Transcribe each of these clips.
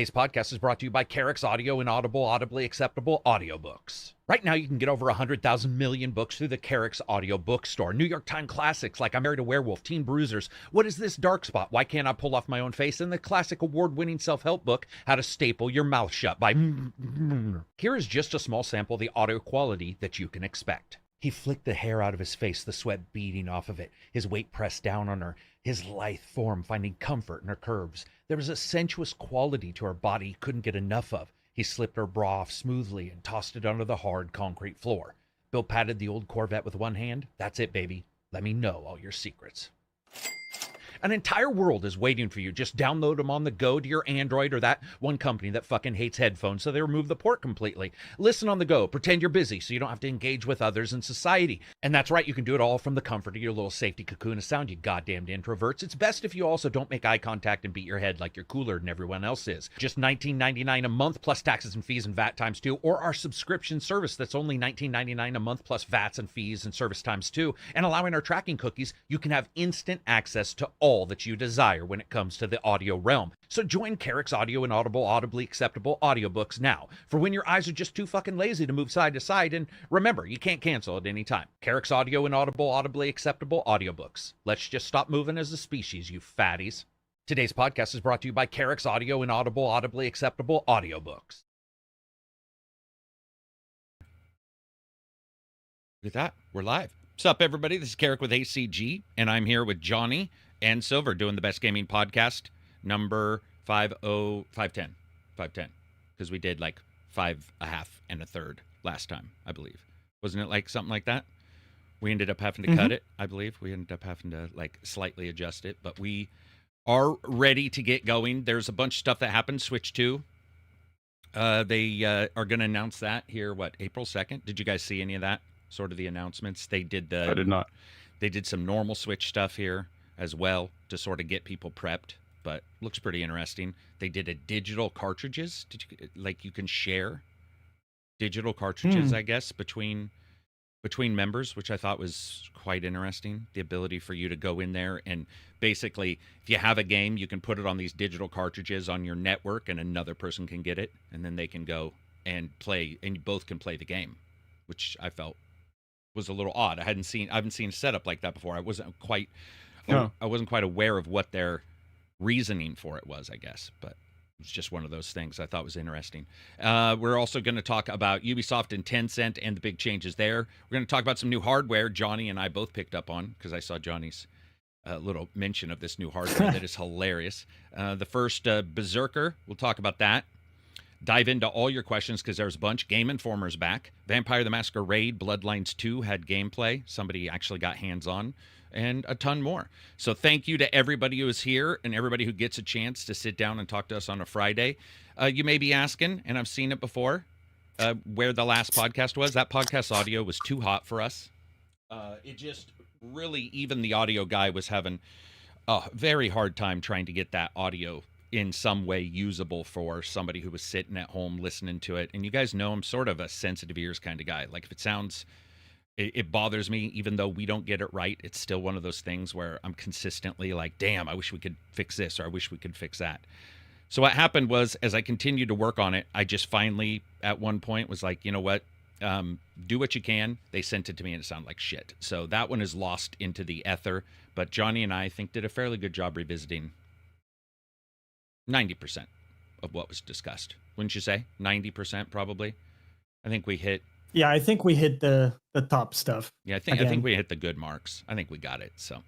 Today's podcast is brought to you by Carix Audio and Audible, audibly acceptable audiobooks. Right now, you can get over 100,000 million books through the Carix Audio bookstore. New York Times classics like I Married a Werewolf, Teen Bruisers, What Is This Dark Spot, Why Can't I Pull Off My Own Face, and the classic award-winning self-help book, How to Staple Your Mouth Shut by Here is just a small sample of the audio quality that you can expect. He flicked the hair out of his face, the sweat beading off of it, his weight pressed down on her, his lithe form finding comfort in her curves. There was a sensuous quality to her body he couldn't get enough of. He slipped her bra off smoothly and tossed it onto the hard concrete floor. Bill patted the old Corvette with one hand. That's it, baby. Let me know all your secrets. An entire world is waiting for you. Just download them on the go to your Android or that one company that fucking hates headphones, so they remove the port completely. Listen on the go. Pretend you're busy so you don't have to engage with others in society. And that's right, you can do it all from the comfort of your little safety cocoon of sound, you goddamned introverts. It's best if you also don't make eye contact and beat your head like you're cooler than everyone else is. Just $19.99 a month plus taxes and fees and VAT times 2, or our subscription service that's only $19.99 a month plus VATs and fees and service times 2. And allowing our tracking cookies, you can have instant access to all that you desire when it comes to the audio realm. So join Carix Audio and Audible audibly acceptable audiobooks now for when your eyes are just too fucking lazy to move side to side. And remember, you can't cancel at any time. Carix Audio and Audible audibly acceptable audiobooks. Let's just stop moving as a species, you fatties. Today's podcast is brought to you by Carix Audio and Audible audibly acceptable audiobooks. With that, we're live. What's up, everybody? This is Carrick with ACG, and I'm here with Johnny and Silver doing the Best Gaming Podcast, number 510, because we did like 5.5 and a third last time, I believe. Wasn't it like something like that? We ended up having to cut it, I believe. We ended up having to like slightly adjust it, but we are ready to get going. There's a bunch of stuff that happened. Switch 2. They are going to announce that here, April 2nd? Did you guys see any of that? Sort of the announcements. I did not. They did some normal Switch stuff here as well to sort of get people prepped, but looks pretty interesting. They did a digital cartridges. You can share digital cartridges, I guess, between members, which I thought was quite interesting. The ability for you to go in there and basically, if you have a game, you can put it on these digital cartridges on your network and another person can get it, and then they can go and play, and you both can play the game, which I felt was a little odd. I haven't seen a setup like that before. I wasn't quite aware of what their reasoning for it was, I guess, but it's just one of those things I thought was interesting. We're also going to talk about Ubisoft and Tencent and the big changes there. We're going to talk about some new hardware Johnny and I both picked up on because I saw Johnny's little mention of this new hardware that is hilarious. The first Berserker, we'll talk about that. Dive into all your questions because there's a bunch. Game Informer's back. Vampire the Masquerade Bloodlines 2 had gameplay. Somebody actually got hands-on. And a ton more. So thank you to everybody who is here and everybody who gets a chance to sit down and talk to us on a Friday. You may be asking, and I've seen it before, where the last podcast was. That podcast audio was too hot for us. It just really, even the audio guy was having a very hard time trying to get that audio in some way usable for somebody who was sitting at home listening to it. And you guys know I'm sort of a sensitive ears kind of guy. Like if it sounds, it bothers me, even though we don't get it right. It's still one of those things where I'm consistently like, damn, I wish we could fix this, or I wish we could fix that. So what happened was, as I continued to work on it, I just finally at one point was like, you know what? Do what you can. They sent it to me and it sounded like shit. So that one is lost into the ether, but Johnny and I think did a fairly good job revisiting 90% of what was discussed. Wouldn't you say? 90% probably. I think we hit. Yeah, I think we hit the top stuff. Yeah, I think we hit the good marks. I think we got it. So,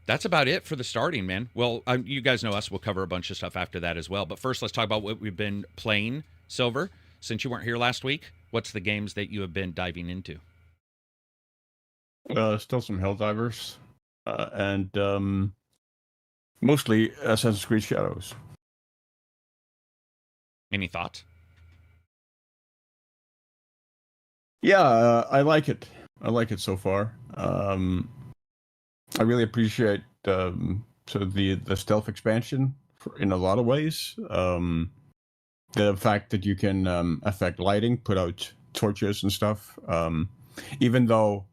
that's about it for the starting, man. Well, you guys know us. We'll cover a bunch of stuff after that as well. But first, let's talk about what we've been playing. Silver, since you weren't here last week, what's the games that you have been diving into? Still some Helldivers, and mostly Assassin's Creed Shadows. Any thoughts? Yeah, I like it. I like it so far. I really appreciate the stealth expansion in a lot of ways. The fact that you can affect lighting, put out torches and stuff. Even though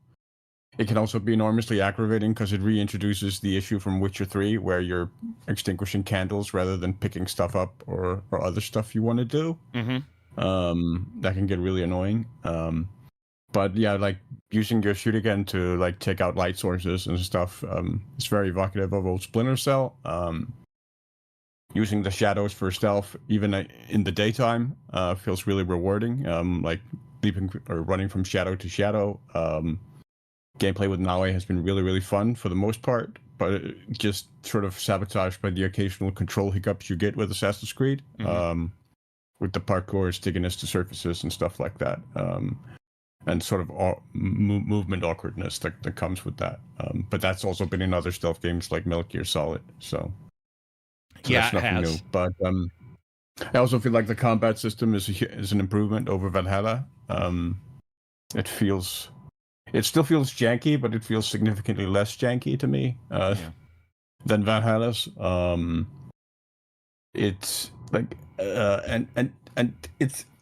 it can also be enormously aggravating because it reintroduces the issue from Witcher 3 where you're extinguishing candles rather than picking stuff up or other stuff you want to do. That can get really annoying. But yeah, like using your shoot again to like take out light sources and stuff, it's very evocative of old Splinter Cell. Using the shadows for stealth, even in the daytime, feels really rewarding. Like leaping or running from shadow to shadow. Gameplay with Naue has been really, really fun for the most part, but it just sort of sabotaged by the occasional control hiccups you get with Assassin's Creed, with the parkour, stickiness to surfaces and stuff like that, and sort of movement awkwardness that comes with that. But that's also been in other stealth games like Metal Gear Solid, so yeah, that's nothing it has. new. But I also feel like the combat system is an improvement over Valhalla. It still feels janky, but it feels significantly less janky to me than Valhalla's. It's like and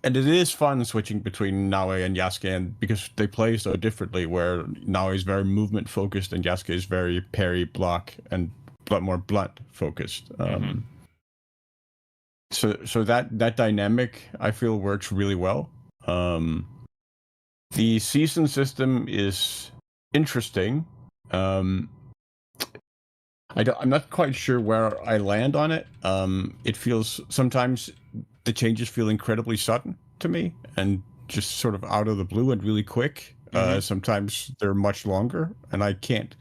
it is fun switching between Naue and Yasuke, and because they play so differently, where Naue is very movement focused and Yasuke is very parry, block, and more blunt focused. So that dynamic I feel works really well. The season system is interesting. I'm not quite sure where I land on it. It feels sometimes the changes feel incredibly sudden to me and just sort of out of the blue and really quick. Sometimes they're much longer, and I can't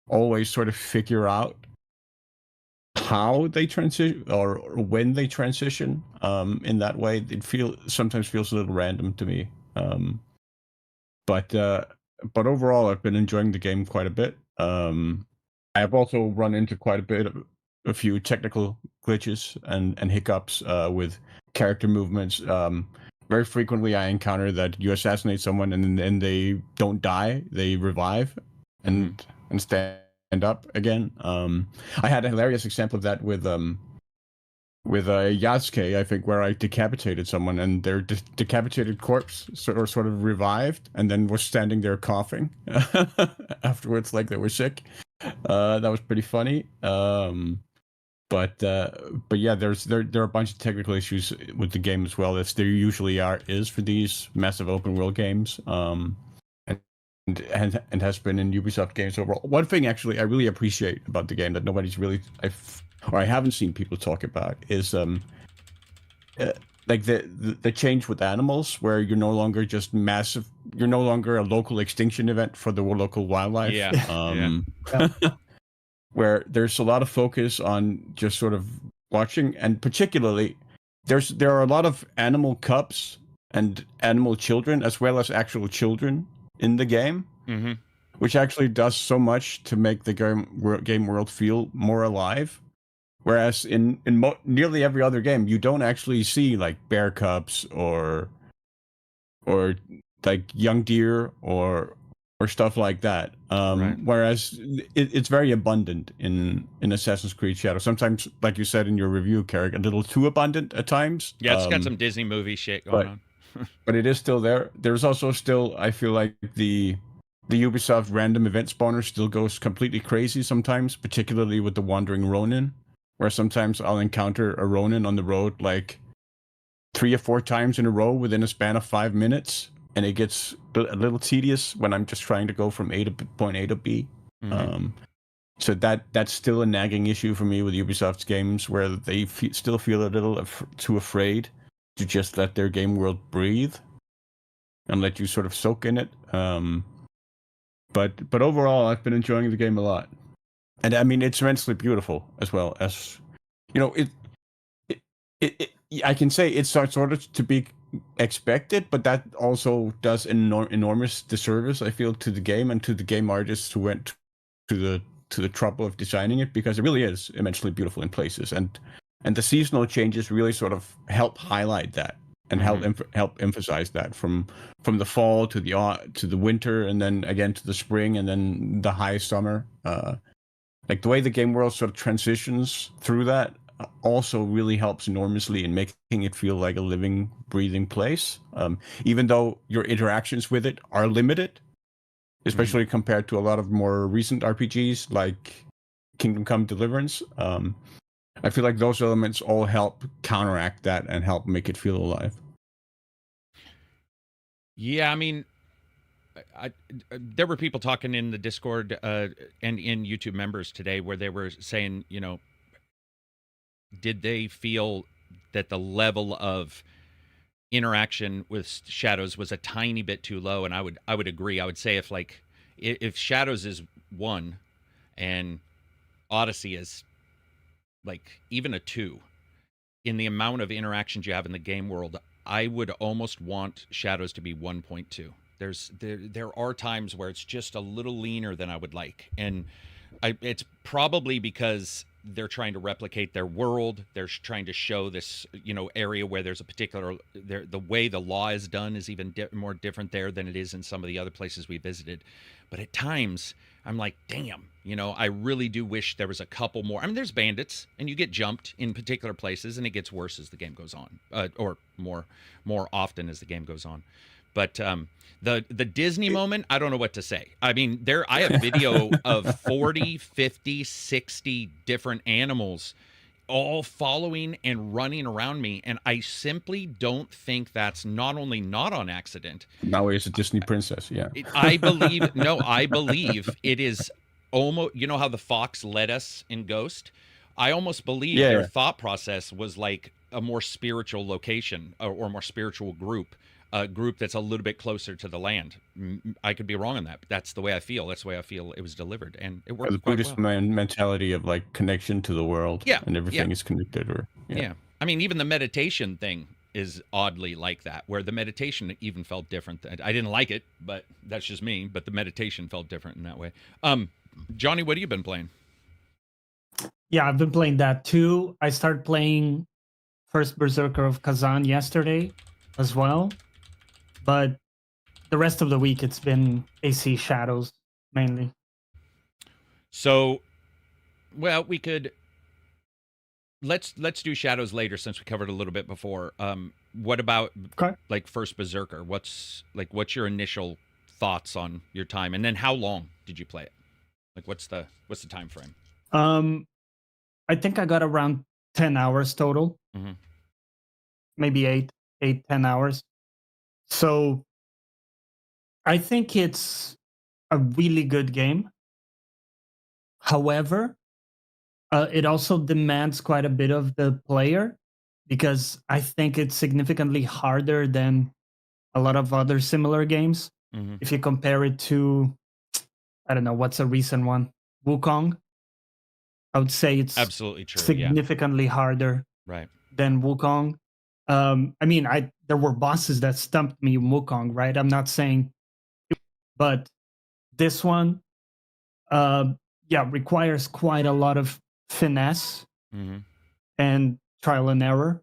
always sort of figure out how they transition or when they transition. In that way, it sometimes feels a little random to me. But overall, I've been enjoying the game quite a bit. I have also run into quite a few technical glitches and hiccups with character movements. Very frequently, I encounter that you assassinate someone and then they don't die; they revive and stand up again. I had a hilarious example of that with Yasuke, I think, where I decapitated someone and their decapitated corpse sort of revived and then was standing there coughing afterwards like they were sick. That was pretty funny. But yeah, there are a bunch of technical issues with the game as well, as there usually is for these massive open world games. And has been in Ubisoft games overall. One thing actually I really appreciate about the game that nobody's really I haven't seen people talk about is like the change with animals, where you're no longer just massive. You're no longer a local extinction event for the local wildlife. Yeah. Where there's a lot of focus on just sort of watching, and particularly there are a lot of animal cubs and animal children as well as actual children in the game, which actually does so much to make the game world feel more alive. Whereas in nearly every other game, you don't actually see like bear cubs or like young deer or stuff like that. Right. Whereas it's very abundant in Assassin's Creed Shadow. Sometimes, like you said in your review, Carrick, a little too abundant at times. Yeah, it's got some Disney movie shit going on. But it is still there. There's also still, I feel like the Ubisoft random event spawner still goes completely crazy sometimes, particularly with the Wandering Ronin, where sometimes I'll encounter a Ronin on the road like 3 or 4 times in a row within a span of 5 minutes, and it gets a little tedious when I'm just trying to go from point A to B. So that's still a nagging issue for me with Ubisoft's games, where they still feel a little too afraid to just let their game world breathe and let you sort of soak in it. But overall, I've been enjoying the game a lot, and I mean it's immensely beautiful as well. As you know, it I can say it's sort of to be expected, but that also does enormous disservice, I feel, to the game and to the game artists who went to the trouble of designing it, because it really is immensely beautiful in places, and the seasonal changes really sort of help highlight that and help emphasize that from the fall to the winter, and then again to the spring, and then the high summer. Like the way the game world sort of transitions through that also really helps enormously in making it feel like a living, breathing place. Even though your interactions with it are limited, especially compared to a lot of more recent RPGs like Kingdom Come Deliverance. I feel like those elements all help counteract that and help make it feel alive. Yeah, I mean, there were people talking in the Discord and in YouTube members today where they were saying, you know, did they feel that the level of interaction with Shadows was a tiny bit too low? And I would agree. I would say if Shadows is 1 and Odyssey is like even a 2, in the amount of interactions you have in the game world, I would almost want Shadows to be 1.2. There are times where it's just a little leaner than I would like, and it's probably because they're trying to replicate their world. They're trying to show this, you know, area where there's a particular the way the law is done is even more different there than it is in some of the other places we visited. But at times, I'm like, damn, you know, I really do wish there was a couple more. I mean, there's bandits, and you get jumped in particular places, and it gets worse as the game goes on, or more often as the game goes on. But the Disney moment, I don't know what to say. I mean, I have video of 40, 50, 60 different animals all following and running around me, and I simply don't think that's not only not on accident. Now it's a Disney princess, yeah. I believe it is almost, you know how the fox led us in Ghost? I almost believe their thought process was like a more spiritual location or more spiritual group. A group that's a little bit closer to the land. I could be wrong on that, but that's the way I feel. That's the way I feel it was delivered, and it worked. The Buddhist mentality of like connection to the world, and everything is connected. I mean, even the meditation thing is oddly like that, where the meditation even felt different. I didn't like it, but that's just me. But the meditation felt different in that way. Johnny, what have you been playing? Yeah, I've been playing that too. I started playing First Berserker of Khazan yesterday as well. But the rest of the week, it's been AC Shadows mainly. So, well, we could let's do Shadows later since we covered a little bit before. What about like First Berserker? What's your initial thoughts on your time, and then how long did you play it? Like, what's the time frame? I think I got around 10 hours total. Mm-hmm. Maybe 10 hours. So I think it's a really good game. However, it also demands quite a bit of the player, because I think it's significantly harder than a lot of other similar games. Mm-hmm. If you compare it to, I don't know, what's a recent one? Wukong. I would say it's absolutely true. Significantly harder than Wukong. I mean, there were bosses that stumped me in Wukong, right? I'm not saying, but this one, requires quite a lot of finesse and trial and error,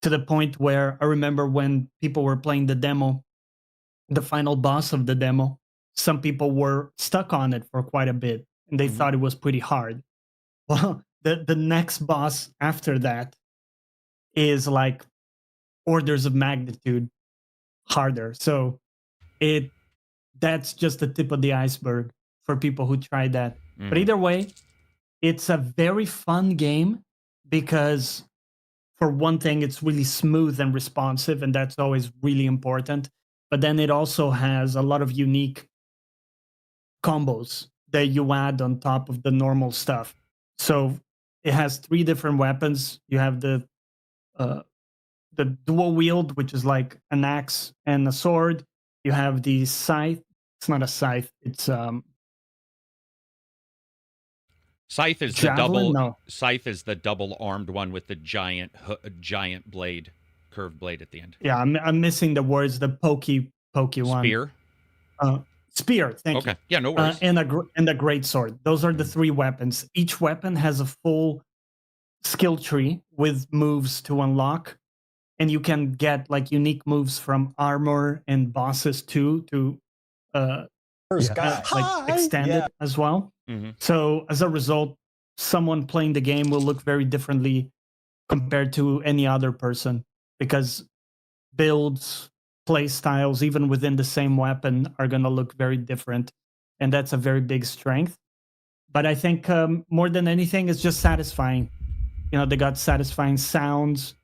to the point where I remember when people were playing the demo, the final boss of the demo, some people were stuck on it for quite a bit, and they thought it was pretty hard. Well, the next boss after that is like orders of magnitude harder. So that's just the tip of the iceberg for people who tried that. But either way, it's a very fun game because, for one thing, it's really smooth and responsive, and that's always really important. But then it also has a lot of unique combos that you add on top of the normal stuff. So it has 3 different weapons. You have the dual wield, which is like an axe and a sword. You have the scythe. It's not a scythe. It's scythe is javelin? the double. No. Scythe is the double armed one with the giant blade, curved blade at the end. Yeah, I'm missing the words. The pokey one. Spear. Spear. Thank you. Okay. Yeah, no worries. And a great sword. Those are the 3 weapons. Each weapon has a full skill tree with moves to unlock, and you can get like unique moves from armor and bosses too to extend it as well. So as a result, someone playing the game will look very differently compared to any other person, because builds, play styles, even within the same weapon, are going to look very different. And that's a very big strength. But I think more than anything, it's just satisfying. They got satisfying sounds.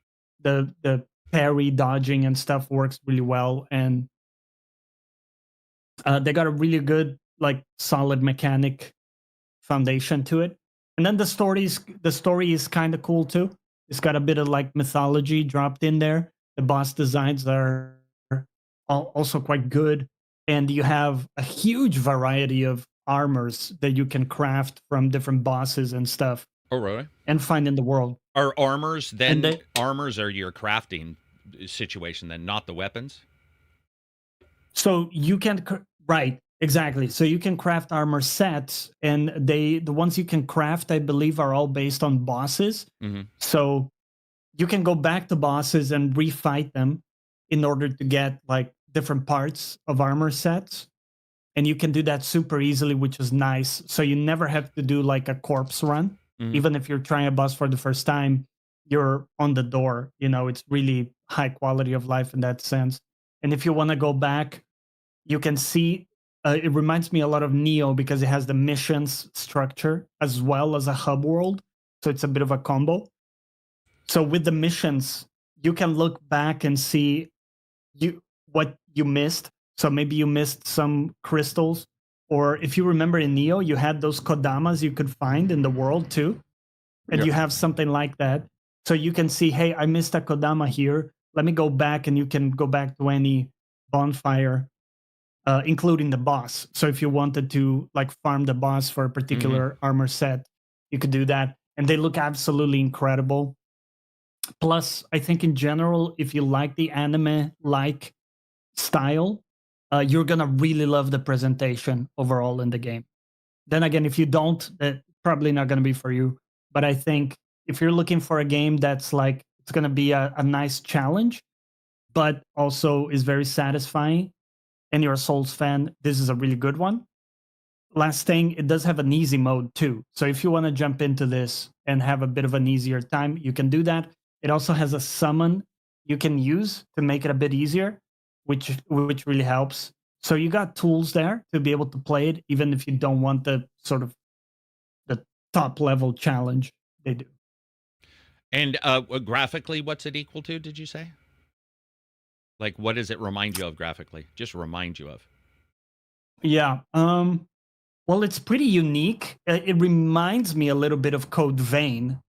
The parry, dodging, and stuff works really well. And they got a really good, solid mechanic foundation to it. And then the story is kind of cool too. It's got a bit of mythology dropped in there. The boss designs are also quite good, and you have a huge variety of armors that you can craft from different bosses and stuff. Oh, really? And find in the world. Are armors then? Armors are your crafting situation then, not the weapons. So you can right. Exactly. So you can craft armor sets, and the ones you can craft, I believe, are all based on bosses. Mm-hmm. So you can go back to bosses and refight them in order to get different parts of armor sets. And you can do that super easily, which is nice. So you never have to do a corpse run. Mm-hmm. Even if you're trying a boss for the first time, you're on the door. It's really high quality of life in that sense. And if you want to go back, you can see it reminds me a lot of Neo because it has the missions structure as well as a hub world. So it's a bit of a combo. So with the missions, you can look back and see what you missed. So maybe you missed some crystals. Or if you remember in Neo, you had those kodamas you could find in the world too. And you have something like that. So you can see, hey, I missed a kodama here. Let me go back, and you can go back to any bonfire, including the boss. So if you wanted to farm the boss for a particular armor set, you could do that. And they look absolutely incredible. Plus, I think in general, if you like the anime-like style, you're going to really love the presentation overall in the game. Then again, if you don't, that's probably not going to be for you. But I think if you're looking for a game that's it's going to be a nice challenge, but also is very satisfying, and you're a Souls fan, this is a really good one. Last thing, it does have an easy mode too. So if you want to jump into this and have a bit of an easier time, you can do that. It also has a summon you can use to make it a bit easier, which really helps. So you got tools there to be able to play it, even if you don't want the sort of the top level challenge they do. And graphically, what's it equal to, did you say? What does it remind you of graphically? Just remind you of? Yeah. Well, it's pretty unique. It reminds me a little bit of Code Vein.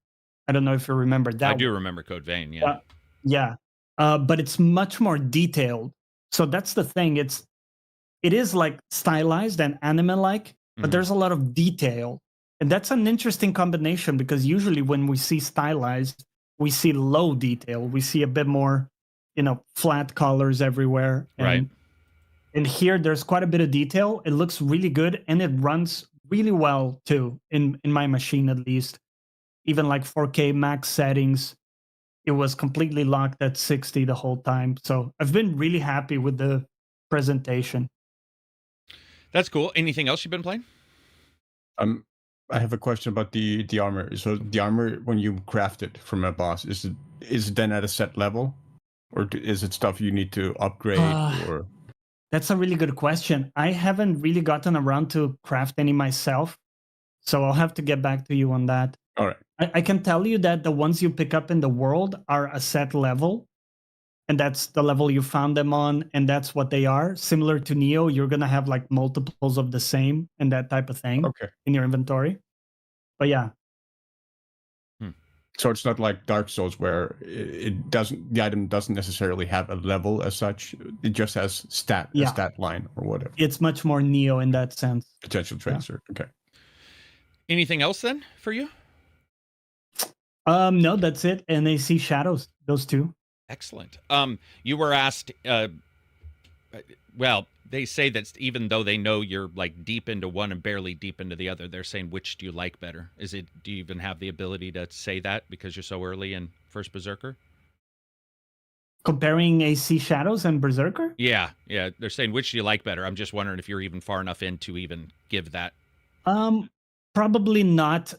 I don't know if you remember that. I do remember Code Vein, yeah. Yeah. But it's much more detailed. So that's the thing. It is stylized and anime-like, but there's a lot of detail. And that's an interesting combination because usually when we see stylized, we see low detail. We see a bit more, flat colors everywhere. Right. And here there's quite a bit of detail. It looks really good, and it runs really well too, in my machine at least. Even 4K max settings, it was completely locked at 60 the whole time. So I've been really happy with the presentation. That's cool. Anything else you've been playing? I have a question about the armor. So the armor, when you craft it from a boss, is it then at a set level, or is it stuff you need to upgrade? Or that's a really good question. I haven't really gotten around to craft any myself, so I'll have to get back to you on that. All right. I can tell you that the ones you pick up in the world are a set level, and that's the level you found them on, and that's what they are. Similar to Neo, you're going to have multiples of the same and that type of thing in your inventory. But yeah. So it's not like Dark Souls where the item doesn't necessarily have a level as such. It just has a stat line or whatever. It's much more Neo in that sense. Potential transfer. Yeah. Okay. Anything else then for you? No, that's it. And AC Shadows, those two. Excellent. You were asked, well, they say that even though they know you're deep into one and barely deep into the other, they're saying, which do you like better? Do you even have the ability to say that because you're so early in First Berserker? Comparing AC Shadows and Berserker? Yeah. They're saying, which do you like better? I'm just wondering if you're even far enough in to even give that. Probably not.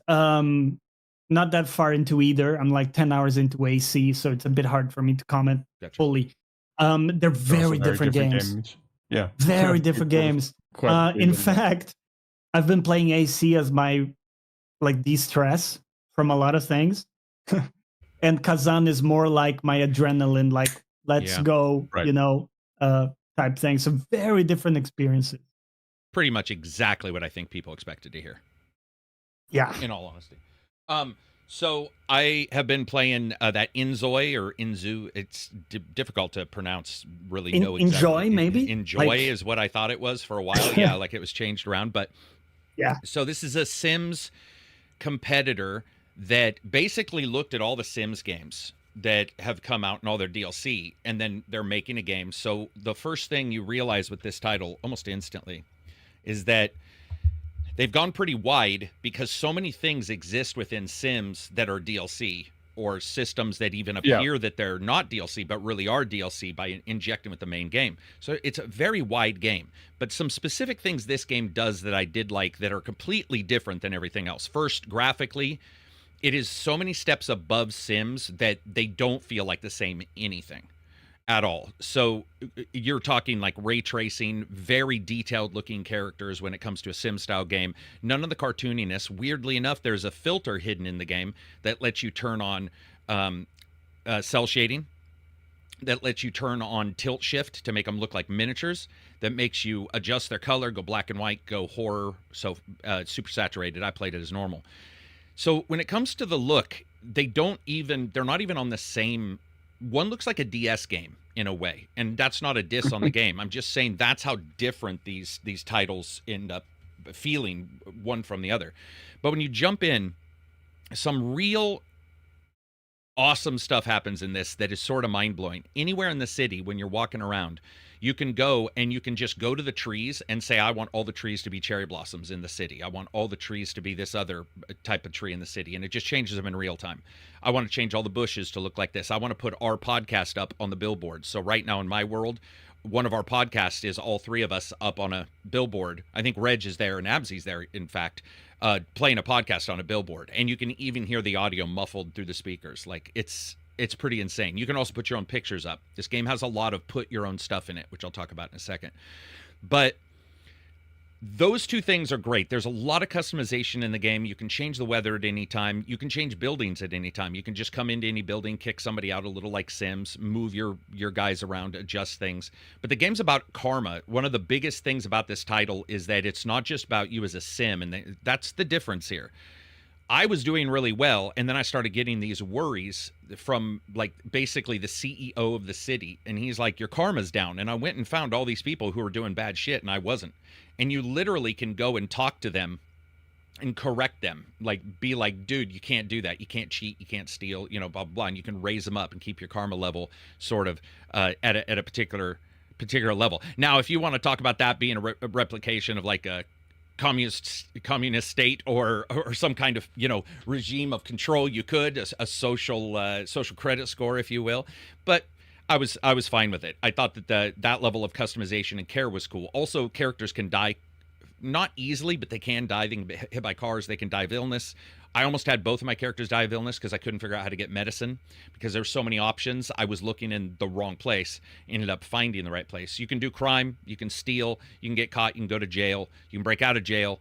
Not that far into either. I'm 10 hours into AC, so it's a bit hard for me to comment fully. They're very different games. Yeah. Very different games. In fact, I've been playing AC as my de-stress from a lot of things. And Khazan is more like my adrenaline, like let's go, type thing. So very different experiences. Pretty much exactly what I think people expected to hear. Yeah. In all honesty. So I have been playing that Inzoi or Inzu. It's difficult to pronounce. Really know exactly. Enjoy, maybe? Enjoy is what I thought it was for a while. Yeah, like it was changed around. But yeah. So this is a Sims competitor that basically looked at all the Sims games that have come out and all their DLC, and then they're making a game. So the first thing you realize with this title almost instantly is that they've gone pretty wide because so many things exist within Sims that are DLC, or systems that even appear that they're not DLC but really are DLC by injecting with the main game. So it's a very wide game. But some specific things this game does that I did like that are completely different than everything else. First, graphically, it is so many steps above Sims that they don't feel like the same anything at all. So you're talking like ray tracing, very detailed looking characters when it comes to a Sim style game. None of the cartooniness. Weirdly enough, there's a filter hidden in the game that lets you turn on cell shading, that lets you turn on tilt shift to make them look like miniatures, that makes you adjust their color, go black and white, go horror, so super saturated. I played it as normal. So when it comes to the look, they're not even on the same. One looks like a DS game in a way, and that's not a diss on the game. I'm just saying that's how different these titles end up feeling one from the other. But when you jump in, some real awesome stuff happens in this that is sort of mind-blowing. Anywhere in the city, when you're walking around, you can go and you can just go to the trees and say, I want all the trees to be cherry blossoms in the city. I want all the trees to be this other type of tree in the city. And it just changes them in real time. I want to change all the bushes to look like this. I want to put our podcast up on the billboard. So right now in my world, one of our podcasts is all three of us up on a billboard. I think Reg is there and Absy's there, in fact, playing a podcast on a billboard. And you can even hear the audio muffled through the speakers. Like it's pretty insane. You can also put your own pictures up. This game has a lot of put your own stuff in it, which I'll talk about in a second. But those two things are great. There's a lot of customization in the game. You can change the weather at any time. You can change buildings at any time. You can just come into any building, kick somebody out a little like Sims, move your guys around, adjust things. But the game's about karma. One of the biggest things about this title is that it's not just about you as a Sim, and that's the difference here. I was doing really well, and then I started getting these worries from, like, basically the CEO of the city, and he's like, your karma's down. And I went and found all these people who were doing bad shit, and I wasn't. And you literally can go and talk to them and correct them, like, be like, dude, you can't do that. You can't cheat. You can't steal, blah, blah, blah. And you can raise them up and keep your karma level sort of at a particular level. Now, if you want to talk about that being a replication of, like, a communist state or some kind of regime of control, you could a social credit score, if you will, but I was fine with it. I thought that that level of customization and care was cool. Also, characters can die, not easily, but they can die. They can get hit by cars. They can die of illness. I almost had both of my characters die of illness because I couldn't figure out how to get medicine because there's so many options. I was looking in the wrong place, ended up finding the right place. You can do crime, you can steal, you can get caught, you can go to jail, you can break out of jail.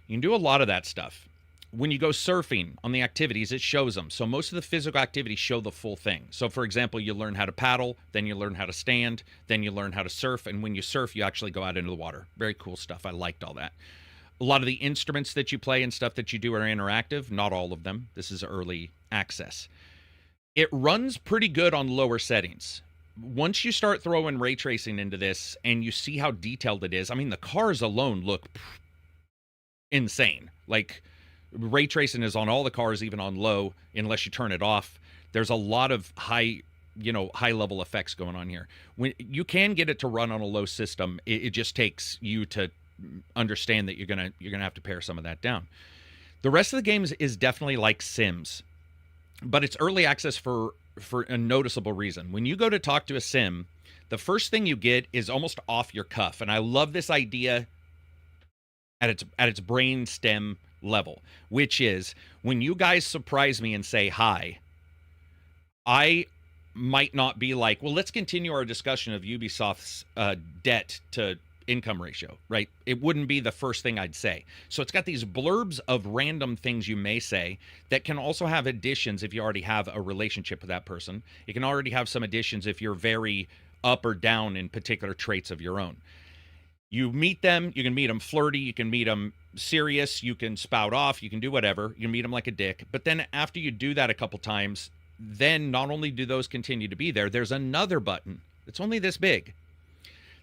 You can do a lot of that stuff. When you go surfing on the activities, it shows them. So most of the physical activities show the full thing. So for example, you learn how to paddle, then you learn how to stand, then you learn how to surf. And when you surf, you actually go out into the water. Very cool stuff. I liked all that. A lot of the instruments that you play and stuff that you do are interactive. Not all of them. This is early access. It runs pretty good on lower settings. Once you start throwing ray tracing into this and you see how detailed it is, I mean, the cars alone look insane. Like, ray tracing is on all the cars, even on low, unless you turn it off. There's a lot of high level effects going on here. When you can get it to run on a low system, it just takes you to understand that you're gonna have to pare some of that down. The rest of the game is definitely like Sims, but it's early access for a noticeable reason. When you go to talk to a Sim, the first thing you get is almost off your cuff, and I love this idea at its brain stem level, which is when you guys surprise me and say hi, I might not be like, well, let's continue our discussion of Ubisoft's debt to income ratio, right? It wouldn't be the first thing I'd say. So it's got these blurbs of random things you may say that can also have additions if you already have a relationship with that person. It can already have some additions if you're very up or down in particular traits of your own. You meet them, you can meet them flirty, you can meet them serious, you can spout off, you can do whatever, you can meet them like a dick. But then after you do that a couple times, then not only do those continue to be there, there's another button that's only this big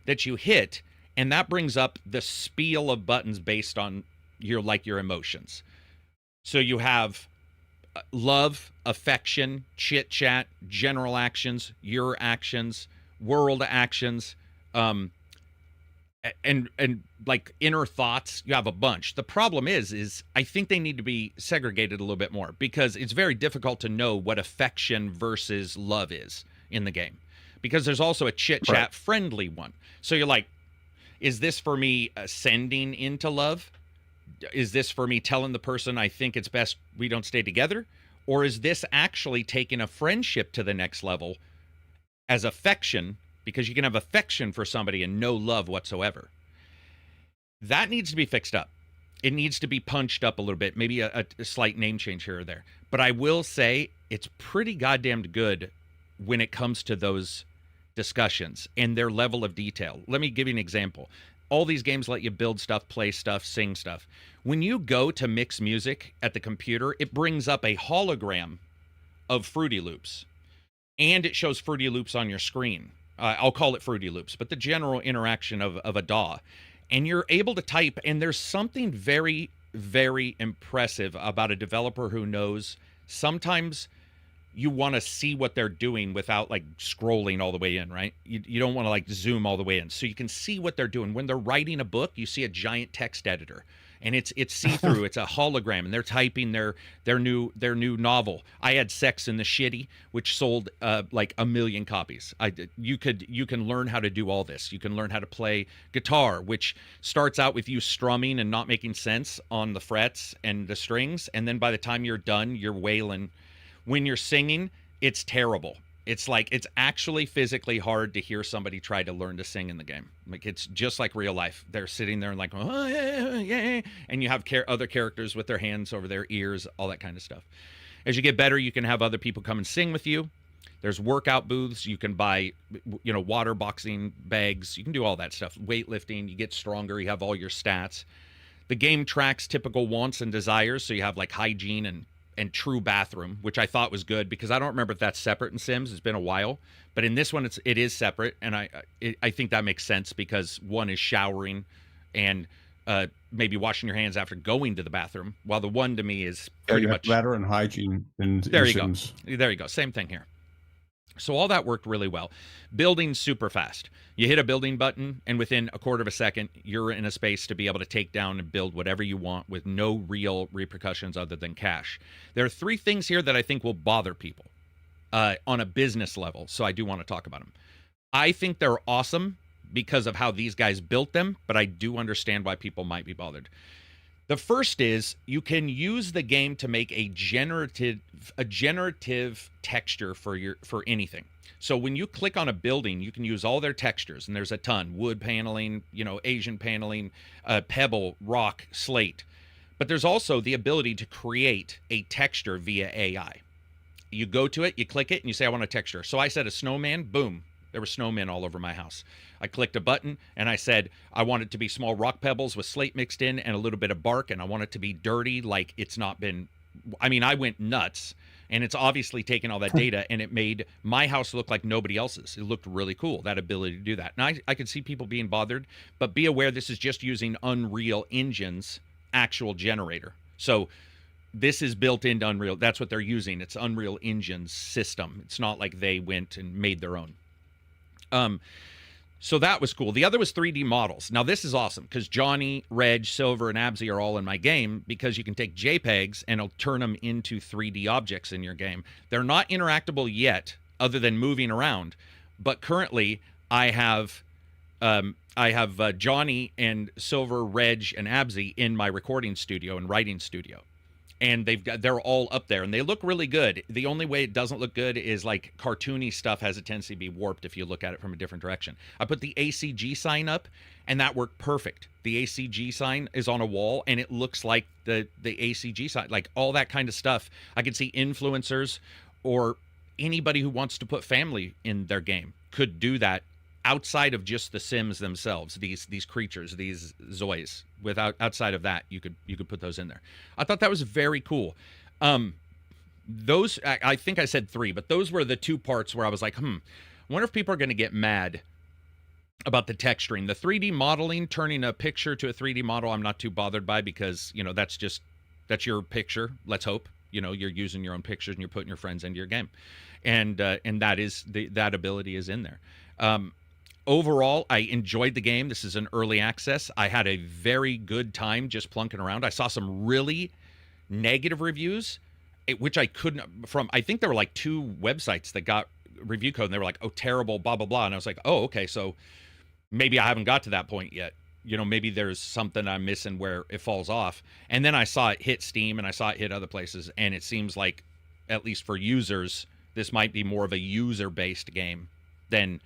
that you hit, and that brings up the spiel of buttons based on your emotions. So you have love, affection, chit chat, general actions, your actions, world actions, and like inner thoughts. You have a bunch. The problem is I think they need to be segregated a little bit more, because it's very difficult to know what affection versus love is in the game, because there's also a chit chat friendly one. So you're like, is this for me ascending into love? Is this for me telling the person I think it's best we don't stay together? Or is this actually taking a friendship to the next level as affection? Because you can have affection for somebody and no love whatsoever. That needs to be fixed up. It needs to be punched up a little bit, maybe a slight name change here or there. But I will say it's pretty goddamn good when it comes to those discussions and their level of detail. Let me give you an example. All these games let you build stuff, play stuff, sing stuff. When you go to mix music at the computer, it brings up a hologram of Fruity Loops, and it shows Fruity Loops on your screen. I'll call it Fruity Loops, but the general interaction of a DAW. And you're able to type, and there's something very, very impressive about a developer who knows sometimes you want to see what they're doing without like scrolling all the way in, right? You don't want to like zoom all the way in. So you can see what they're doing. When they're writing a book, you see a giant text editor, and it's see-through. It's a hologram, and they're typing their new novel. I Had Sex in the Shitty, which sold like 1 million copies. You can learn how to do all this. You can learn how to play guitar, which starts out with you strumming and not making sense on the frets and the strings, and then by the time you're done, you're wailing. When you're singing, it's terrible. It's like, it's actually physically hard to hear somebody try to learn to sing in the game. Like, it's just like real life. They're sitting there and like, oh, yeah, yeah. And you have other characters with their hands over their ears, all that kind of stuff. As you get better, you can have other people come and sing with you. There's workout booths. You can buy, water boxing bags. You can do all that stuff. Weightlifting, you get stronger. You have all your stats. The game tracks typical wants and desires. So you have like hygiene and true bathroom, which I thought was good, because I don't remember if that's separate in Sims. It's been a while, but in this one it is separate, and I think that makes sense, because one is showering and maybe washing your hands after going to the bathroom, while the one to me is pretty much ladder and hygiene. There you go. There you go. Same thing here. So all that worked really well. Building super fast. You hit a building button, and within a quarter of a second, you're in a space to be able to take down and build whatever you want with no real repercussions other than cash. There are 3 things here that I think will bother people on a business level, so I do want to talk about them. I think they're awesome because of how these guys built them, but I do understand why people might be bothered. The first is you can use the game to make a generative texture for anything. So when you click on a building, you can use all their textures, and there's a ton: wood paneling, Asian paneling, pebble, rock, slate. But there's also the ability to create a texture via AI. You go to it, you click it, and you say, I want a texture. So I said a snowman, boom. There were snowmen all over my house. I clicked a button, and I said, I want it to be small rock pebbles with slate mixed in and a little bit of bark, and I want it to be dirty, like it's not been... I went nuts, and it's obviously taken all that data, and it made my house look like nobody else's. It looked really cool, that ability to do that. Now, I could see people being bothered, but be aware this is just using Unreal Engine's actual generator. So this is built into Unreal. That's what they're using. It's Unreal Engine's system. It's not like they went and made their own. So that was cool. The other was 3D models. Now this is awesome, because Johnny, Reg, Silver, and Absy are all in my game, because you can take JPEGs and it'll turn them into 3D objects in your game. They're not interactable yet, other than moving around. But currently, I have Johnny and Silver, Reg, and Absy in my recording studio and writing studio. and they're all up there, and they look really good. The only way it doesn't look good is like cartoony stuff has a tendency to be warped if you look at it from a different direction. I put the ACG sign up, and that worked perfect. The ACG sign is on a wall, and it looks like the ACG sign, like all that kind of stuff. I could see influencers or anybody who wants to put family in their game could do that outside of just the Sims themselves, these creatures, these Zois. Outside of that, you could put those in there. I thought that was very cool. Those, I think I said 3, but those were the 2 parts where I was like, I wonder if people are going to get mad about the texturing. The 3D modeling, turning a picture to a 3D model, I'm not too bothered by, because, you know, that's your picture. Let's hope, you know, you're using your own pictures and you're putting your friends into your game. And that ability is in there. Overall, I enjoyed the game. This is an early access. I had a very good time just plunking around. I saw some really negative reviews, which I couldn't, I think there were like 2 websites that got review code, and they were like, oh, terrible, blah, blah, blah. And I was like, oh, okay, so maybe I haven't got to that point yet. You know, maybe there's something I'm missing where it falls off. And then I saw it hit Steam, and I saw it hit other places, and it seems like, at least for users, this might be more of a user-based game than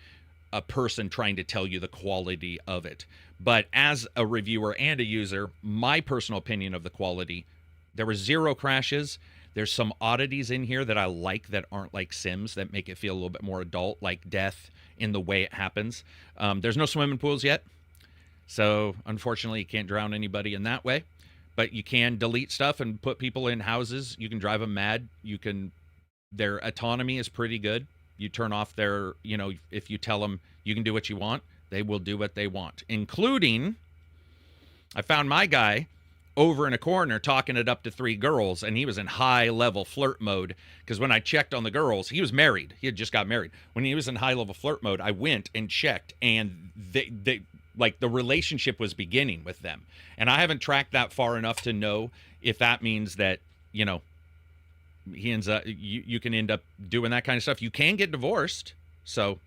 a person trying to tell you the quality of it. But as a reviewer and a user, my personal opinion of the quality, there were 0 crashes. There's some oddities in here that I like that aren't like Sims, that make it feel a little bit more adult, like death in the way it happens. There's no swimming pools yet, so unfortunately you can't drown anybody in that way. But you can delete stuff and put people in houses. You can drive them mad. Their autonomy is pretty good. You turn off their, you know, if you tell them you can do what you want, they will do what they want. Including, I found my guy over in a corner talking it up to 3 girls, and he was in high-level flirt mode, because when I checked on the girls, he was married. He had just got married. When he was in high-level flirt mode, I went and checked, and they like, the relationship was beginning with them. And I haven't tracked that far enough to know if that means that, you know, he ends up, you can end up doing that kind of stuff. You can get divorced, so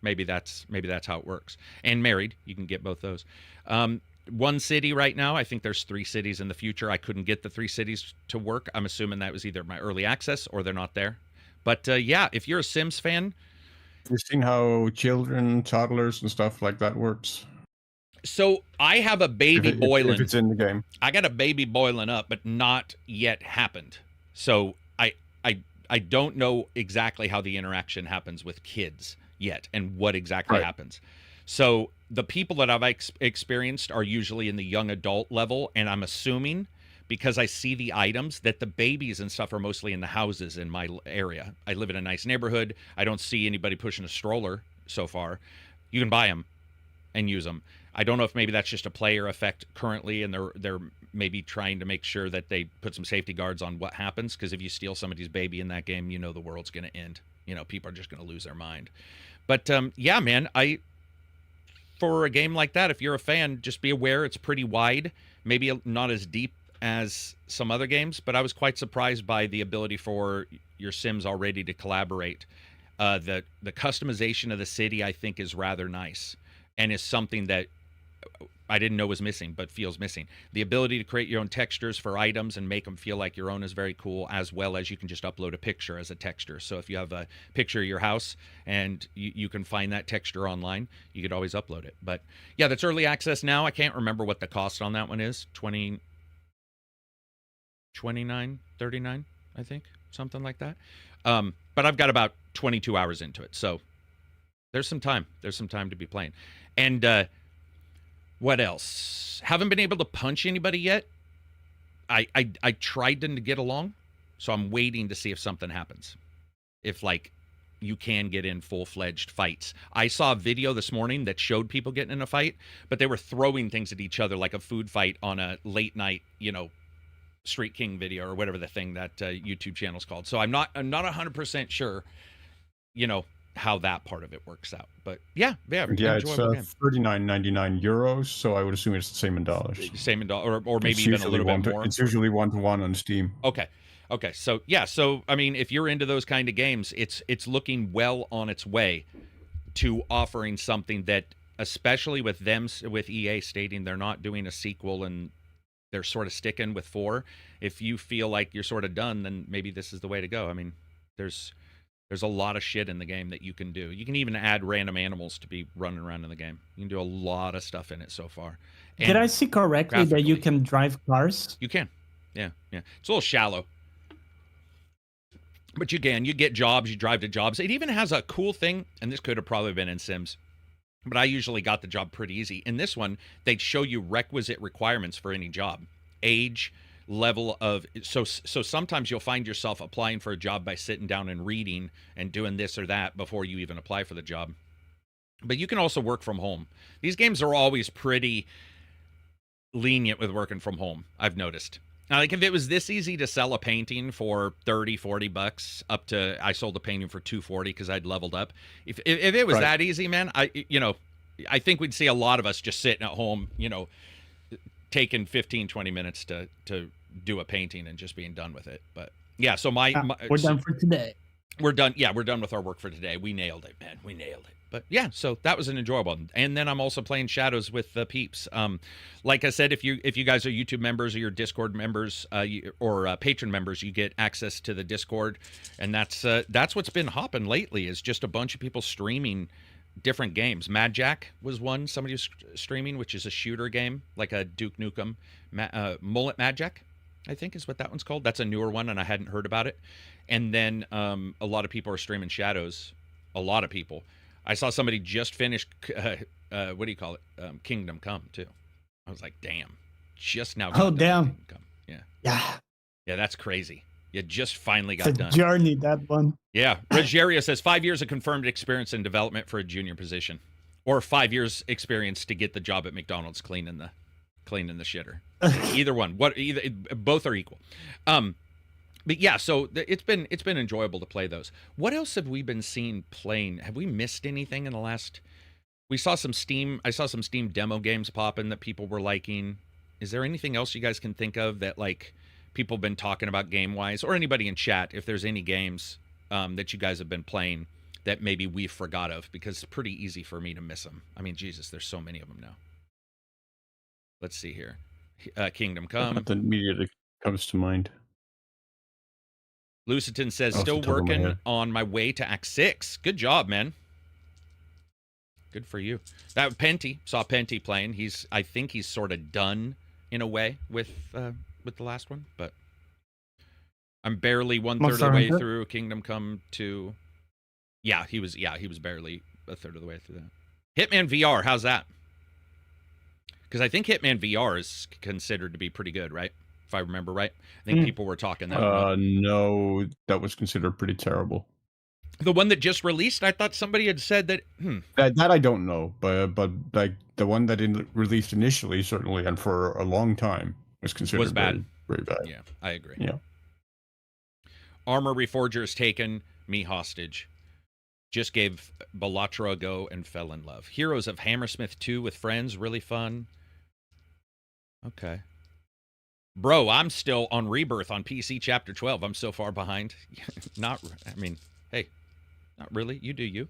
maybe that's how it works. And married, you can get both those. 1 city right now. I think there's 3 cities in the future. I couldn't get the 3 cities to work. I'm assuming that was either my early access or they're not there. But yeah, if you're a Sims fan, you've seen how children, toddlers, and stuff like that works. So I have a baby boiling. If it's in the game, I got a baby boiling up, but not yet happened. So I don't know exactly how the interaction happens with kids yet, and what exactly happens. So the people that I've experienced are usually in the young adult level, and I'm assuming, because I see the items, that the babies and stuff are mostly in the houses in my area. I live in a nice neighborhood. I don't see anybody pushing a stroller so far. You can buy them and use them. I don't know if maybe that's just a player effect currently, and they're maybe trying to make sure that they put some safety guards on what happens, because if you steal somebody's baby in that game, you know the world's going to end. You know, people are just going to lose their mind. But yeah, man, for a game like that, if you're a fan, just be aware it's pretty wide, maybe not as deep as some other games, but I was quite surprised by the ability for your Sims already to collaborate. The customization of the city, I think, is rather nice, and is something that I didn't know was missing, but feels missing. The ability to create your own textures for items and make them feel like your own is very cool, as well as you can just upload a picture as a texture. So if you have a picture of your house and you can find that texture online, you could always upload it. But yeah, that's early access now. I can't remember what the cost on that one is. $29, $39, I think, something like that. But I've got about 22 hours into it, so there's some time. There's some time to be playing. And what else? Haven't been able to punch anybody yet. I tried to get along, so I'm waiting to see if something happens. If, like, you can get in full-fledged fights. I saw a video this morning that showed people getting in a fight, but they were throwing things at each other like a food fight on a late-night, you know, Street King video or whatever the thing that YouTube channel is called. So I'm not 100% sure, you know, how that part of it works out. But yeah, it's 39.99 euros, so I would assume it's the same in dollars. Same in dollars, or maybe even a little bit more. It's usually 1-to-1 on Steam. Okay, so yeah, so I mean, if you're into those kind of games, it's looking well on its way to offering something that, especially with EA stating they're not doing a sequel and they're sort of sticking with 4. If you feel like you're sort of done, then maybe this is the way to go. I mean, there's a lot of shit in the game that you can do. You can even add random animals to be running around in the game. You can do a lot of stuff in it so far. And did I see correctly that you can drive cars? You can. Yeah. It's a little shallow. But you can. You get jobs. You drive to jobs. It even has a cool thing, and this could have probably been in Sims, but I usually got the job pretty easy. In this one, they'd show you requisite requirements for any job. Age, level of... So sometimes you'll find yourself applying for a job by sitting down and reading and doing this or that before you even apply for the job. But you can also work from home. These games are always pretty lenient with working from home, I've noticed. Now, like if it was this easy to sell a painting for $30-$40 up to I sold a painting for $240 because I'd leveled up. If it was that easy, man, I think we'd see a lot of us just sitting at home, taking 15-20 minutes to do a painting and just being done with it. But yeah, so we're done for today. We're done. Yeah, we're done with our work for today. We nailed it, man. We nailed it. But yeah, so that was an enjoyable one. And then I'm also playing Shadows with the peeps. Like I said, if you guys are YouTube members or your Discord members or patron members, you get access to the Discord, and that's what's been hopping lately is just a bunch of people streaming different games. Mad Jack was one somebody was streaming, which is a shooter game like a Duke Nukem. Mullet Mad Jack, I think is what that one's called. That's a newer one, and I hadn't heard about it. And then a lot of people are streaming Shadows. A lot of people. I saw somebody just finish, what do you call it? Kingdom Come, too. I was like, damn. Just now. Oh, damn. Kingdom Come. Yeah. Yeah, that's crazy. You just finally got it's a done. Journey, that one. Yeah. Rogério says 5 years of confirmed experience in development for a junior position. Or 5 years experience to get the job at McDonald's cleaning the shitter. Either one. Both are equal. But yeah, so it's been enjoyable to play those. What else have we been seeing playing? Have we missed anything in the last? I saw some Steam demo games popping that people were liking. Is there anything else you guys can think of that like people have been talking about game wise, or anybody in chat? If there's any games that you guys have been playing that maybe we forgot of, because it's pretty easy for me to miss them. I mean, Jesus, there's so many of them now. Let's see here. Kingdom Come. Nothing immediately comes to mind. Lucitan says, still working on my way to Act 6. Good job, man. Good for you. That Penty, saw Penty playing. I think he's sort of done in a way with the last one, but I'm barely 1/3 of the way through Kingdom Come 2. Yeah, he was barely 1/3 of the way through that. Hitman VR, how's that? Because I think Hitman VR is considered to be pretty good, right? If I remember right. I think people were talking that one. No, that was considered pretty terrible. The one that just released, I thought somebody had said that. That I don't know, but like the one that released initially, certainly, and for a long time, was considered bad. Very, very bad. Yeah, I agree. Yeah. Armor Reforger has taken me hostage. Just gave Balatro a go and fell in love. Heroes of Hammersmith 2 with friends, really fun. Okay. Bro, I'm still on Rebirth on PC Chapter 12. I'm so far behind. Hey, not really. You do you.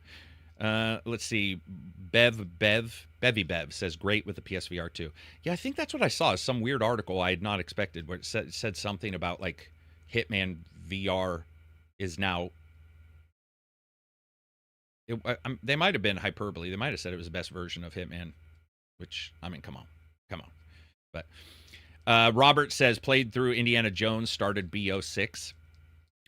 Let's see. Bevy Bev says, great with the PSVR 2. Yeah, I think that's what I saw. Some weird article I had not expected where it said something about, like, Hitman VR is now... they might have been hyperbole. They might have said it was the best version of Hitman, which, I mean, come on. But... Robert says, played through Indiana Jones, started BO6,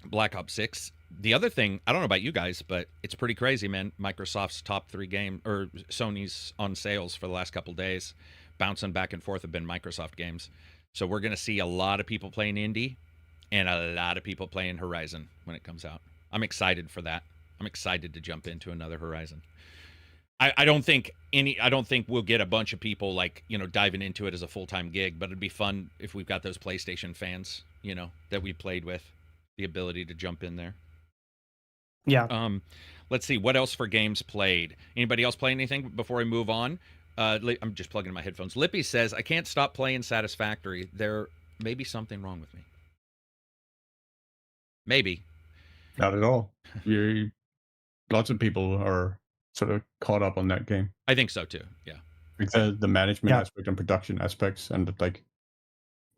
Black Ops 6. The other thing, I don't know about you guys, but it's pretty crazy, man. Microsoft's top 3 game, or Sony's on sales for the last couple days, bouncing back and forth have been Microsoft games. So we're going to see a lot of people playing Indie and a lot of people playing Horizon when it comes out. I'm excited for that. I'm excited to jump into another Horizon. I don't think we'll get a bunch of people like, diving into it as a full-time gig, but it'd be fun if we've got those PlayStation fans, that we played with, the ability to jump in there. Yeah. Let's see, what else for games played? Anybody else play anything before I move on? I'm just plugging in my headphones. Lippy says, I can't stop playing Satisfactory. There may be something wrong with me. Maybe. Not at all. Lots of people are sort of caught up on that game. I think so too. Yeah. The management aspect and production aspects, and like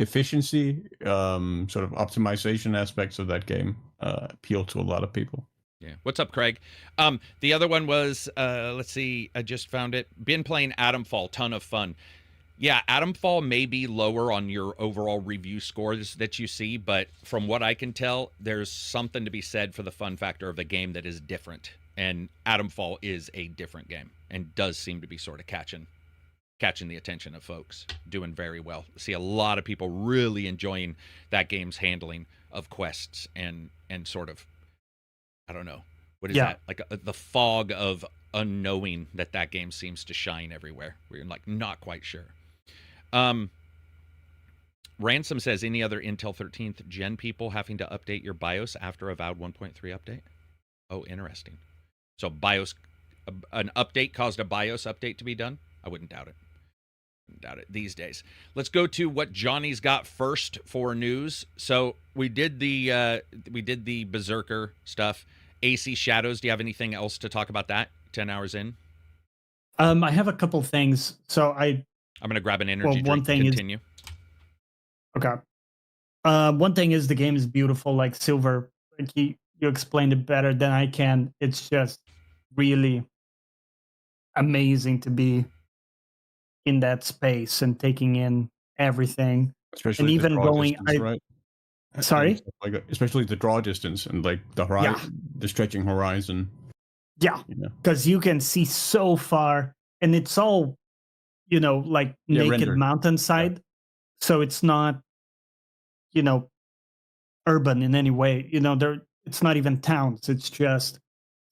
efficiency, sort of optimization aspects of that game appeal to a lot of people. Yeah. What's up, Craig? The other one was, let's see, I just found it. Been playing Atomfall, ton of fun. Yeah, Atomfall may be lower on your overall review scores that you see, but from what I can tell, there's something to be said for the fun factor of the game that is different. And Atomfall is a different game and does seem to be sort of catching the attention of folks, doing very well. See a lot of people really enjoying that game's handling of quests and sort of, I don't know, what is that? Like the fog of unknowing that game seems to shine everywhere. We're like not quite sure. Ransom says, any other Intel 13th gen people having to update your BIOS after Avowed 1.3 update? Oh, interesting. So BIOS, an update caused a BIOS update to be done? I wouldn't doubt it. These days. Let's go to what Johnny's got first for news. So we did the Berserker stuff. AC Shadows, do you have anything else to talk about that 10 hours in? I have a couple things. So I'm going to grab an energy drink to continue. Okay. One thing is the game is beautiful, like Silver. Like you explained it better than I can. It's just really amazing to be in that space and taking in everything. Especially and even going distance, right? Sorry? Like especially the draw distance and like the horizon, the stretching horizon. Yeah. Because you can see so far, and it's all, like naked rendered. Mountainside. Yeah. So it's not, urban in any way. It's not even towns. It's just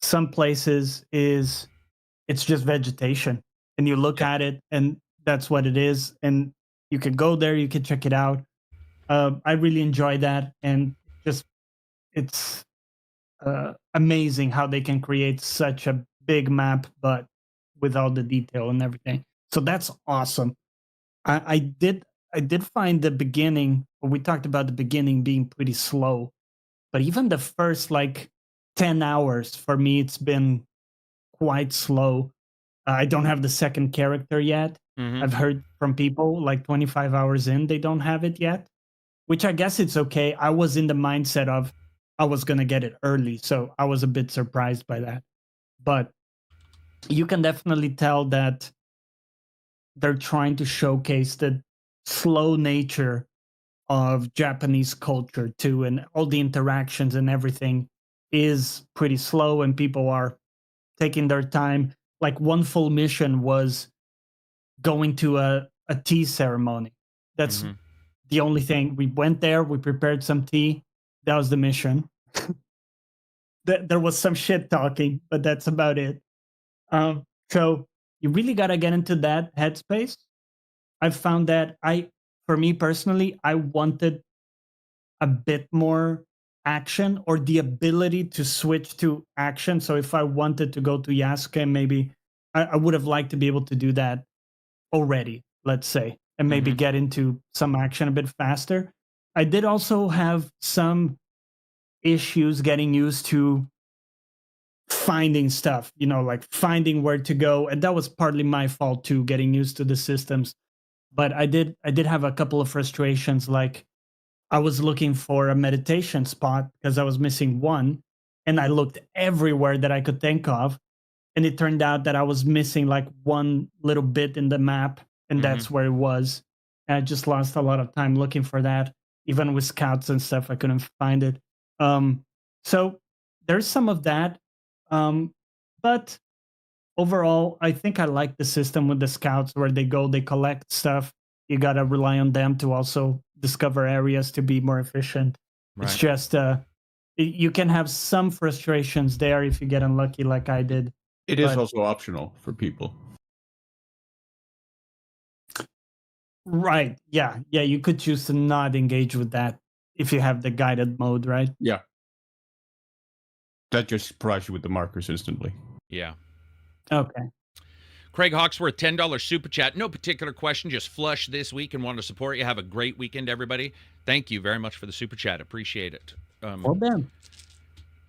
some places it's just vegetation. And you look at it, and that's what it is. And you could go there, you could check it out. I really enjoy that. And just, it's amazing how they can create such a big map, but with all the detail and everything. So that's awesome. I did find the beginning, we talked about the beginning being pretty slow, but even the first 10 hours for me, it's been quite slow. I don't have the second character yet. Mm-hmm. I've heard from people 25 hours in, they don't have it yet, which I guess it's okay. I was in the mindset of I was going to get it early, so I was a bit surprised by that. But you can definitely tell that they're trying to showcase the slow nature of Japanese culture too, and all the interactions and everything is pretty slow, and people are taking their time. Like one full mission was going to a tea ceremony. That's the only thing. We went there, we prepared some tea. That was the mission. There was some shit talking, but that's about it. So you really got to get into that headspace. I've found that for me personally, I wanted a bit more action or the ability to switch to action. So if I wanted to go to Yasuke, maybe I would have liked to be able to do that already, let's say, and maybe get into some action a bit faster. I did also have some issues getting used to finding stuff, like finding where to go. And that was partly my fault too, getting used to the systems. But I did have a couple of frustrations. Like I was looking for a meditation spot because I was missing one, and I looked everywhere that I could think of. And it turned out that I was missing one little bit in the map, and that's where it was. And I just lost a lot of time looking for that. Even with scouts and stuff, I couldn't find it. So there's some of that. But overall, I think I like the system with the scouts where they go, they collect stuff. You got to rely on them to also discover areas to be more efficient. Right. It's just, you can have some frustrations there if you get unlucky like I did. It is also optional for people. Right. Yeah. Yeah. You could choose to not engage with that if you have the guided mode, right? Yeah. That just provides you with the markers instantly. Yeah. Okay. Craig Hawksworth, $10 super chat. No particular question, just flush this week and want to support you. Have a great weekend, everybody. Thank you very much for the super chat. Appreciate it. Well done.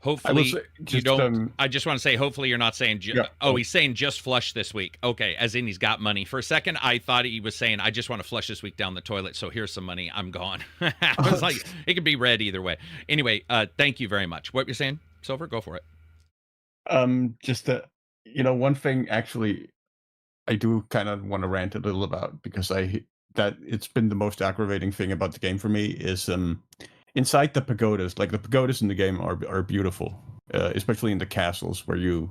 Hopefully you don't. I I just want to say, hopefully you're not saying. He's saying just flush this week. Okay, as in he's got money. For a second, I thought he was saying, I just want to flush this week down the toilet. So here's some money. I'm gone. I was like, it could be read either way. Anyway, thank you very much. What you're saying, Silver? Go for it. Just that, one thing actually, I do kind of want to rant a little about, because that it's been the most aggravating thing about the game for me is inside the pagodas. Like, the pagodas in the game are beautiful, especially in the castles where you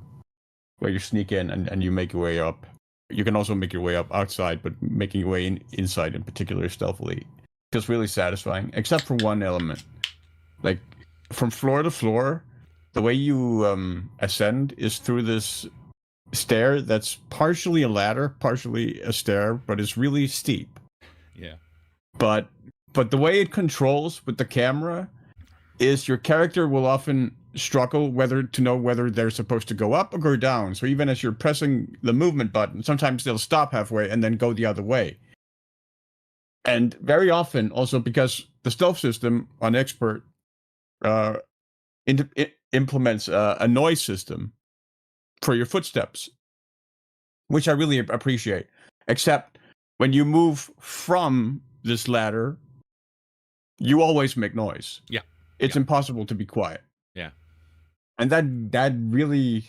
sneak in and you make your way up. You can also make your way up outside, but making your way inside in particular stealthily feels really satisfying, except for one element. Like, from floor to floor, the way you ascend is through this stair that's partially a ladder, partially a stair, but it's really steep. Yeah. But the way it controls with the camera is your character will often struggle whether they're supposed to go up or go down. So even as you're pressing the movement button, sometimes they'll stop halfway and then go the other way. And very often, also because the stealth system on Expert implements a noise system for your footsteps, which I really appreciate. Except when you move from this ladder, you always make noise. Yeah. It's impossible to be quiet. Yeah. And that really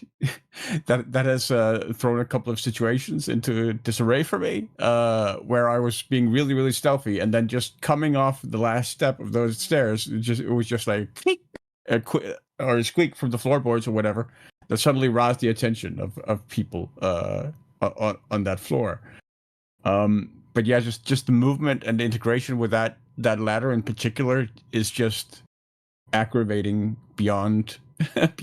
that has thrown a couple of situations into disarray for me, where I was being really, really stealthy, and then just coming off the last step of those stairs, it was just like or a squeak from the floorboards or whatever that suddenly roused the attention of people on that floor. But yeah, just the movement and the integration with that ladder in particular is just aggravating beyond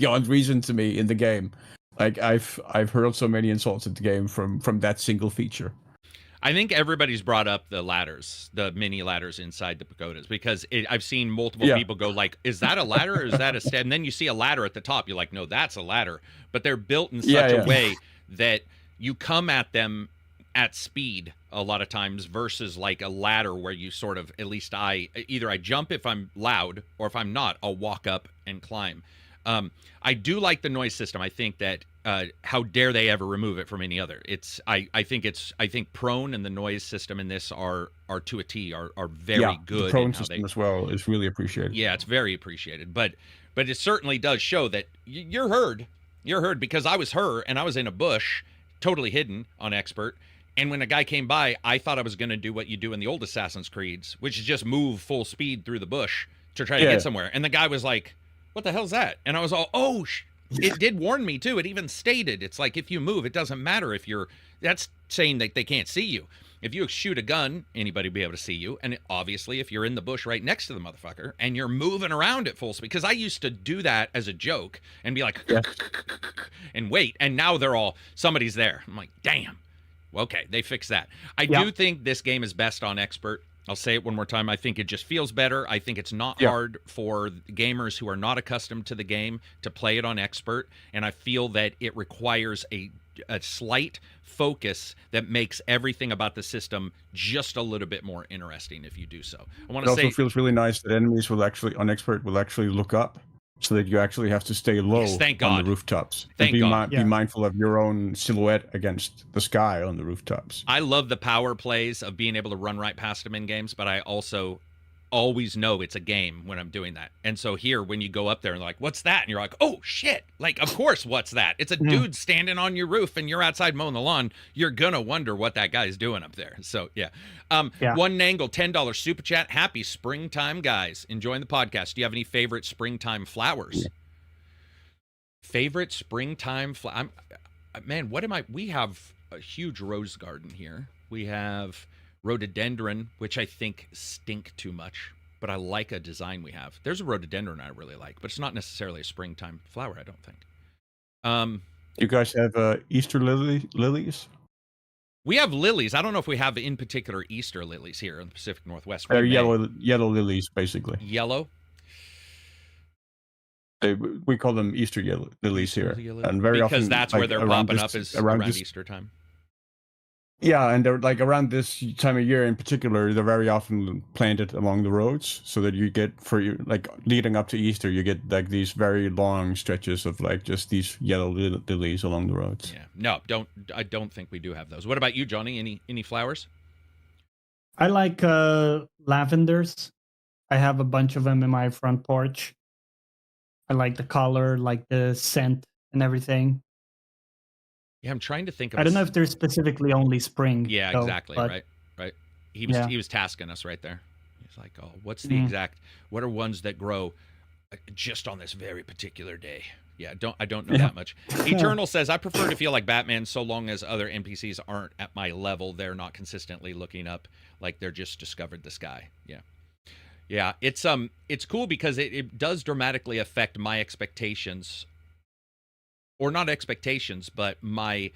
reason to me in the game. Like, I've hurled so many insults at the game from that single feature. I think everybody's brought up the ladders, the mini ladders inside the pagodas, because I've seen multiple people go like, is that a ladder or is that a step? And then you see a ladder at the top. You're like, no, that's a ladder. But they're built in such a way that you come at them at speed a lot of times versus like a ladder where you sort of, at least I jump if I'm loud, or if I'm not, I'll walk up and climb. I do like the noise system. I think that how dare they ever remove it from any other? I think prone and the noise system in this are to a T, are very good. The prone system as well is really appreciated. Yeah, it's very appreciated. But it certainly does show that you're heard. You're heard, because I was her and I was in a bush, totally hidden on Expert. And when a guy came by, I thought I was going to do what you do in the old Assassin's Creeds, which is just move full speed through the bush to try to get somewhere. And the guy was like, what the hell's that? And I was all, it did warn me too. It even stated, it's like, if you move, it doesn't matter if that's saying that they can't see you. If you shoot a gun, anybody will be able to see you. And obviously, if you're in the bush right next to the motherfucker and you're moving around at full speed, because I used to do that as a joke and be like, and wait. And now they're all, somebody's there. I'm like, damn. Okay, they fixed that. I do think this game is best on Expert. I'll say it one more time. I think it just feels better. I think it's not hard for gamers who are not accustomed to the game to play it on Expert. And I feel that it requires a slight focus that makes everything about the system just a little bit more interesting if you do so. I want to say it also feels really nice that enemies on Expert will actually look up, so that you actually have to stay low on the rooftops. Be mindful of your own silhouette against the sky on the rooftops. I love the power plays of being able to run right past them in games, but I also always know it's a game when I'm doing that. And so here, when you go up there and like, what's that? And you're like, oh shit. Like, of course, what's that? It's a dude standing on your roof and you're outside mowing the lawn. You're going to wonder what that guy's doing up there. So One Nangle, $10 super chat. Happy springtime, guys. Enjoying the podcast. Do you have any favorite springtime flowers? Favorite springtime flower? Man, we have a huge rose garden here. We have rhododendron, which I think stink too much, but I like a design we have. There's a rhododendron I really like, but it's not necessarily a springtime flower, I don't think. You guys have Easter lilies? We have lilies. I don't know if we have in particular Easter lilies here in the Pacific Northwest. They're yellow lilies, basically. Yellow? We call them Easter lilies here. And very because often, that's where they're popping up is around Easter time. Yeah, and they're like around this time of year in particular, they're very often planted along the roads, so that you get for you like leading up to Easter, you get like these very long stretches of like just these yellow lilies along the roads. Yeah, no, I don't think we do have those. What about you, Johnny? Any flowers? I like lavenders. I have a bunch of them in my front porch. I like the color, like the scent and everything. Yeah, I'm trying to think of. I don't know if they're specifically only spring. Yeah, though, exactly. but Right. He was tasking us right there. He's like, oh, what's the exact? What are ones that grow just on this very particular day? Yeah, I don't know that much. Eternal says, I prefer to feel like Batman so long as other NPCs aren't at my level. They're not consistently looking up like they're just discovered the sky. Yeah, it's cool because it does dramatically affect my expectations, or not expectations, but my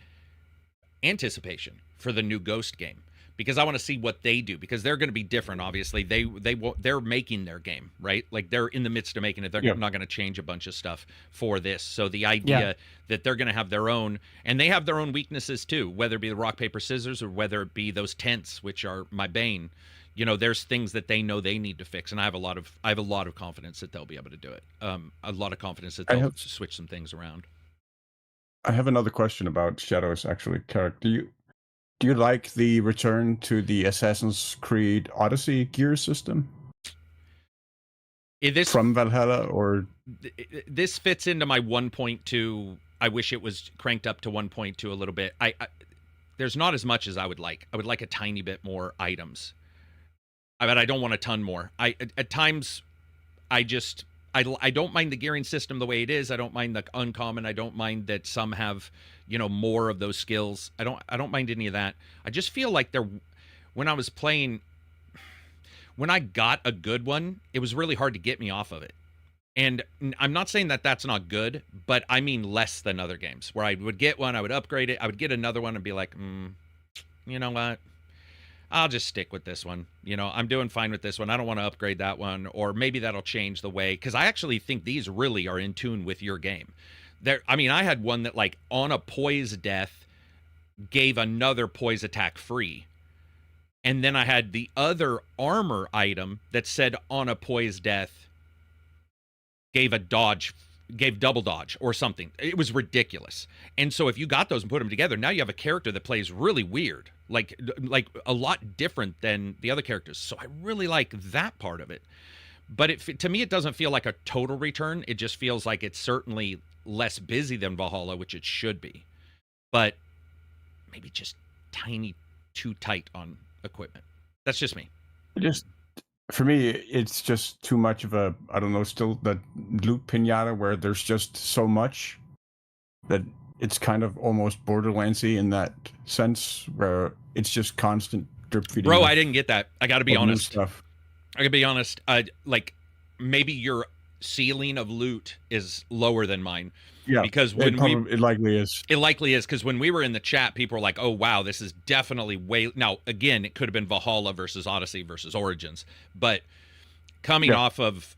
anticipation for the new Ghost game, because I want to see what they do, because they're going to be different. Obviously, they're making their game, right? Like they're in the midst of making it. They're not going to change a bunch of stuff for this. So the idea that they're going to have their own, and they have their own weaknesses too, whether it be the rock paper scissors or whether it be those tents, which are my bane. You know, there's things that they know they need to fix, and I have a lot of confidence that they'll be able to do it. A lot of confidence that they'll switch some things around. I have another question about Shadows, actually, Carrick. Do you like the return to the Assassin's Creed Odyssey gear system from Valhalla, or this fits into my 1.2? I wish it was cranked up to 1.2 a little bit. I there's not as much as I would like. I would like a tiny bit more items. But I don't want a ton more. At times, I don't mind the gearing system the way it is. I don't mind the uncommon. I don't mind that some have, more of those skills. I don't mind any of that. I just feel like when I was playing, when I got a good one, it was really hard to get me off of it. And I'm not saying that that's not good, but I mean less than other games where I would get one, I would upgrade it, I would get another one and be like, you know what? I'll just stick with this one. I'm doing fine with this one. I don't want to upgrade that one, or maybe that'll change the way, because I actually think these really are in tune with your game. I had one that, like, on a poise death gave another poise attack free. And then I had the other armor item that said on a poise death gave double dodge or something. It was ridiculous. And so if you got those and put them together, now you have a character that plays really weird, like a lot different than the other characters. So I really like that part of it. But to me, it doesn't feel like a total return. It just feels like it's certainly less busy than Valhalla, which it should be. But maybe just too tight on equipment. That's just me. For me, it's just too much of a, I don't know, still that loot pinata where there's just so much that it's kind of almost Borderlandsy in that sense, where it's just constant drip feeding. Bro, I didn't get that. I got to be honest. I got to be honest. Like, maybe your ceiling of loot is lower than mine. Yeah, because it likely is. It likely is, because when we were in the chat, people were like, "Oh wow, this is definitely way." Now, again, it could have been Valhalla versus Odyssey versus Origins, but coming off of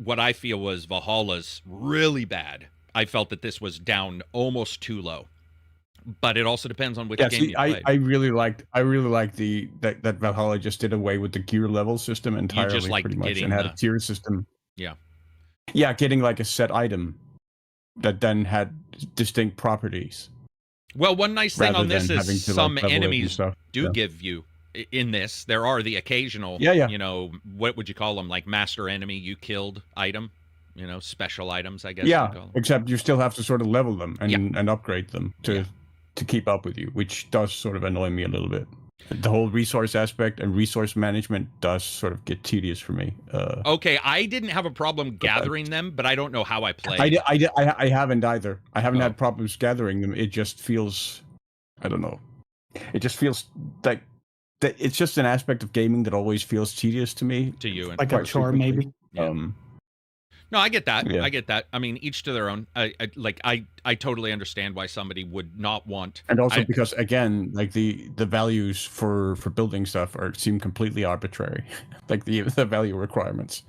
what I feel was Valhalla's really bad, I felt that this was down almost too low. But it also depends on which game you play. I really liked that Valhalla just did away with the gear level system entirely, you just pretty much, and had a tier system. Yeah, getting like a set item that then had distinct properties. Well, one nice thing on this is some enemies do give you in this. There are the occasional, what would you call them? Like master enemy you killed item, special items, I guess. Yeah, except you still have to sort of level them and upgrade them to keep up with you, which does sort of annoy me a little bit. The whole resource aspect and resource management does sort of get tedious for me. Okay, I didn't have a problem gathering them, but I don't know how I played. I haven't either. I haven't had problems gathering them. It just feels, I don't know. It just feels like it's just an aspect of gaming that always feels tedious to me. To you, like a chore, maybe. Yeah. No, I get that. Yeah. I get that. I mean, each to their own. I totally understand why somebody would not want. And also because, again, like the values for building stuff seem completely arbitrary, like the value requirements.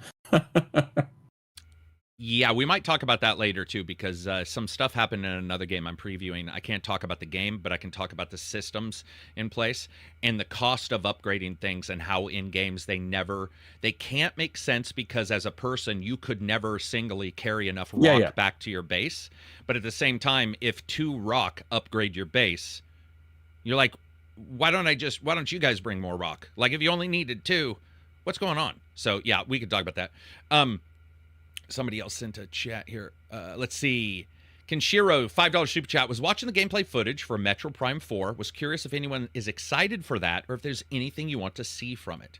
Yeah, we might talk about that later too, because some stuff happened in another game I'm previewing. I can't talk about the game, but I can talk about the systems in place and the cost of upgrading things, and how in games they can't make sense, because as a person you could never singly carry enough rock back to your base. But at the same time, if 2 rock upgrade your base, you're like, why don't you guys bring more rock? Like, if you only needed 2, what's going on? So yeah, we could talk about that. Somebody else sent a chat here. Let's see. Kenshiro, $5 super chat, was watching the gameplay footage for Metroid Prime 4. Was curious if anyone is excited for that, or if there's anything you want to see from it.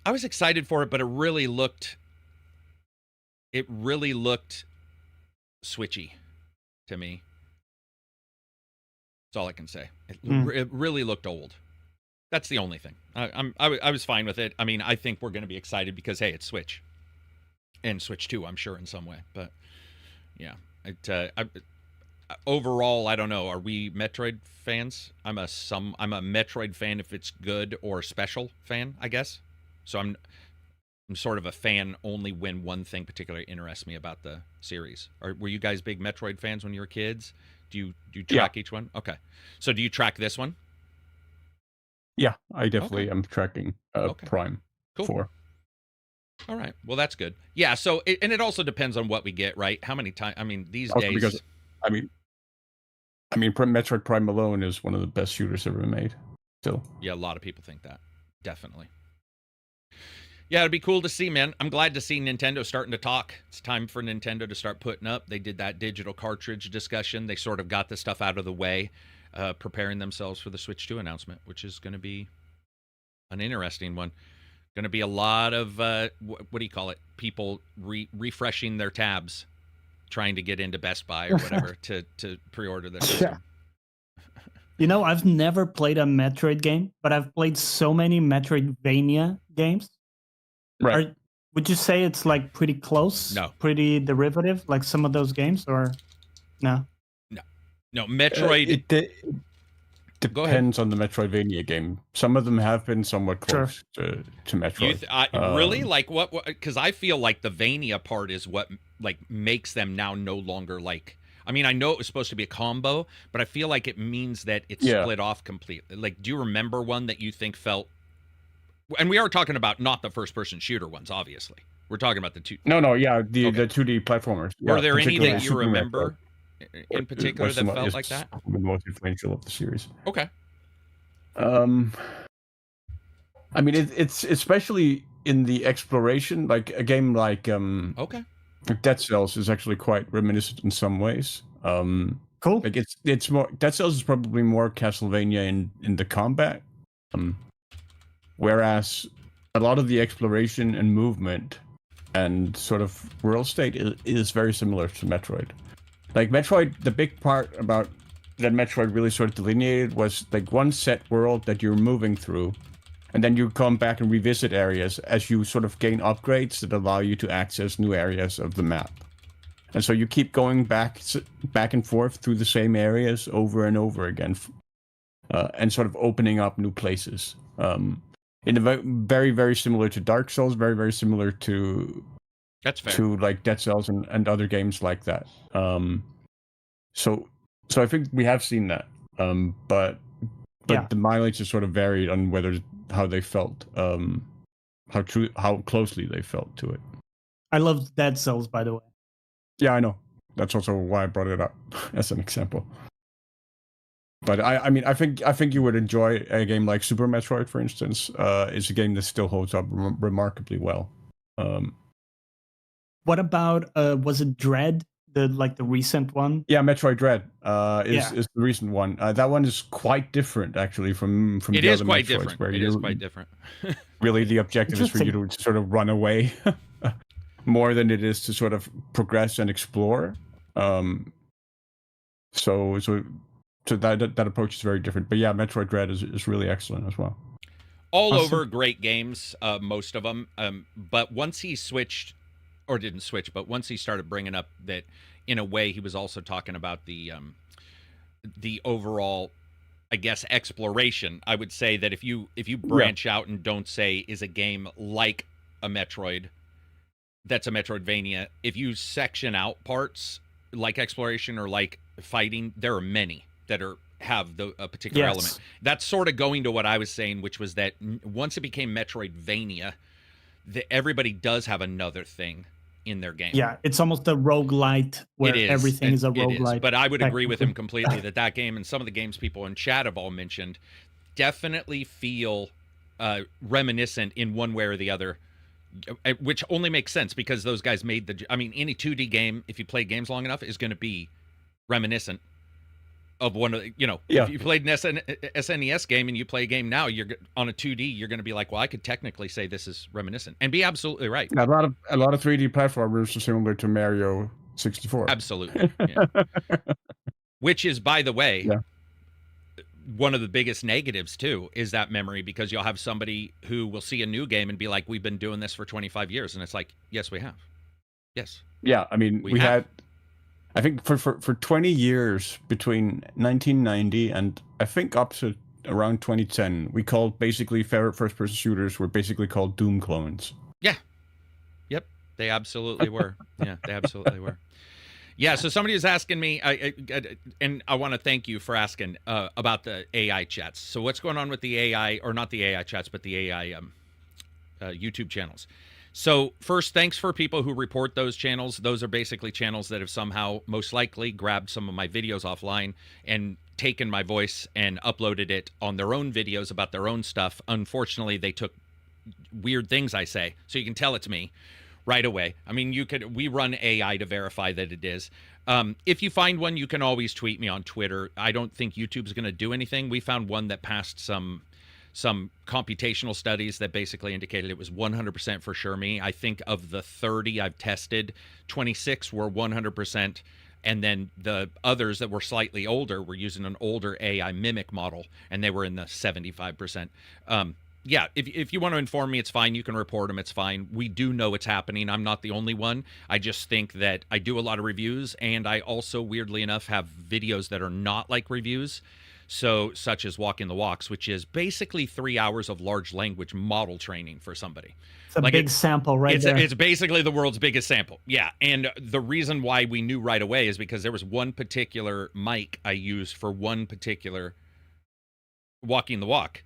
I was excited for it, but it really looked switchy to me. That's all I can say. It really looked old. That's the only thing. I was fine with it. I mean, I think we're going to be excited because, hey, it's Switch. And Switch 2, I'm sure, in some way. But, yeah. Overall, I don't know. Are we Metroid fans? I'm a Metroid fan if it's good or special fan, I guess. So I'm sort of a fan only when one thing particularly interests me about the series. Were you guys big Metroid fans when you were kids? Do you track each one? Okay. So do you track this one? Yeah, I definitely am tracking Prime 4. All right. Well, that's good. Yeah. So, it also depends on what we get, right? How many times? I mean, these also days. Because, I mean, Metroid Prime alone is one of the best shooters ever made. Still. Yeah, a lot of people think that. Definitely. Yeah, it'd be cool to see, man. I'm glad to see Nintendo starting to talk. It's time for Nintendo to start putting up. They did that digital cartridge discussion. They sort of got the stuff out of the way, preparing themselves for the Switch 2 announcement, which is going to be an interesting one. Going to be a lot of, what do you call it? People refreshing their tabs, trying to get into Best Buy or whatever to pre-order their system. You know, I've never played a Metroid game, but I've played so many Metroidvania games. Right. Would you say it's like pretty close? No. Pretty derivative, like some of those games, or no? No, Metroid. It depends on the Metroidvania game. Some of them have been somewhat close to Metroid. Really? Like what? Because I feel like the Vania part is what like makes them now no longer like. I mean, I know it was supposed to be a combo, but I feel like it means that it's split off completely. Like, do you remember one that you think felt? And we are talking about not the first-person shooter ones, obviously. We're talking about the two. No, yeah, the 2D platformers. Were there any that you remember in particular that felt like that? The most influential of the series. Okay. I mean, it's especially in the exploration, like a game like Dead Cells is actually quite reminiscent in some ways. Cool. Like it's more Dead Cells is probably more Castlevania in the combat. Whereas a lot of the exploration and movement and sort of world state is very similar to Metroid. Like Metroid, the big part about that Metroid really sort of delineated was like one set world that you're moving through, and then you come back and revisit areas as you sort of gain upgrades that allow you to access new areas of the map. And so you keep going back and forth through the same areas over and over again, and sort of opening up new places. In a very, very similar to Dark Souls, very, very similar to that's fair. To like Dead Cells and other games like that. So I think we have seen that. But the mileage is sort of varied on how they felt, how closely they felt to it. I love Dead Cells, by the way. Yeah, I know. That's also why I brought it up as an example. But I mean, I think you would enjoy a game like Super Metroid, for instance. It's a game that still holds up remarkably well. What about was it Dread, the recent one? Yeah, Metroid Dread is the recent one. That one is quite different, actually, from it the is other quite Metroids. Different. Where it is quite different. Really, the objective is for you to sort of run away more than it is to sort of progress and explore. So that approach is very different. But yeah, Metroid Dread is really excellent as well. All over great games, most of them. But once he once he started bringing up that, in a way, he was also talking about the overall, I guess, exploration. I would say that if you branch out and don't say is a game like a Metroid, that's a Metroidvania, if you section out parts like exploration or like fighting, there are many that have a particular element. That's sort of going to what I was saying, which was that once it became Metroidvania, everybody does have another thing in their game. Yeah, it's almost a roguelite where everything is a roguelite. But I would agree with him completely that game and some of the games people in chat have all mentioned definitely feel reminiscent in one way or the other, which only makes sense because those guys made any 2D game, if you play games long enough, is going to be reminiscent of one of if you played an SNES game and you play a game now, you're on a 2D, you're going to be like, well, I could technically say this is reminiscent and be absolutely right. A lot of 3D platformers are similar to Mario 64. Absolutely. Yeah. Which is, by the way, one of the biggest negatives too, is that memory, because you'll have somebody who will see a new game and be like, we've been doing this for 25 years. And it's like, yes, we have. Yes. Yeah. I mean, we had, I think for 20 years between 1990 and I think up to around 2010, we called basically first-person shooters were basically called Doom clones. Yeah. Yep. They absolutely were. Yeah, they absolutely were. Yeah, so somebody was asking me, and I want to thank you for asking about the AI chats. So what's going on with the AI, or not the AI chats, but the AI YouTube channels? So first, thanks for people who report those channels. Those are basically channels that have somehow most likely grabbed some of my videos offline and taken my voice and uploaded it on their own videos about their own stuff. Unfortunately, they took weird things I say, so you can tell it's me right away. I mean, we run AI to verify that it is. If you find one, you can always tweet me on Twitter. I don't think YouTube's going to do anything. We found one that passed some computational studies that basically indicated it was 100% for sure me. I think of the 30 I've tested, 26 were 100%. And then the others that were slightly older were using an older AI mimic model, and they were in the 75%. Yeah, if you want to inform me, it's fine. You can report them. It's fine. We do know it's happening. I'm not the only one. I just think that I do a lot of reviews, and I also, weirdly enough, have videos that are not like reviews. So, such as Walking the Walks, which is basically 3 hours of large language model training for somebody. It's a big sample right there. It's basically the world's biggest sample. Yeah, and the reason why we knew right away is because there was one particular mic I used for one particular Walking the Walk.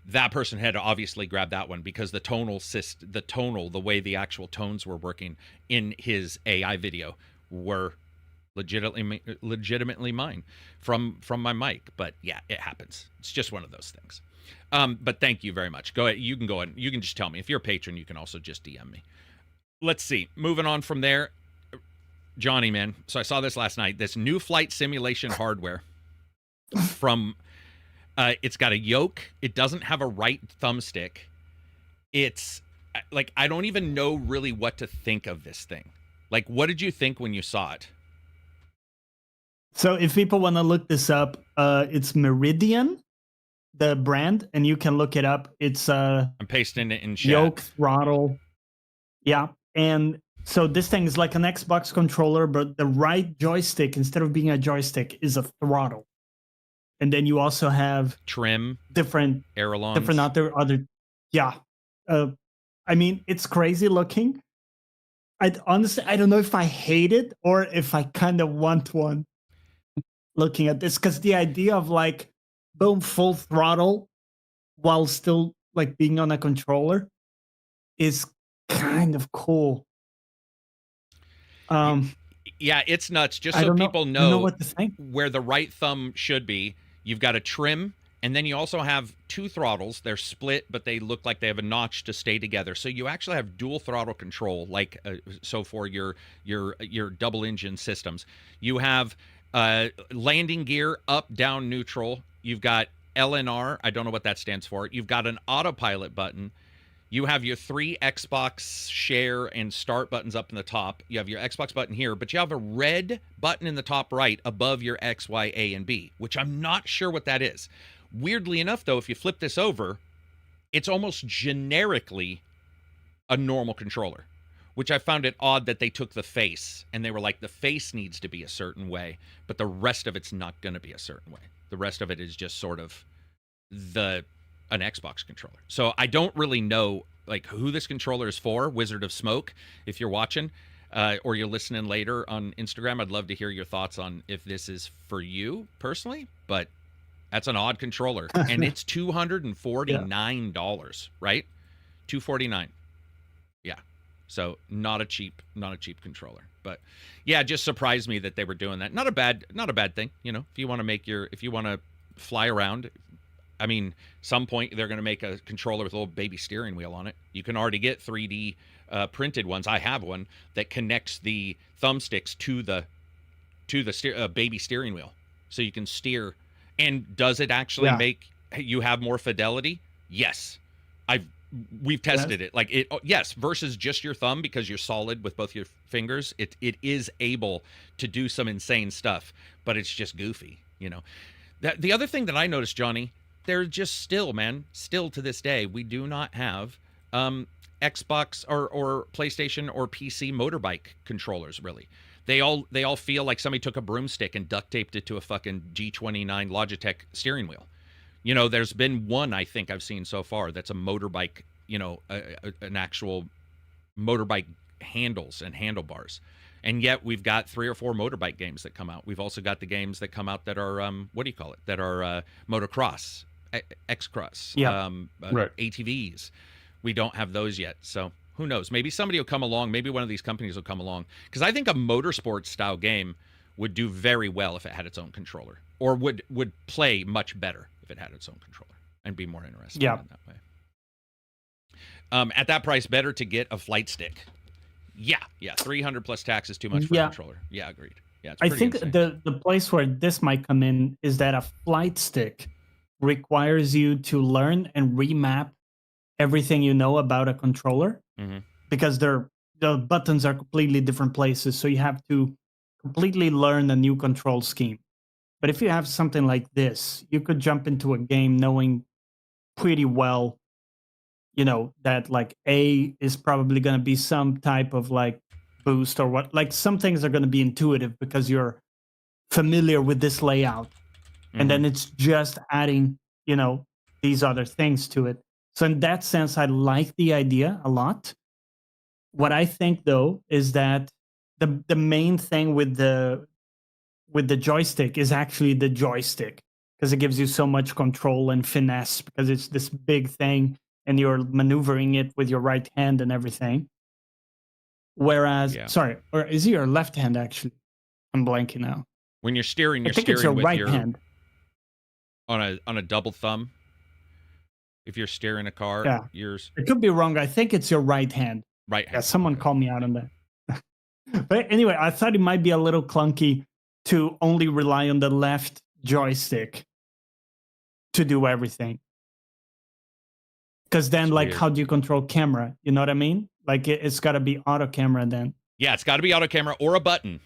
That person had to obviously grab that one because the way the actual tones were working in his AI video were legitimately mine from my mic. But yeah, it happens. It's just one of those things. But thank you very much. Go ahead. You can go ahead. You can just tell me. If you're a patron, you can also just DM me. Let's see. Moving on from there, Johnny, man. So I saw this last night. This new flight simulation hardware from. It's got a yoke. It doesn't have a right thumbstick. It's like, I don't even know really what to think of this thing. Like, what did you think when you saw it? So if people want to look this up, it's Meridian, the brand, and you can look it up. It's I'm pasting it in chat. Yoke, throttle. Yeah. And so this thing is like an Xbox controller, but the right joystick, instead of being a joystick, is a throttle. And then you also have trim, different ailerons, different other. Yeah. I mean, it's crazy looking. Honestly, I don't know if I hate it or if I kind of want one looking at this, because the idea of like, boom, full throttle while still like being on a controller is kind of cool. Yeah, it's nuts. Just so people know what to think. Where the right thumb should be, you've got a trim, and then you also have two throttles. They're split, but they look like they have a notch to stay together. So you actually have dual throttle control, like so for your double engine systems. You have landing gear, up, down, neutral. You've got LNR. I don't know what that stands for. You've got an autopilot button. You have your 3 Xbox share and start buttons up in the top. You have your Xbox button here, but you have a red button in the top right above your X, Y, A, and B, which I'm not sure what that is. Weirdly enough, though, if you flip this over, it's almost generically a normal controller, which I found it odd that they took the face and they were like, the face needs to be a certain way, but the rest of it's not going to be a certain way. The rest of it is just sort of an Xbox controller. So I don't really know like who this controller is for, Wizard of Smoke, if you're watching, or you're listening later on Instagram, I'd love to hear your thoughts on if this is for you personally. But that's an odd controller, and it's $249, right? $249. Yeah. So not a cheap controller. But yeah, it just surprised me that they were doing that. Not a bad thing, you know. If you want to fly around, I mean, some point they're going to make a controller with a little baby steering wheel on it. You can already get 3D printed ones. I have one that connects the thumbsticks to the baby steering wheel, so you can steer. And does it actually make you have more fidelity? Yes, we've tested it. Like yes, versus just your thumb, because you're solid with both your fingers. It is able to do some insane stuff, but it's just goofy, you know. The other thing that I noticed, Johnny, they're just still to this day, we do not have Xbox or PlayStation or PC motorbike controllers, really. They all feel like somebody took a broomstick and duct taped it to a fucking G29 Logitech steering wheel. You know, there's been one I think I've seen so far that's a motorbike, you know, an actual motorbike handles and handlebars. And yet we've got 3 or 4 motorbike games that come out. We've also got the games that come out that are, what do you call it? That are motocross, X-Cross, right. ATVs. We don't have those yet. So who knows? Maybe somebody will come along. Maybe one of these companies will come along. Because I think a motorsports style game would do very well if it had its own controller. Or would play much better if it had its own controller and be more interesting in that way. At that price, better to get a flight stick. Yeah, 300 plus tax is too much for a controller. Yeah, agreed. Yeah, it's I think insane. the place where this might come in is that a flight stick requires you to learn and remap everything you know about a controller, because the buttons are completely different places, so you have to completely learn a new control scheme. But if you have something like this, you could jump into a game knowing pretty well, you know, that like A is probably going to be some type of like boost or what. Like some things are going to be intuitive because you're familiar with this layout. And then it's just adding, you know, these other things to it. So in that sense, I like the idea a lot. What I think, though, is that the main thing with the joystick is actually the joystick, because it gives you so much control and finesse, because it's this big thing and you're maneuvering it with your right hand and everything. Whereas, sorry, or is it your left hand actually? I'm blanking now. When you're steering, I think it's your with right hand. On a double thumb. If you're steering a car, yours. It could be wrong. I think it's your right hand. Right hand. Yeah, someone called me out on that. But anyway, I thought it might be a little clunky to only rely on the left joystick to do everything. Because then, it's like, weird. How do you control camera? You know what I mean? Like, it's got to be auto camera then. Yeah, it's got to be auto camera or a button.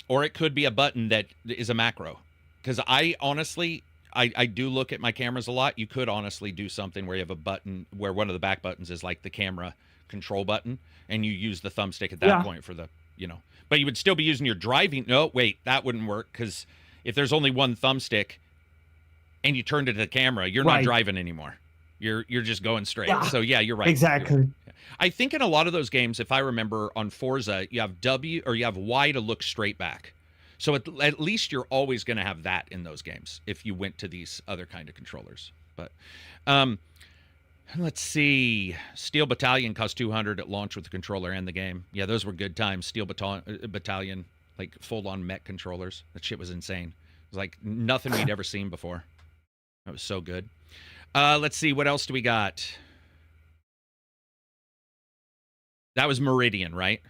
Or it could be a button that is a macro. Because I honestly, I do look at my cameras a lot. You could honestly do something where you have a button where one of the back buttons is like the camera control button, and you use the thumbstick at that point for the, you know. But you would still be using your driving. No, wait, that wouldn't work, because if there's only one thumbstick and you turned it to the camera, you're not driving anymore. You're just going straight. Yeah. So yeah, you're right. Exactly. You're right. I think in a lot of those games, if I remember on Forza, you have W or you have Y to look straight back. So at least you're always going to have that in those games if you went to these other kind of controllers. But let's see. Steel Battalion cost $200 at launch with the controller and the game. Yeah, those were good times. Steel Battalion, like full-on mech controllers. That shit was insane. It was like nothing we'd ever seen before. That was so good. Let's see. What else do we got? That was Meridian, right?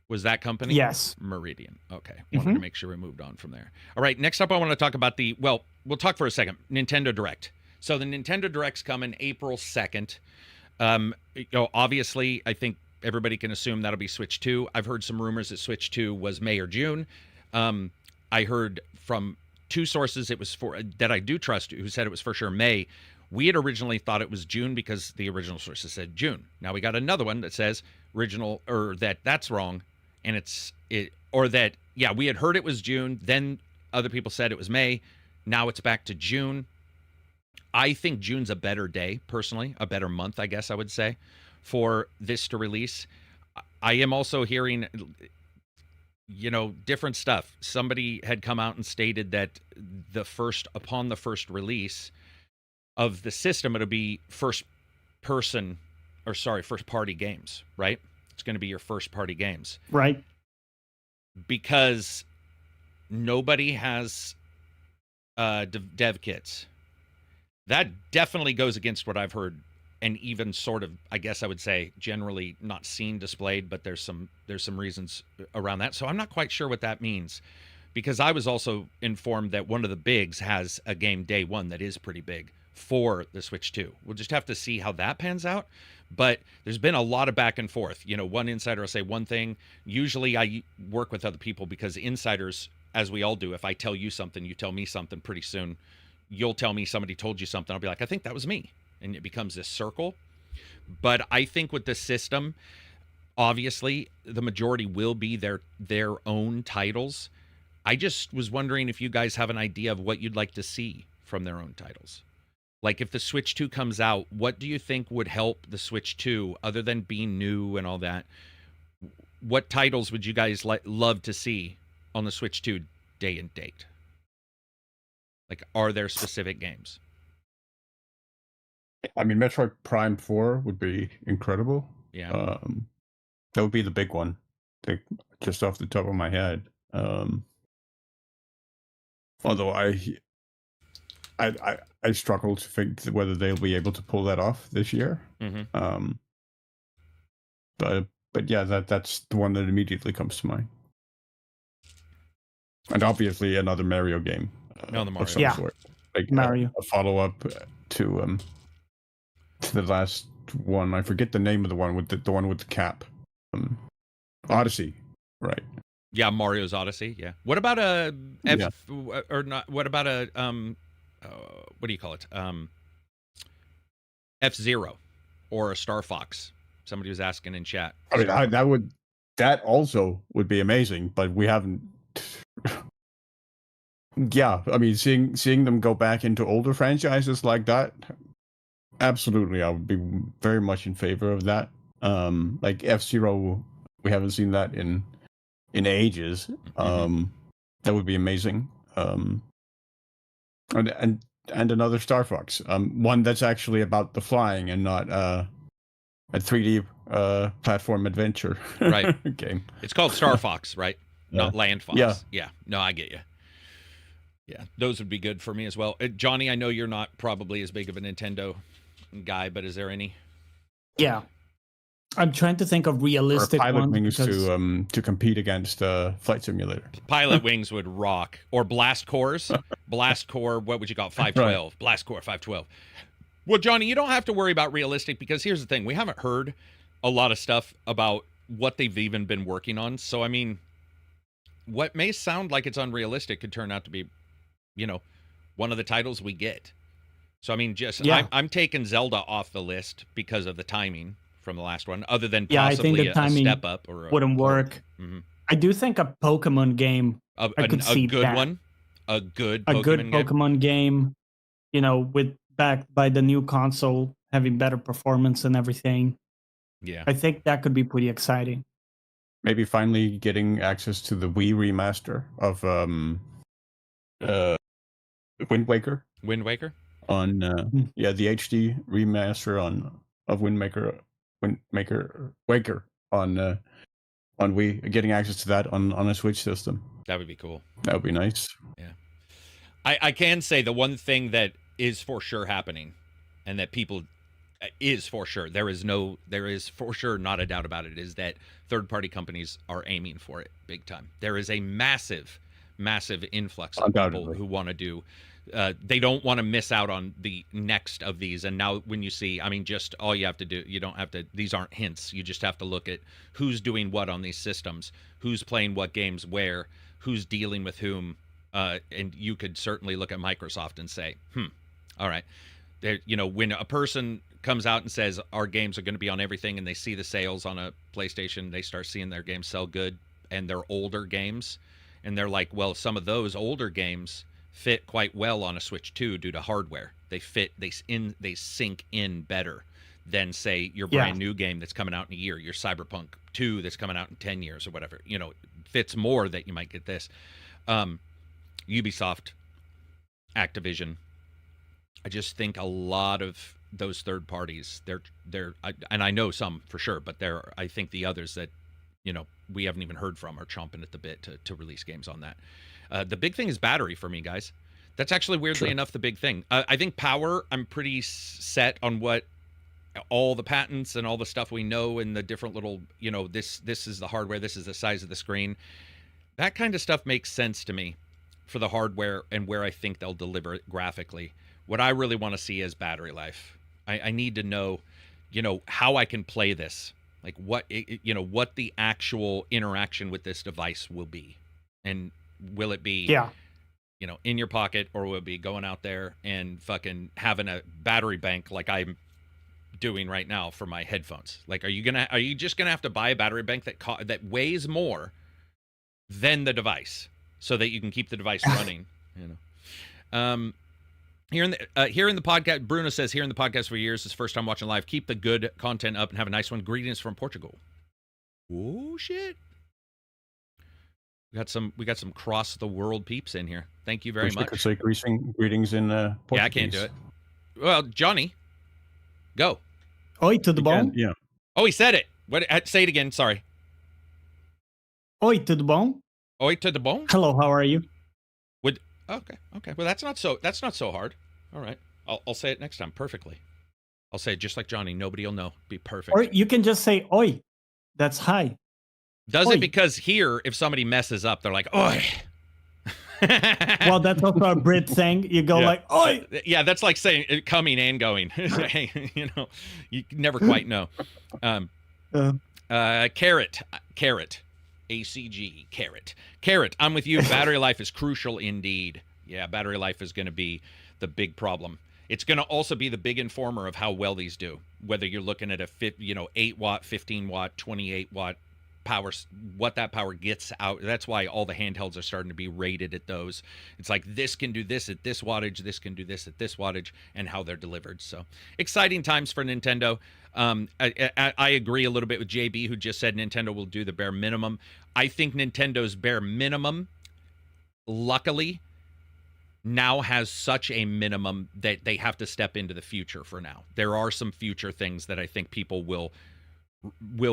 Was that company? Yes. Meridian. Okay. Wanted to make sure we moved on from there. All right. Next up, I want to talk about we'll talk for a second. Nintendo Direct. So the Nintendo Direct's coming April 2nd. You know, obviously, I think everybody can assume that'll be Switch 2. I've heard some rumors that Switch 2 was May or June. I heard from two sources that I do trust who said it was for sure May. We had originally thought it was June because the original sources said June. Now we got another one that says that's wrong. And we had heard it was June. Then other people said it was May. Now it's back to June. I think June's a better day, personally, a better month, I guess I would say, for this to release. I am also hearing, different stuff. Somebody had come out and stated that upon the first release of the system, it'll be first party games, right? It's going to be your first party games. Right. Because nobody has dev kits. That definitely goes against what I've heard, and even sort of, I guess I would say, generally not seen displayed, but there's some reasons around that. So I'm not quite sure what that means, because I was also informed that one of the bigs has a game day one that is pretty big for the Switch 2. We'll just have to see how that pans out. But there's been a lot of back and forth. One insider will say one thing. Usually I work with other people, because insiders, as we all do, if I tell you something, you tell me something, pretty soon you'll tell me somebody told you something. I'll be like, I think that was me. And it becomes this circle. But I think with the system, obviously, the majority will be their own titles. I just was wondering if you guys have an idea of what you'd like to see from their own titles. Like, if the Switch 2 comes out, what do you think would help the Switch 2, other than being new and all that? What titles would you guys love to see on the Switch 2 day and date? Like, are there specific games? I mean, Metroid Prime 4 would be incredible. Yeah. That would be the big one, just off the top of my head. Although I struggle to think whether they'll be able to pull that off this year. Mm-hmm. But yeah, that's the one that immediately comes to mind. And obviously another Mario game. Another Mario. Of some sort. Like Mario. A follow-up to the last one. I forget the name of the one with the one with the cap. Odyssey, right? Yeah, Mario's Odyssey. Yeah. What about or not? What about what do you call it? F-Zero or a Star Fox? Somebody was asking in chat. I mean, that also would be amazing, but we haven't. Yeah, I mean, seeing them go back into older franchises like that, absolutely, I would be very much in favor of that. Like F-Zero, we haven't seen that in ages. That would be amazing. And another Star Fox, one that's actually about the flying and not a 3D platform adventure right game. It's called Star Fox, right? Not Land Fox. Yeah. No, I get you. Yeah, those would be good for me as well. Johnny, I know you're not probably as big of a Nintendo guy, but is there any? Yeah, I'm trying to think of realistic Pilot ones Wings because... to compete against Flight Simulator. Pilot Wings would rock, or Blast Cores. Blast Core, what would you call it? 512. Right. Blast Core 512. Well, Johnny, you don't have to worry about realistic, because here's the thing: we haven't heard a lot of stuff about what they've even been working on. So, I mean, what may sound like it's unrealistic could turn out to be, one of the titles we get. So, I mean, I'm taking Zelda off the list because of the timing from the last one, other than possibly I think the timing a step up or wouldn't work. Mm-hmm. I do think a Pokemon game. I could see good that. one, a good Pokemon game. With backed by the new console having better performance and everything. Yeah, I think that could be pretty exciting. Maybe finally getting access to the Wii remaster of Wind Waker. Wind Waker On the HD remaster of Wind Waker on Wii, getting access to that on a Switch system. That would be cool. That would be nice. Yeah. I can say the one thing that is for sure happening, and that people is for sure, there is for sure not a doubt about it, is that third-party companies are aiming for it big time. There is a massive influx of people who want to do. They don't want to miss out on the next of these. And now when you see, I mean, just all you have to do, you don't have to, these aren't hints. You just have to look at who's doing what on these systems, who's playing what games where, who's dealing with whom. And you could certainly look at Microsoft and say, all right, when a person comes out and says our games are going to be on everything, and they see the sales on a PlayStation, they start seeing their games sell good, and they're older games, and they're like, well, some of those older games fit quite well on a Switch 2 due to hardware They fit. They sink in better than, say, your brand new game that's coming out in a year, your Cyberpunk 2 that's coming out in 10 years or whatever. You know, it fits more that you might get this. Ubisoft, Activision, I just think a lot of those third parties, and I know some for sure, but I think the others that, you know, we haven't even heard from are chomping at the bit to release games on that. The big thing is battery for me, guys. That's actually, weirdly enough, the big thing. I think power, I'm pretty set on what all the patents and all the stuff we know, and the different little, you know, this is the hardware, this is the size of the screen. That kind of stuff makes sense to me for the hardware and where I think they'll deliver it graphically. What I really want to see is battery life. I need to know, you know, how I can play this, like what the actual interaction with this device will be, and will it be, you know, in your pocket, or will it be going out there and fucking having a battery bank like I'm doing right now for my headphones? Like, are you just gonna have to buy a battery bank that weighs more than the device so that you can keep the device running? You know. Here in the podcast, Bruno says, here in the podcast for years, this first time watching live. Keep the good content up and have a nice one. Greetings from Portugal. Oh shit. We got some cross the world peeps in here. Thank you very much. I could say greetings in Portuguese. Yeah, I can't do it. Well, Johnny, go. Oi, tudo bom? Yeah. Oh, he said it. What? Say it again. Sorry. Oi, tudo bom? Oi, tudo bom? Hello, how are you? Okay. Well, that's not so hard. All right. I'll say it next time perfectly. I'll say it just like Johnny. Nobody will know. Be perfect. Or you can just say oi. That's hi. Does oi. It? Because here, if somebody messes up, they're like, oi. Well, that's also a Brit thing. You go like, oi. Yeah, that's like saying coming and going. You know, you never quite know. Carrot. ACG, Carrot. I'm with you. Battery life is crucial indeed. Yeah, battery life is going to be the big problem. It's going to also be the big informer of how well these do. Whether you're looking at a 8 watt, 15 watt, 28 watt power, what that power gets out. That's why all the handhelds are starting to be rated at those. It's like, this can do this at this wattage, this can do this at this wattage, and how they're delivered. So exciting times for Nintendo. I agree a little bit with JB, who just said Nintendo will do the bare minimum. I think Nintendo's bare minimum, luckily, now has such a minimum that they have to step into the future for now. There are some future things that I think people will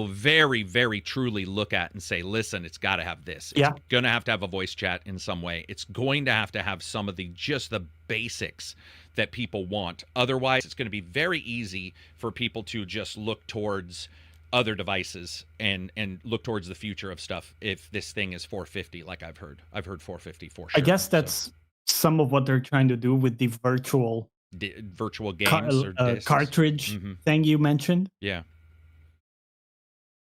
very, very truly look at and say, listen, it's got to have this. It's going to have a voice chat in some way. It's going to have some of the basics that people want. Otherwise, it's going to be very easy for people to just look towards other devices and look towards the future of stuff if this thing is 450, like I've heard 450 for sure. I guess that's some of what they're trying to do with the virtual games or cartridge thing you mentioned. Yeah,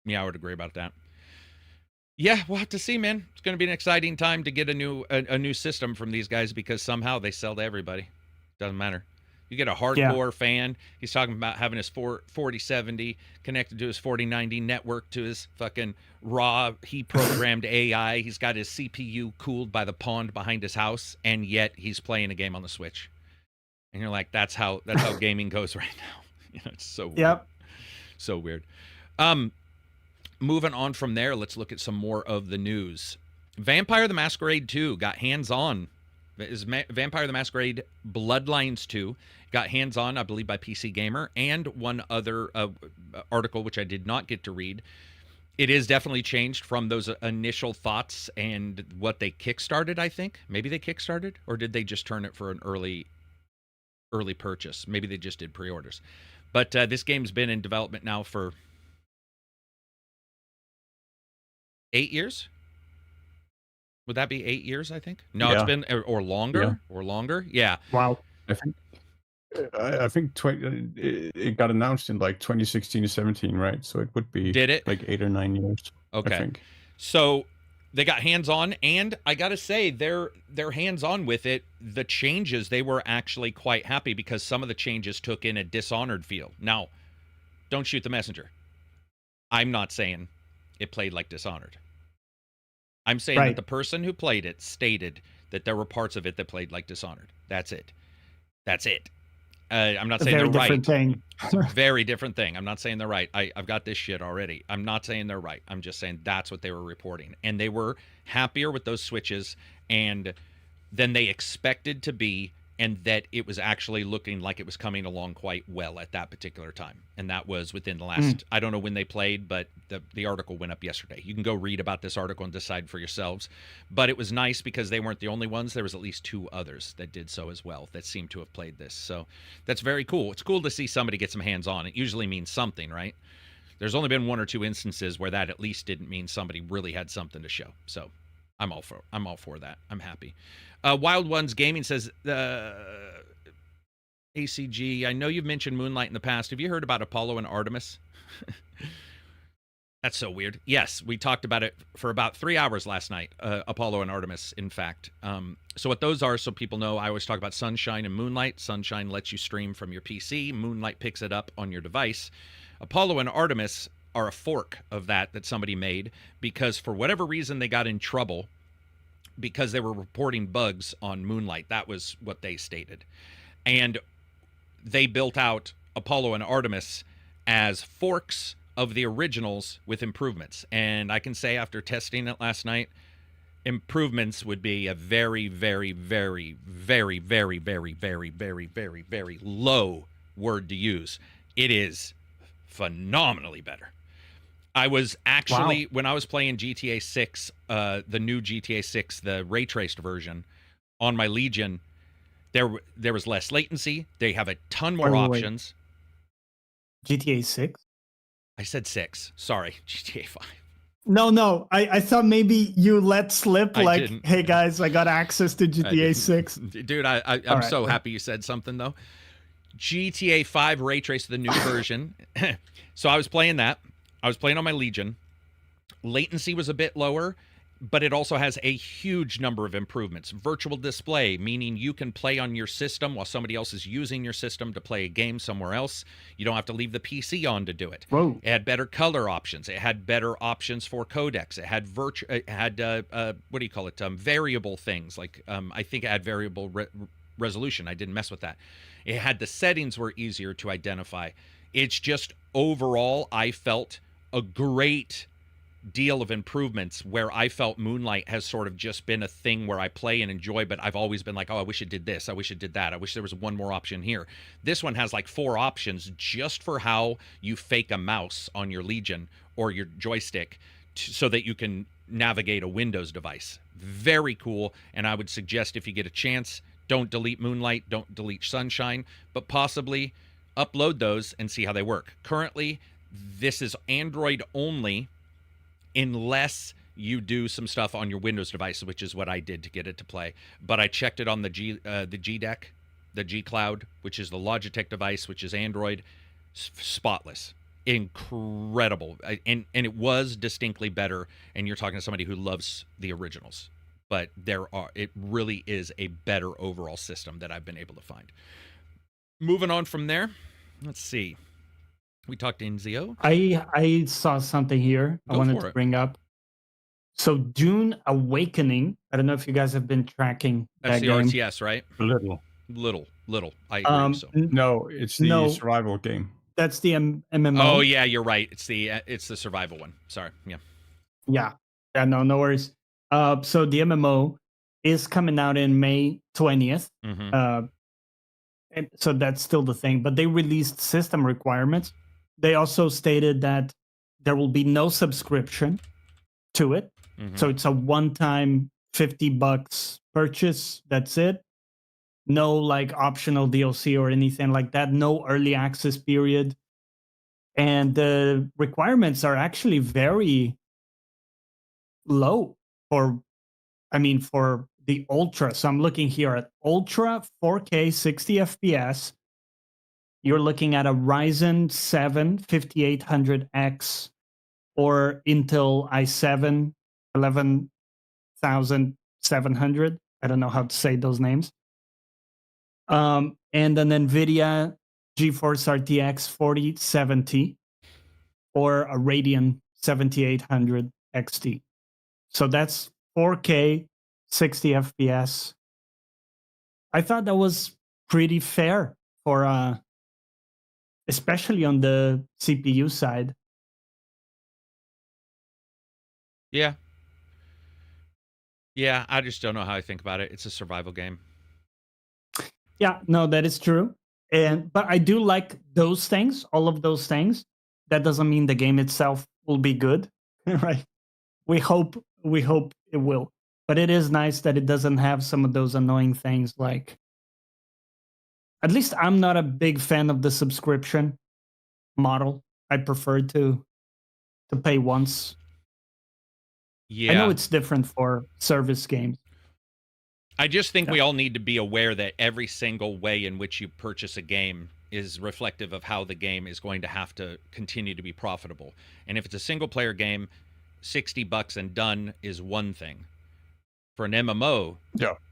I would agree about that. Yeah, we'll have to see, man. It's going to be an exciting time to get a new system from these guys, because somehow they sell to everybody. Doesn't matter. You get a hardcore fan. He's talking about having his 4070 connected to his 4090 network to his fucking raw, he programmed AI. He's got his CPU cooled by the pond behind his house, and yet he's playing a game on the Switch. And you're like, that's how gaming goes right now. You know, it's so weird. Yep. So weird. Moving on from there, let's look at some more of the news. Vampire the Masquerade 2 got hands-on. Vampire the Masquerade Bloodlines 2 got hands-on, I believe, by PC Gamer, and one other article which I did not get to read. It is definitely changed from those initial thoughts and what they kickstarted, I think. Maybe they kickstarted, or did they just turn it for an early purchase? Maybe they just did pre-orders. But this game's been in development now for 8 years. Would that be 8 years, I think? No, it's been, or longer, Yeah. Wow. I think it got announced in like 2016 or 17, right? So it would be like 8 or 9 years. Okay. I think. So they got hands-on, and I got to say, they're hands-on with it. The changes, they were actually quite happy, because some of the changes took in a Dishonored feel. Now, don't shoot the messenger. I'm not saying it played like Dishonored. I'm saying that the person who played it stated that there were parts of it that played like Dishonored. That's it. I'm not A saying very they're different right. thing. It's a very different thing. I'm not saying they're right. I've got this shit already. I'm not saying they're right. I'm just saying that's what they were reporting. And they were happier with those switches and than they expected to be, and that it was actually looking like it was coming along quite well at that particular time. And that was within the last, I don't know when they played, but the article went up yesterday. You can go read about this article and decide for yourselves. But it was nice because they weren't the only ones. There was at least 2 others that did so as well that seemed to have played this. So that's very cool. It's cool to see somebody get some hands on. It usually means something, right? There's only been 1 or 2 instances where that at least didn't mean somebody really had something to show. So I'm all for that. I'm happy. Wild Ones Gaming says, ACG, I know you've mentioned Moonlight in the past. Have you heard about Apollo and Artemis? That's so weird. Yes, we talked about it for about 3 hours last night, Apollo and Artemis, in fact. So what those are, so people know, I always talk about Sunshine and Moonlight. Sunshine lets you stream from your PC. Moonlight picks it up on your device. Apollo and Artemis are a fork of that somebody made because for whatever reason they got in trouble because they were reporting bugs on Moonlight. That was what they stated. And they built out Apollo and Artemis as forks of the originals with improvements. And I can say after testing it last night, improvements would be a very, very, very, very, very, very, very, very, very, very low word to use. It is phenomenally better. I was actually, when I was playing GTA 6, the new GTA 6, the ray traced version, on my Legion, there was less latency. They have a ton more options. GTA 6? I said 6. Sorry, GTA 5. No. I thought maybe you let slip didn't. Hey guys, I got access to GTA 6. Dude, I'm so happy you said something though. GTA 5 ray traced the new version. So I was playing that. I was playing on my Legion. Latency was a bit lower, but it also has a huge number of improvements. Virtual display, meaning you can play on your system while somebody else is using your system to play a game somewhere else. You don't have to leave the PC on to do it. Whoa. It had better color options. It had better options for codecs. It had variable things. Like I think it had variable resolution. I didn't mess with that. It had the settings were easier to identify. It's just overall, I felt a great deal of improvements where I felt Moonlight has sort of just been a thing where I play and enjoy, but I've always been like, oh, I wish it did this. I wish it did that. I wish there was one more option here. This one has like 4 options just for how you fake a mouse on your Legion or your joystick so that you can navigate a Windows device. Very cool. And I would suggest if you get a chance, don't delete Moonlight, don't delete Sunshine, but possibly upload those and see how they work. Currently, this is Android only unless you do some stuff on your Windows device, which is what I did to get it to play. But I checked it on the G Deck, the G Cloud, which is the Logitech device, which is Android, spotless, incredible, and it was distinctly better. And you're talking to somebody who loves the originals, but it really is a better overall system that I've been able to find. Moving on from there, let's see. We talked to Inzoi. I saw something here I wanted to bring up. So Dune Awakening, I don't know if you guys have been tracking That's that the game. RTS, right? Little. I agree. No, it's the survival game. That's the MMO. Oh yeah, you're right. It's the survival one. Sorry. Yeah. Yeah. No worries. So the MMO is coming out in May 20th. Mm-hmm. And so that's still the thing. But they released system requirements. They also stated that there will be no subscription to it. Mm-hmm. So it's a one-time $50 purchase. That's it. No like optional DLC or anything like that. No early access period. And the requirements are actually very low for the Ultra. So I'm looking here at Ultra 4K 60 FPS. You're looking at a Ryzen 7 5800X or Intel i7 11700. I don't know how to say those names. And an NVIDIA GeForce RTX 4070 or a Radeon 7800 XT. So that's 4K 60 FPS. I thought that was pretty fair for especially on the CPU side. Yeah. Yeah, I just don't know how I think about it. It's a survival game. Yeah, no, that is true. But I do like those things, all of those things. That doesn't mean the game itself will be good, right? We hope it will. But it is nice that it doesn't have some of those annoying things like, at least I'm not a big fan of the subscription model. I prefer to pay once. Yeah. I know it's different for service games. I just think we all need to be aware that every single way in which you purchase a game is reflective of how the game is going to have to continue to be profitable. And if it's a single player game, $60 and done is one thing. For an MMO,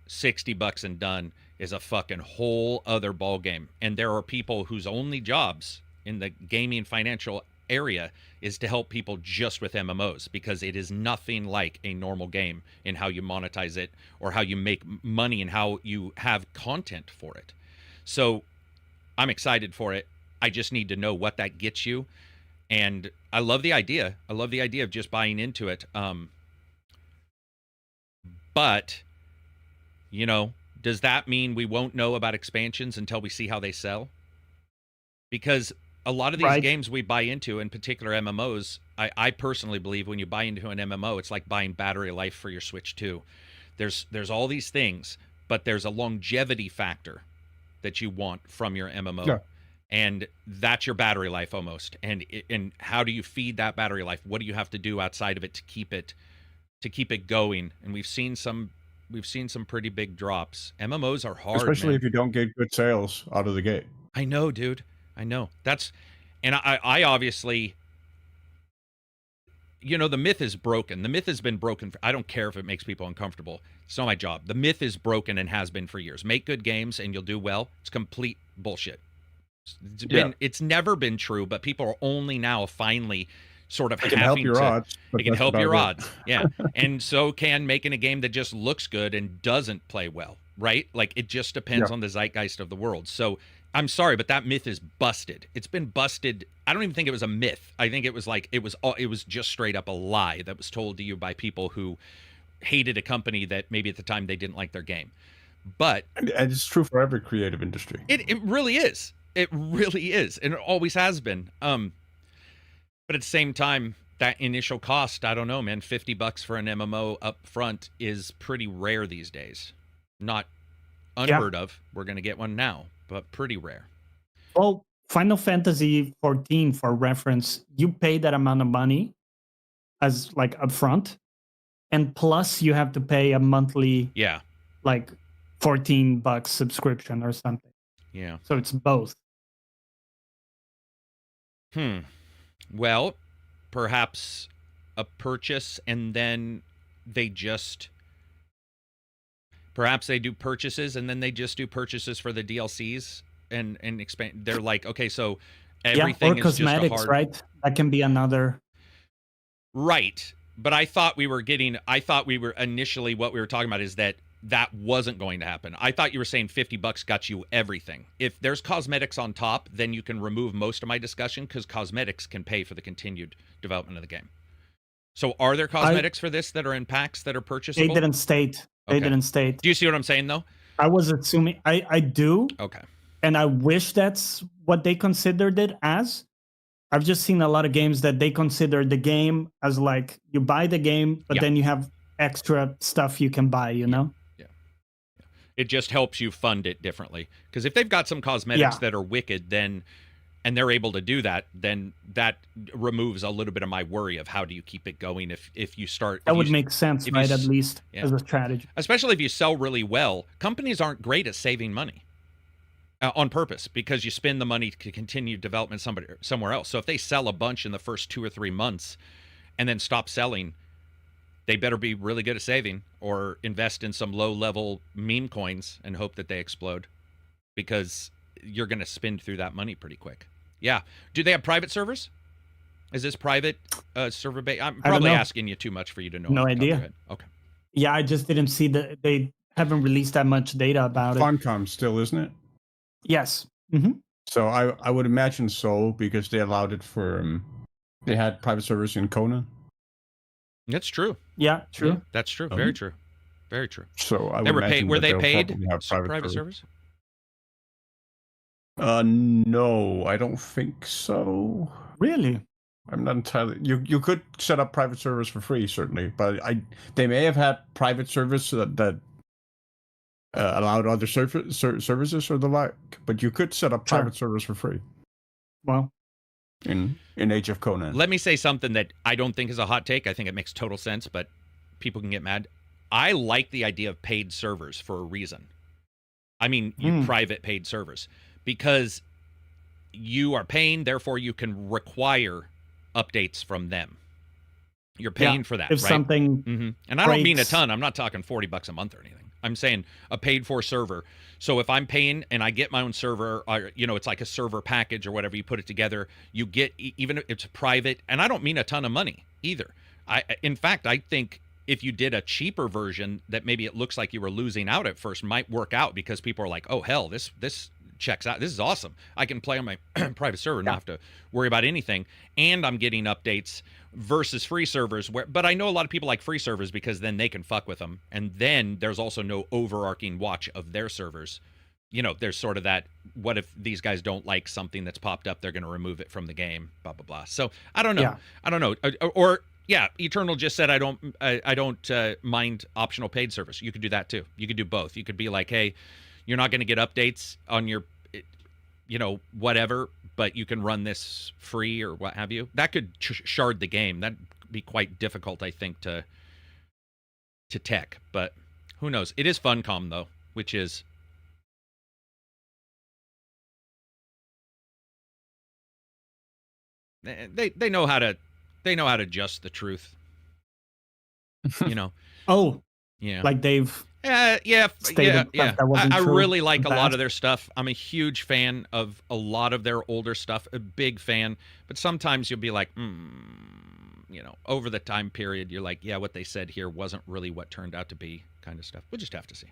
$60 and done is a fucking whole other ball game. And there are people whose only jobs in the gaming financial area is to help people just with MMOs, because it is nothing like a normal game in how you monetize it or how you make money and how you have content for it. So I'm excited for it. I just need to know what that gets you. And I love the idea. I love the idea of just buying into it. But, you know, does that mean we won't know about expansions until we see how they sell? Because a lot of these games we buy into, in particular MMOs, I personally believe when you buy into an MMO, it's like buying battery life for your Switch 2. There's all these things, but there's a longevity factor that you want from your MMO. Yeah. And that's your battery life almost. And how do you feed that battery life? What do you have to do outside of it to keep it going? And we've seen some pretty big drops. MMOs are hard, especially man. if you don't get good sales out of the gate. I know, dude. I know. And I obviously, you know, the myth is broken. The myth has been broken. I don't care if it makes people uncomfortable. It's not my job. The myth is broken and has been for years. Make good games and you'll do well. It's complete bullshit. It's never been true, but people are only now finally sort of having to help your odds. They can help your odds. Yeah. And so can making a game that just looks good and doesn't play well, right? Like it just depends on the zeitgeist of the world. So I'm sorry, but that myth is busted. It's been busted. I don't even think it was a myth. I think it was like it was just straight up a lie that was told to you by people who hated a company that maybe at the time they didn't like their game. But and it's true for every creative industry. It really is. It really is, and it always has been. But at the same time, that initial cost, I don't know, man, $50 for an MMO up front is pretty rare these days. Not unheard of. We're going to get one now, but pretty rare. Well, Final Fantasy 14, for reference, you pay that amount of money as like upfront, and plus you have to pay a monthly, like $14 subscription or something. Yeah. So it's both. Well, perhaps a purchase and then perhaps they do purchases and then they just do purchases for the DLCs and expand. They're like, okay, so everything or cosmetics, just a hard... right? That can be another. Right. But I thought we were initially what we were talking about is that wasn't going to happen. I thought you were saying $50 got you everything. If there's cosmetics on top, then you can remove most of my discussion because cosmetics can pay for the continued development of the game. So are there cosmetics for this that are in packs that are purchasable? They didn't state. They didn't state. Do you see what I'm saying, though? I was assuming. I do. Okay. And I wish that's what they considered it as. I've just seen a lot of games that they consider the game as like you buy the game, but then you have extra stuff you can buy, you know? It just helps you fund it differently. Because if they've got some cosmetics that are wicked, then and they're able to do that, then that removes a little bit of my worry of how do you keep it going if you start... That would make sense, right? At least as a strategy. Especially if you sell really well. Companies aren't great at saving money on purpose because you spend the money to continue development somewhere else. So if they sell a bunch in the first 2 or 3 months and then stop selling, they better be really good at saving or invest in some low-level meme coins and hope that they explode because you're going to spend through that money pretty quick. Yeah. Do they have private servers? Is this private server base? I'm probably asking you too much for you to know. No idea. Okay. Yeah, I just didn't see they haven't released that much data about it. Funcom still, isn't it? Yes. Mm-hmm. So I would imagine so, because they allowed it for they had private servers in Conan. That's true. Yeah, true. Yeah, that's true. Very true. Very true. So I They would were paid. imagine Were that they they'll paid probably have private servers? No, I don't think so. Really? I'm not entirely. You could set up private servers for free, certainly, but they may have had private servers that allowed other services or the like. But you could set up private servers for free. Well, in Age of Conan. Let me say something that I don't think is a hot take. I think it makes total sense, but people can get mad. I like the idea of paid servers for a reason. I mean, private paid servers, because you are paying, therefore you can require updates from them. You're paying for that, if right? something And I don't mean a ton. I'm not talking $40 a month or anything. I'm saying a paid for server. So if I'm paying and I get my own server, or, it's like a server package or whatever, you put it together, you get, even if it's private, and I don't mean a ton of money either. In fact, I think if you did a cheaper version that maybe it looks like you were losing out at first, might work out, because people are like, oh hell, this checks out. This is awesome. I can play on my private server, not have to worry about anything, and I'm getting updates versus free servers. But I know a lot of people like free servers because then they can fuck with them, and then there's also no overarching watch of their servers. There's sort of that, what if these guys don't like something that's popped up, they're going to remove it from the game, blah blah blah. So I don't know. Yeah. I don't know. Or Eternal just said I don't mind optional paid service. You could do that too. You could do both. You could be like, hey, you're not going to get updates on your whatever, but you can run this free or what have you. That could shard the game. That'd be quite difficult, I think, to tech, but who knows? It is Funcom though, which is they know how to adjust the truth. Oh, yeah, like they've yeah. I really like a lot of their stuff. I'm a huge fan of a lot of their older stuff, a big fan. But sometimes you'll be like, over the time period, you're like, yeah, what they said here wasn't really what turned out to be, kind of stuff. We'll just have to see.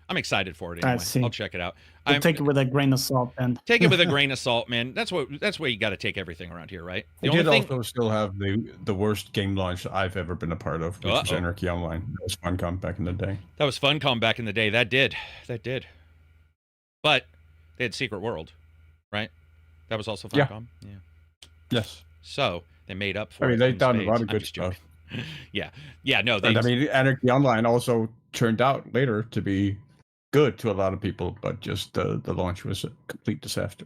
I'm excited for it anyway. I'll check it out. Take it with a grain of salt, then. Take it with a grain of salt, man. That's where you got to take everything around here, right? They did also still have the worst game launch I've ever been a part of, which was Anarchy Online. That was Funcom back in the day. That did. But they had Secret World, right? That was also Funcom. Yeah. Yes. So they made up for it. They've done a lot of good stuff. Yeah. No. Anarchy Online also turned out later to be good to a lot of people, but just the launch was a complete disaster.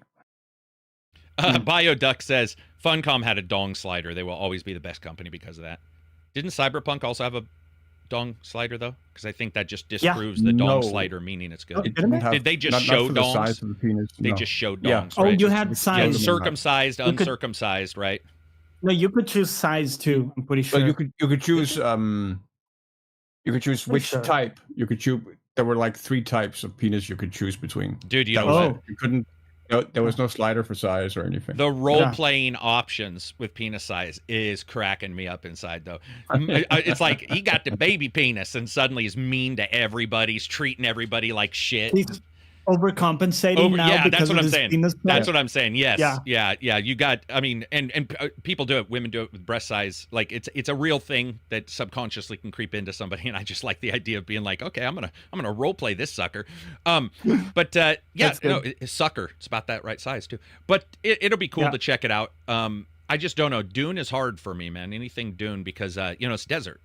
BioDuck says Funcom had a dong slider. They will always be the best company because of that. Didn't Cyberpunk also have a dong slider though? Because I think that just disproves the dong slider meaning it's good. Did they just show dongs? The size of the penis, they just showed dongs. Yeah. Right? Oh, you had size. Circumcised, uncircumcised, right? No, you could choose size too. I'm pretty sure. But you could choose which type. You could choose. There were like 3 types of penis you could choose between. Dude, you couldn't. There was no slider for size or anything. The role-playing options with penis size is cracking me up inside, though. It's like he got the baby penis and suddenly he's mean to everybody. He's treating everybody like shit. He's overcompensating now. Yeah, that's because what of I'm saying. penis size. That's what I'm saying. Yes. Yeah. Yeah. You got. I mean, and people do it. Women do it with breast size. Like it's a real thing that subconsciously can creep into somebody. And I just like the idea of being like, okay, I'm gonna role play this sucker. But sucker. It's about that right size too. But it'll be cool to check it out. I just don't know. Dune is hard for me, man. Anything Dune, because it's desert.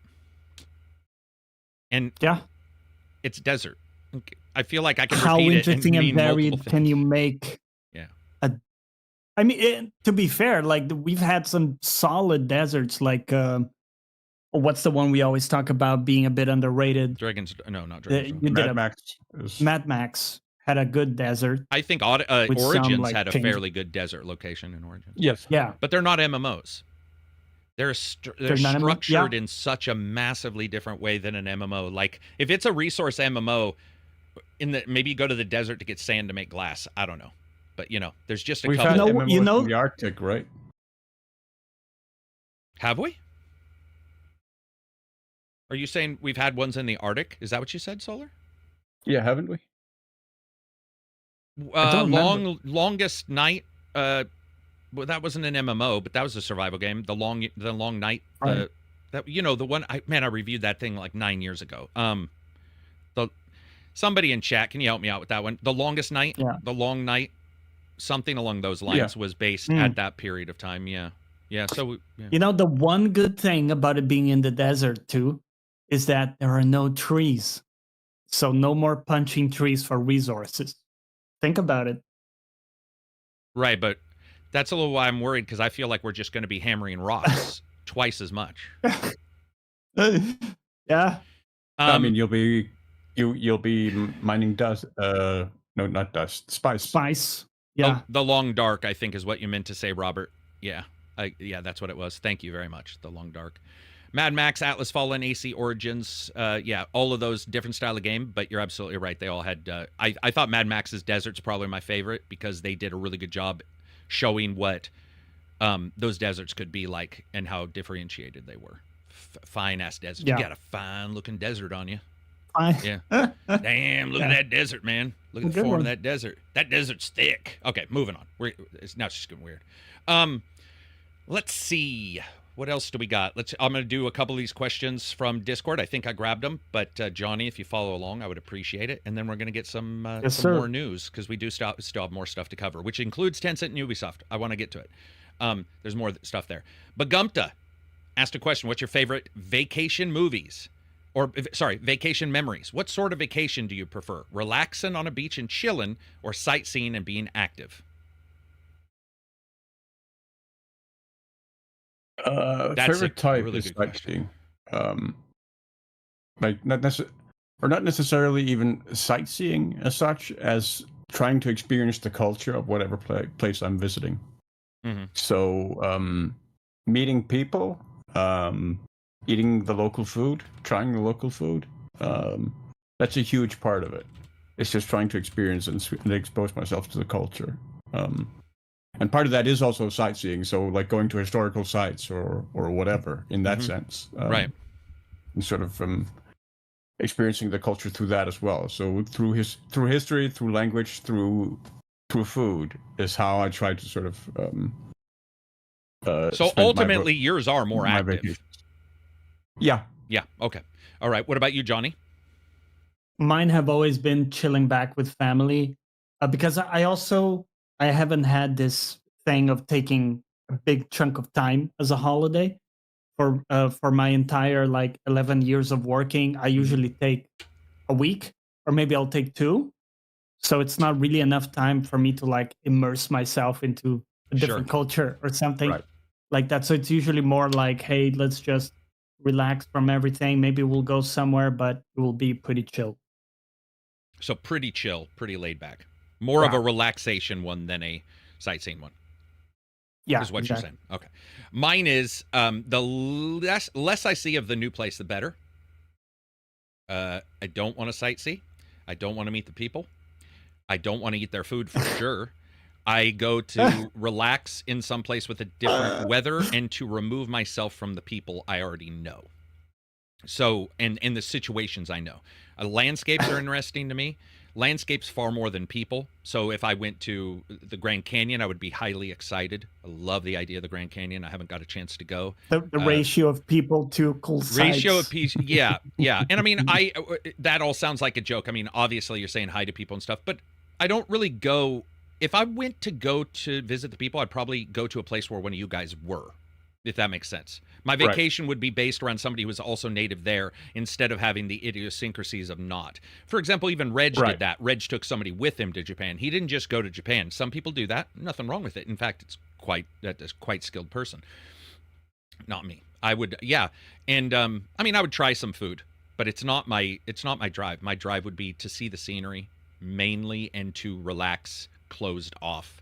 And it's desert. I feel like I can How repeat interesting it and and varied can you make? Yeah. I mean, to be fair, like we've had some solid deserts, like what's the one we always talk about being a bit underrated? Not Dragon's. Mad Max had a good desert. I think Origins had a fairly good desert location in Origins. Yes. Yeah. But they're not MMOs. They're structured in such a massively different way than an MMO. Like if it's a resource MMO, maybe you go to the desert to get sand to make glass. I don't know, but there's just a couple. Had MMOs in the Arctic, right? Have we? Are you saying we've had ones in the Arctic? Is that what you said, Solar? Yeah, haven't we? Longest night. Well, that wasn't an MMO, but that was a survival game. The long night. Right. The one. I reviewed that thing like 9 years ago. Somebody in chat, can you help me out with that one? The longest night. Yeah. The long night. Something along those lines was based at that period of time. Yeah. Yeah. So. Yeah. The one good thing about it being in the desert too is that there are no trees, so no more punching trees for resources. Think about it. Right, but that's a little why I'm worried, because I feel like we're just going to be hammering rocks twice as much. Yeah. I mean, you'll be mining dust. No, not dust. Spice. Spice. Yeah. The long dark, I think, is what you meant to say, Robert. Yeah. That's what it was. Thank you very much. The long dark. Mad Max, Atlas Fallen, AC Origins, all of those different style of game, but you're absolutely right. They all had, I thought Mad Max's Desert's probably my favorite, because they did a really good job showing what those deserts could be like and how differentiated they were. Fine-ass desert. Yeah. You got a fine-looking desert on you. Yeah. Damn, look at that desert, man. Look at the form of that desert. That desert's thick. Okay, moving on. Now it's just getting weird. Let's see. What else do we got? I'm going to do a couple of these questions from Discord. I think I grabbed them, but Johnny, if you follow along, I would appreciate it. And then we're going to get some more news, because we do still have more stuff to cover, which includes Tencent and Ubisoft. I want to get to it. There's more stuff there. Bagumta asked a question. What's your favorite vacation movies? Vacation memories. What sort of vacation do you prefer? Relaxing on a beach and chilling, or sightseeing and being active? Favorite type really is sightseeing. Like not necessarily even sightseeing as such, as trying to experience the culture of whatever place I'm visiting. Mm-hmm. So meeting people, eating the local food, trying the local food. That's a huge part of it. It's just trying to experience and expose myself to the culture. And part of that is also sightseeing, so like going to historical sites or whatever in that sense. Right. And sort of experiencing the culture through that as well. So through history, through language, through food is how I try to sort of. So ultimately, yours are more active. Vacations. Yeah. Yeah. Okay. All right. What about you, Johnny? Mine have always been chilling back with family, because I haven't had this thing of taking a big chunk of time as a holiday. For my entire 11 years of working, I usually take a week, or maybe I'll take 2. So it's not really enough time for me to immerse myself into a different culture or something like that. So it's usually more like, hey, let's just relax from everything. Maybe we'll go somewhere, but it will be pretty chill. So pretty chill, pretty laid back. More of a relaxation one than a sightseeing one. Yeah, is what you're saying. Okay. Mine is the less I see of the new place, the better. I don't want to sightsee. I don't want to meet the people. I don't want to eat their food for sure. I go to relax in some place with a different weather and to remove myself from the people I already know. So, and in the situations I know. Landscapes are interesting to me. Landscapes far more than people. So if I went to the Grand Canyon, I would be highly excited. I love the idea of the Grand Canyon. I haven't got a chance to go. The ratio of people to cool sites. Ratio of people, yeah. And I mean, that all sounds like a joke. I mean, obviously you're saying hi to people and stuff, but I don't really go. If I went to go to visit the people, I'd probably go to a place where one of you guys were, if that makes sense. My vacation would be based around somebody who was also native there instead of having the idiosyncrasies of not. For example, even Reg did that. Reg took somebody with him to Japan. He didn't just go to Japan. Some people do that. Nothing wrong with it. In fact, that is quite skilled person. Not me. I would, yeah. And I mean, I would try some food, but it's not my drive. My drive would be to see the scenery mainly and to relax, closed off,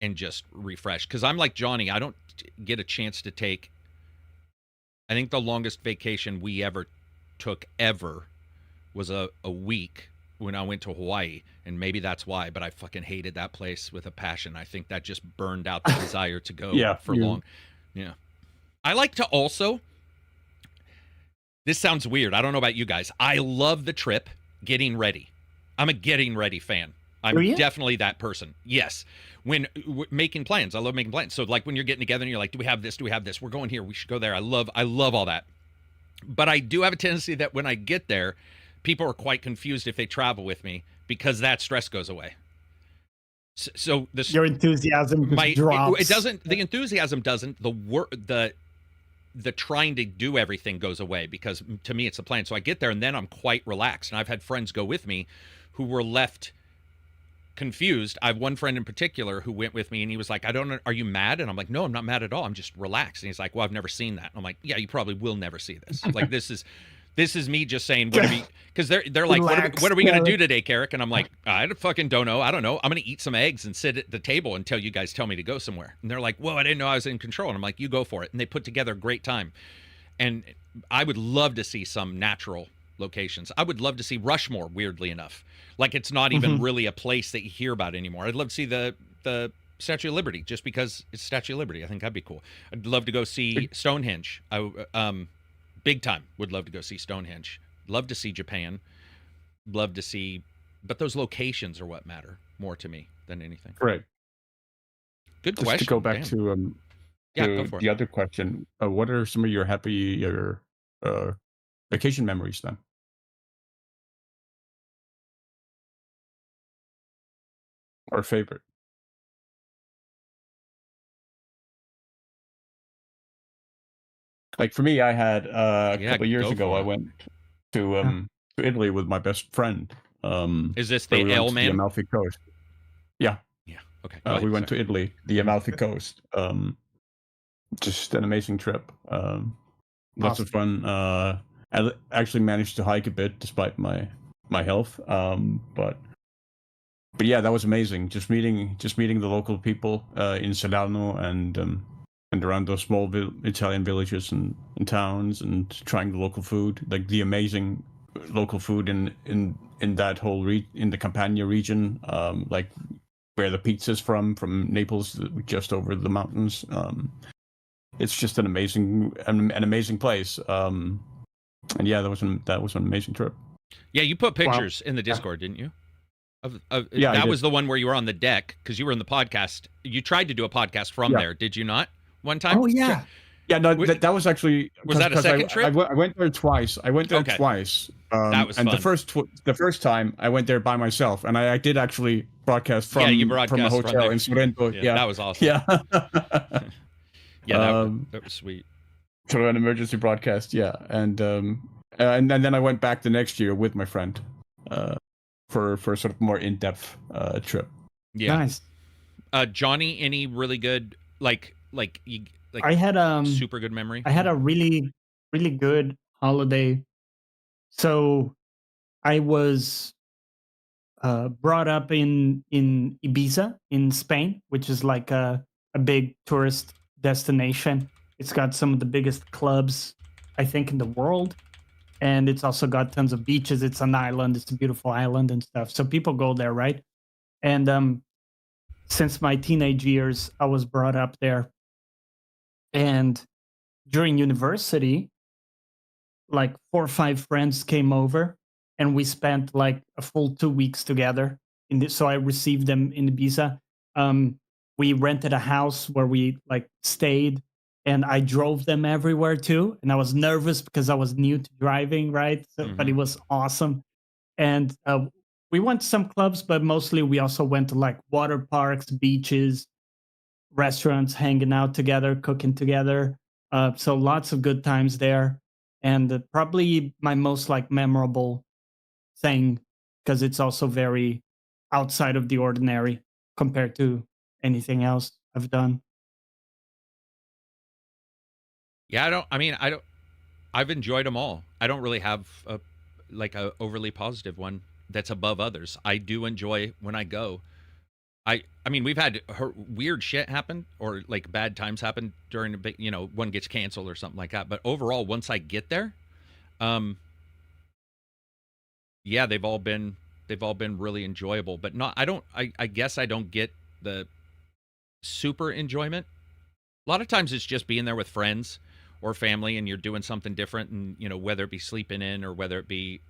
and just refresh. Because I'm like Johnny. I don't get a chance to take. I think the longest vacation we ever took was a week when I went to Hawaii, and maybe that's why, but I fucking hated that place with a passion. I think that just burned out the desire to go for long. Yeah. I like to also, this sounds weird. I don't know about you guys. I love the trip, getting ready. I'm a getting ready fan. I'm definitely that person. Yes. When making plans, I love making plans. So like when you're getting together and you're like, do we have this? Do we have this? We're going here. We should go there. I love all that. But I do have a tendency that when I get there, people are quite confused if they travel with me because that stress goes away. So your enthusiasm drops. It doesn't. The enthusiasm doesn't. The trying to do everything goes away because to me it's the plan. So I get there and then I'm quite relaxed. And I've had friends go with me who were left confused. I have one friend in particular who went with me and he was like, are you mad? And I'm like, no, I'm not mad at all. I'm just relaxed. And he's like, well, I've never seen that. And I'm like, yeah, you probably will never see this. Like, this is me just saying, because they're like, what are we going to do today, Carrick? And I'm like, I fucking don't know. I don't know. I'm going to eat some eggs and sit at the table until you guys tell me to go somewhere. And they're like, whoa, I didn't know I was in control. And I'm like, you go for it. And they put together a great time. And I would love to see some natural locations. I would love to see Rushmore, weirdly enough. Like, it's not even really a place that you hear about anymore. I'd love to see the Statue of Liberty just because it's Statue of Liberty. I think that'd be cool. I'd love to go see Stonehenge. Big time would love to go see Stonehenge. Love to see Japan. Love to see, but those locations are what matter more to me than anything. Right. Good just question. To go back to go for the it. other question, what are some of your vacation memories then? Or favorite? Like for me, I had a couple of years ago, I went to Italy with my best friend. Is this the L-Man? The Amalfi Coast. Yeah. Yeah. Okay. We went to Italy, the Amalfi Coast. Just an amazing trip. Lots of fun. I actually managed to hike a bit despite my health. But yeah, that was amazing. Just meeting the local people in Salerno and around those small Italian villages and towns, and trying the local food, like the amazing local food in that whole in the Campania region, like where the pizza's from Naples, just over the mountains. It's just an amazing place. And yeah, that was an amazing trip. Yeah, you put pictures in the Discord, didn't you? Yeah, that was the one where you were on the deck because you were in the podcast. You tried to do a podcast from there, did you not? One time? Oh yeah. Yeah, no, that was actually... Was that a second trip? I went there twice. Twice. That was and fun. The first time, I went there by myself, and I did actually broadcast from a hotel in Sorrento. Yeah, that was awesome. Yeah. That was sweet. So an emergency broadcast, yeah. And then I went back the next year with my friend for sort of more in-depth trip. Yeah. Nice. Johnny, any really good I had super good memory? I had a really, really good holiday. So I was brought up in Ibiza in Spain, which is like a big tourist destination. It's got some of the biggest clubs, I think, in the world. And it's also got tons of beaches. It's an island. It's a beautiful island and stuff. So people go there, right? And since my teenage years, I was brought up there. And during university, like 4 or 5 friends came over, and we spent like a full 2 weeks together. So I received them in Ibiza. We rented a house where we like stayed, and I drove them everywhere too. And I was nervous because I was new to driving, right? So, But it was awesome. And we went to some clubs, but mostly we also went to like water parks, beaches, restaurants, hanging out together, cooking together. So lots of good times there. And probably my most like memorable thing, because it's also very outside of the ordinary compared to anything else I've done. Yeah, I've enjoyed them all. I don't really have a overly positive one that's above others. I do enjoy when I go. I mean, we've had weird shit happen, or like bad times happen during a big, one gets canceled or something like that. But overall, once I get there, yeah, they've all been really enjoyable. But I guess I don't get the super enjoyment. A lot of times it's just being there with friends or family, and you're doing something different, and whether it be sleeping in or whether it be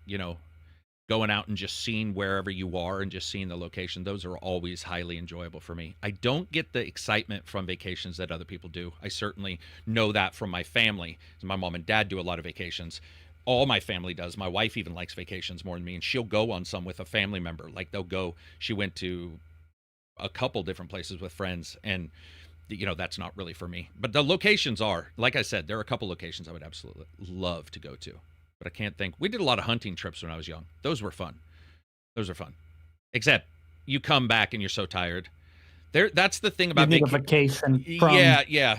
going out and just seeing wherever you are and just seeing the location, those are always highly enjoyable for me. I don't get the excitement from vacations that other people do. I certainly know that from my family. My mom and dad do a lot of vacations. All my family does. My wife even likes vacations more than me, and she'll go on some with a family member. Like they'll go, she went to a couple different places with friends, and that's not really for me. But the locations are, like I said, there are a couple locations I would absolutely love to go to. But I can't think. We did a lot of hunting trips when I was young. Those were fun. Except you come back and you're so tired. That's the thing about vacation. Yeah.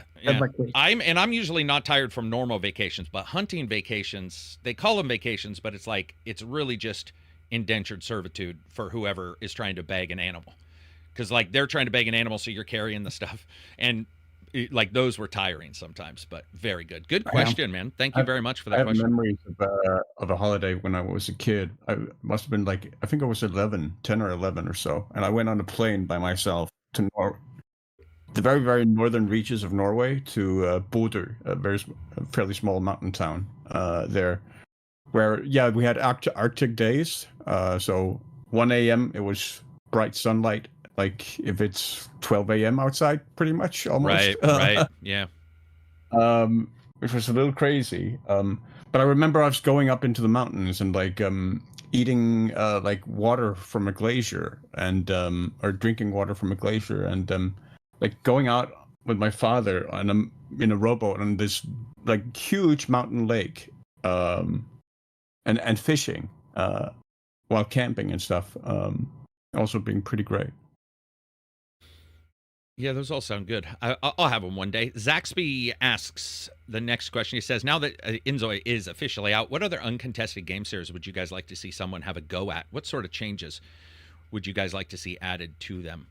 I'm usually not tired from normal vacations, but hunting vacations, they call them vacations, but it's really just indentured servitude for whoever is trying to bag an animal. Because they're trying to bag an animal, so you're carrying the stuff, and those were tiring sometimes, but very good. Good question, man. Thank you very much for that question. I have memories of a holiday when I was a kid. I must have been I think I was 10 or 11 or so, and I went on a plane by myself to the very, very northern reaches of Norway to Bodø, a fairly small mountain town there, where we had Arctic days. So 1 a.m. it was bright sunlight. Like if it's 12 a.m. outside, pretty much almost. Right. Yeah. Which was a little crazy. But I remember I was going up into the mountains and eating water from a glacier and or drinking water from a glacier and going out with my father in a rowboat on this huge mountain lake and fishing while camping and stuff. Also being pretty great. Yeah, those all sound good. I'll have them one day. Zaxby asks the next question. He says, now that Inzoi is officially out, what other uncontested game series would you guys like to see someone have a go at? What sort of changes would you guys like to see added to them?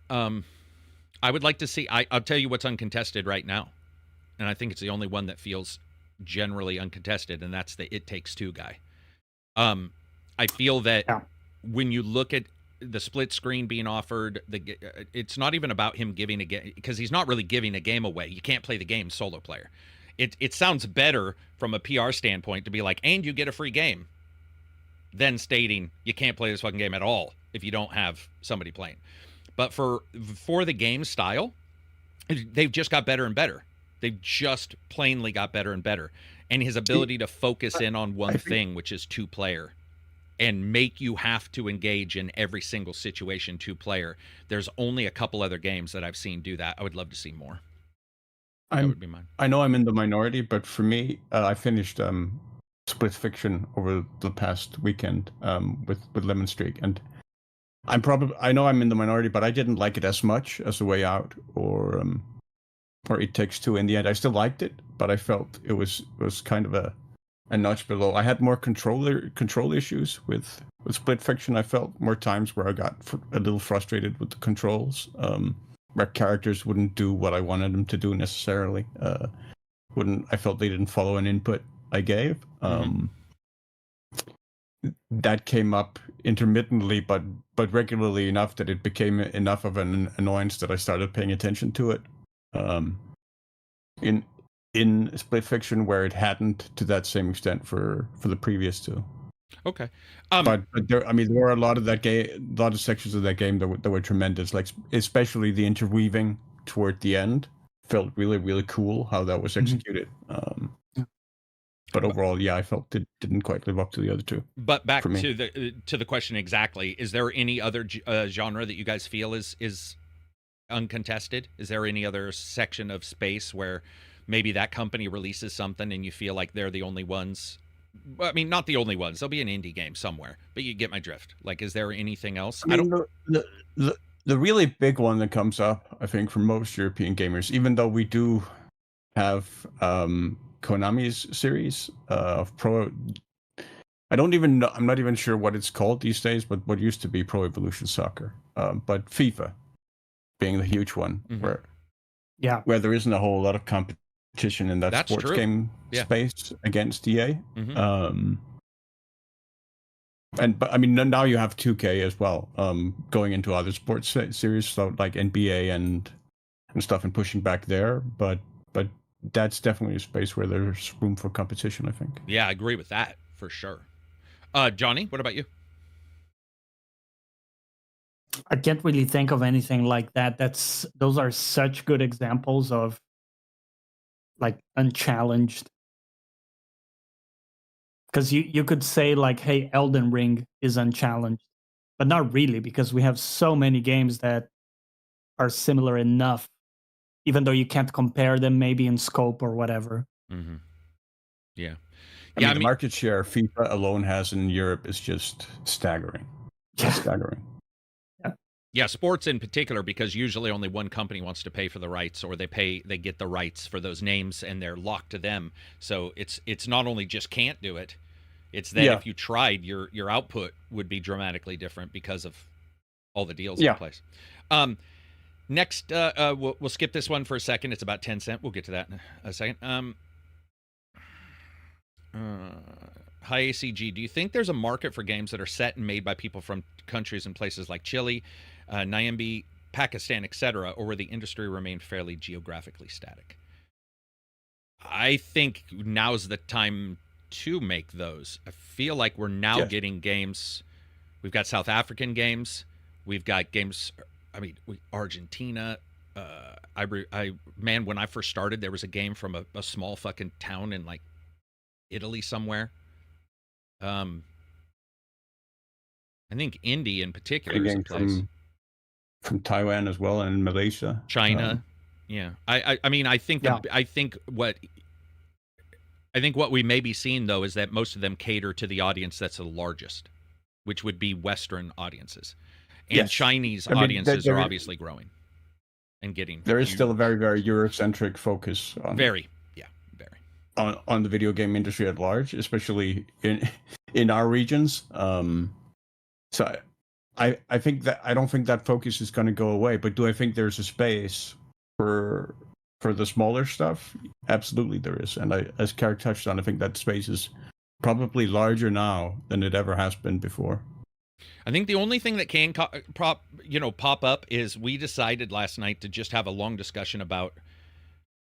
I would like to see, I'll tell you what's uncontested right now. And I think it's the only one that feels generally uncontested, and that's the It Takes Two guy. I feel that when you look at the split screen being offered, it's not even about him giving a game, because he's not really giving a game away. You can't play the game solo player. It sounds better from a PR standpoint to be like, and you get a free game, than stating you can't play this fucking game at all if you don't have somebody playing. But for the game style, they've just got better and better. They've just plainly got better and better. And his ability to focus in on one thing, which is two-player, and make you have to engage in every single situation two-player. There's only a couple other games that I've seen do that. I would love to see more. That would be mine. I know I'm in the minority, but for me, I finished Split Fiction over the past weekend with Lemon Streak, and I know I'm in the minority, but I didn't like it as much as A Way Out or It Takes Two. In the end, I still liked it, but I felt it was kind of a notch below. I had more control issues with Split Fiction. I felt more times where I got a little frustrated with the controls, where characters wouldn't do what I wanted them to do necessarily. I felt they didn't follow an input I gave. That came up intermittently, but regularly enough that it became enough of an annoyance that I started paying attention to it. In Split Fiction, where it hadn't to that same extent for the previous two. Okay, but there were a lot of sections of that game that were tremendous. Like especially the interweaving toward the end felt really, really cool how that was executed. But overall, I felt it didn't quite live up to the other two. But back to the question exactly: is there any other genre that you guys feel is uncontested? Is there any other section of space where maybe that company releases something and you feel like they're the only ones? I mean, not the only ones. There'll be an indie game somewhere, but you get my drift. Like, is there anything else? The really big one that comes up, I think, for most European gamers, even though we do have Konami's series of Pro. I'm not even sure what it's called these days, but what used to be Pro Evolution Soccer. But FIFA being the huge one, where there isn't a whole lot of competition in that sports game space against EA. But I mean, now you have 2K as well, going into other sports series, so like NBA and stuff, and pushing back there. But that's definitely a space where there's room for competition, I think. Yeah, I agree with that for sure. Johnny, what about you? I can't really think of anything like that. Those are such good examples of like unchallenged. Because you could say like, hey, Elden Ring is unchallenged, but not really, because we have so many games that are similar enough, even though you can't compare them maybe in scope or whatever. Mm-hmm. Yeah. I mean, the market share FIFA alone has in Europe is just staggering. Just staggering. Yeah, sports in particular, because usually only one company wants to pay for the rights, or they get the rights for those names and they're locked to them. So it's not only just can't do it, it's that if you tried, your output would be dramatically different because of all the deals in place. Next, we'll skip this one for a second. It's about Tencent. We'll get to that in a second. Hi ACG, do you think there's a market for games that are set and made by people from countries and places like Chile, Namibia, Pakistan, etc., or where the industry remained fairly geographically static? I think now's the time to make those. I feel like we're now getting games. We've got South African games. We've got games. I mean, Argentina. When I first started, there was a game from a small fucking town in like Italy somewhere. I think Indy in particular is a place. From Taiwan as well, and Malaysia, China. I mean, I think what we may be seeing though is that most of them cater to the audience that's the largest, which would be Western audiences, and Chinese audiences are obviously growing and getting. There is still a very, very Eurocentric focus on on the video game industry at large, especially in our regions. So I think that I don't think that focus is going to go away. But do I think there's a space for the smaller stuff? Absolutely, there is. And as Carrick touched on, I think that space is probably larger now than it ever has been before. I think the only thing that can pop up is we decided last night to just have a long discussion about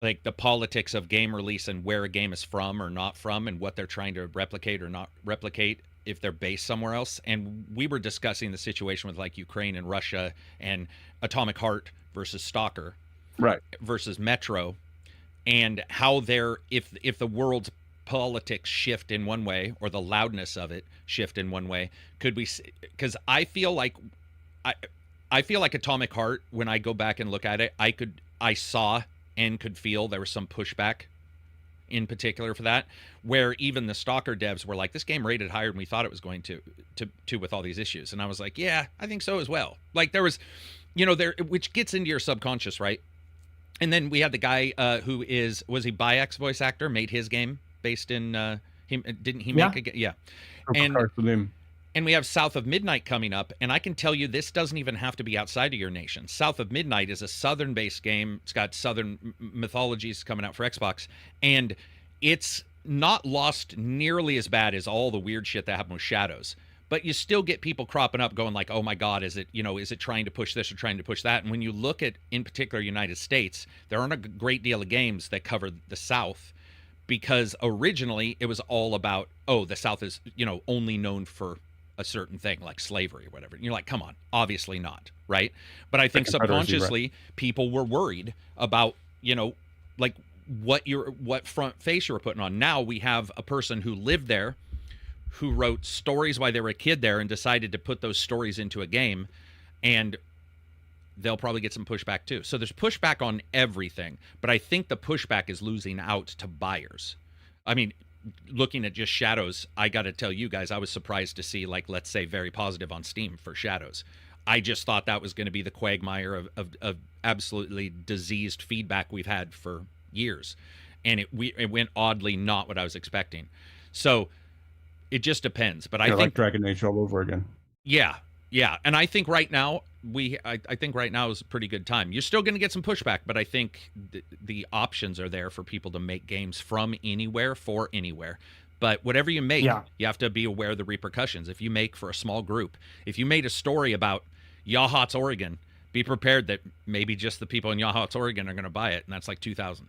like the politics of game release and where a game is from or not from, and what they're trying to replicate or not replicate if they're based somewhere else. And we were discussing the situation with like Ukraine and Russia and Atomic Heart versus Stalker, right, versus Metro, and how they're if the world's politics shift in one way, or the loudness of it shift in one way, could we? Because I feel like Atomic Heart, when I go back and look at it, I saw and could feel there was some pushback in particular for that, where even the Stalker devs were like, this game rated higher than we thought it was going to with all these issues. And I was like, yeah, I think so as well. Like there was, which gets into your subconscious, right? And then we had the guy who was he Bayek's voice actor, made his game based in didn't he make a game? Yeah. And we have South of Midnight coming up, and I can tell you this doesn't even have to be outside of your nation. South of Midnight is a Southern-based game. It's got Southern mythologies coming out for Xbox, and it's not lost nearly as bad as all the weird shit that happened with Shadows. But you still get people cropping up going like, oh my God, is it trying to push this or trying to push that? And when you look at, in particular, United States, there aren't a great deal of games that cover the South, because originally it was all about, the South is, only known for a certain thing like slavery or whatever. And you're like, come on, obviously not, right? But I think subconsciously people were worried about, like what front face you were putting on. Now we have a person who lived there, who wrote stories while they were a kid there and decided to put those stories into a game, and they'll probably get some pushback too. So there's pushback on everything, but I think the pushback is losing out to buyers. I mean, looking at just Shadows, I got to tell you guys, I was surprised to see, like, let's say very positive on Steam for Shadows. I just thought that was going to be the quagmire of absolutely diseased feedback we've had for years. And it went oddly not what I was expecting. So it just depends. But I think like Dragon Age all over again. Yeah. And I think right now I think right now is a pretty good time. You're still going to get some pushback, but I think the options are there for people to make games from anywhere for anywhere. But whatever you make, you have to be aware of the repercussions. If you make for a small group, if you made a story about Yachats, Oregon, be prepared that maybe just the people in Yachats, Oregon are going to buy it, and that's like 2,000.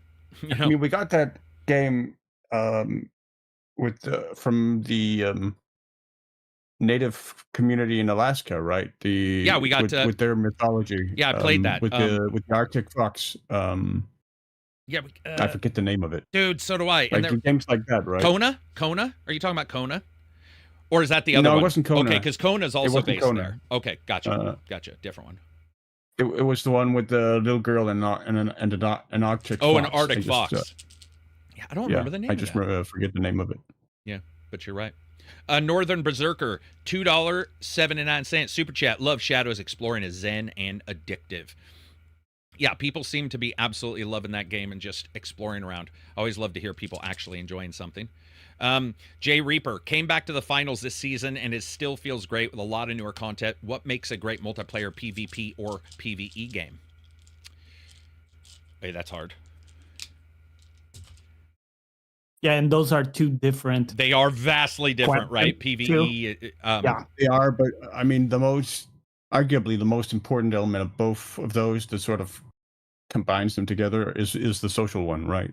I mean, we got that game from the native community in Alaska, right? We got with their mythology. Yeah, I played that with the Arctic Fox. I forget the name of it. Dude, so do I. Like games like that, right? Kona? Are you talking about Kona? Or is that the other one? No, it wasn't Kona. Okay, because Kona is also based Kona. there. Okay, gotcha. Different one. It was the one with the little girl and an Arctic Fox. Oh, an Arctic Fox. Yeah, I don't remember the name I just forget the name of it. Yeah, but you're right. Northern Berserker, $2.79 super chat. Love Shadows exploring is zen and addictive. Yeah, people seem to be absolutely loving that game and just exploring around. I always love to hear people actually enjoying something. Jay Reaper came back to the finals this season and it still feels great with a lot of newer content. What makes a great multiplayer PvP or PvE game? Hey, that's hard. Yeah, and those are two different. They are vastly different, right? PvE. Yeah, they are. But I mean, arguably the most important element of both of those that sort of combines them together is the social one, right?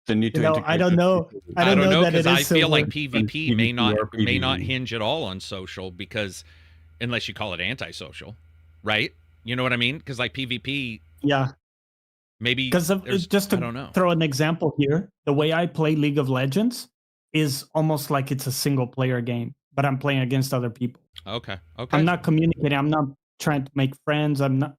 The need to I don't know. I don't know because I feel like PvP may not hinge at all on social, because unless you call it antisocial, right? You know what I mean? Because like PvP, yeah, maybe because just to I don't know. Throw an example here. The way I play League of Legends is almost like it's a single player game, but I'm playing against other people. Okay. I'm not communicating. I'm not trying to make friends. I'm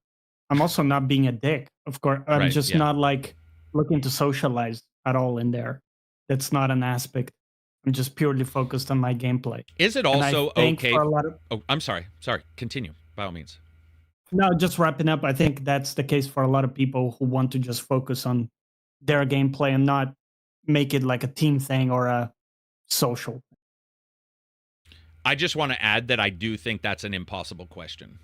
also not being a dick. Of course, I'm just not like looking to socialize at all in there. That's not an aspect. I'm just purely focused on my gameplay. Is it also okay? For a lot of, I'm sorry. Continue, by all means. No, just wrapping up. I think that's the case for a lot of people who want to just focus on their gameplay and not make it like a team thing or a social. I just want to add that I do think that's an impossible question.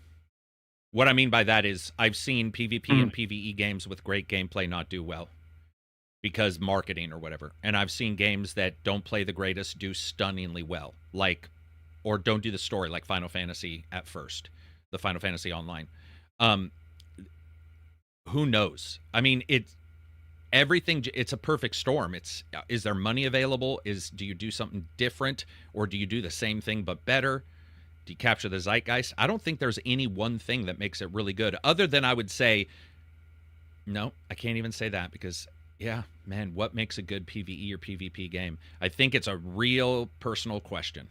What I mean by that is I've seen PvP and PvE games with great gameplay not do well because marketing or whatever. And I've seen games that don't play the greatest do stunningly well, or don't do the story, like Final Fantasy at first, the Final Fantasy Online. Who knows? I mean, it's a perfect storm. Is there money available? Do you do something different, or do you do the same thing but better? Do you capture the zeitgeist? I don't think there's any one thing that makes it really good, other than I would say, no, I can't even say that, because yeah, man, what makes a good PvE or PvP game? I think it's a real personal question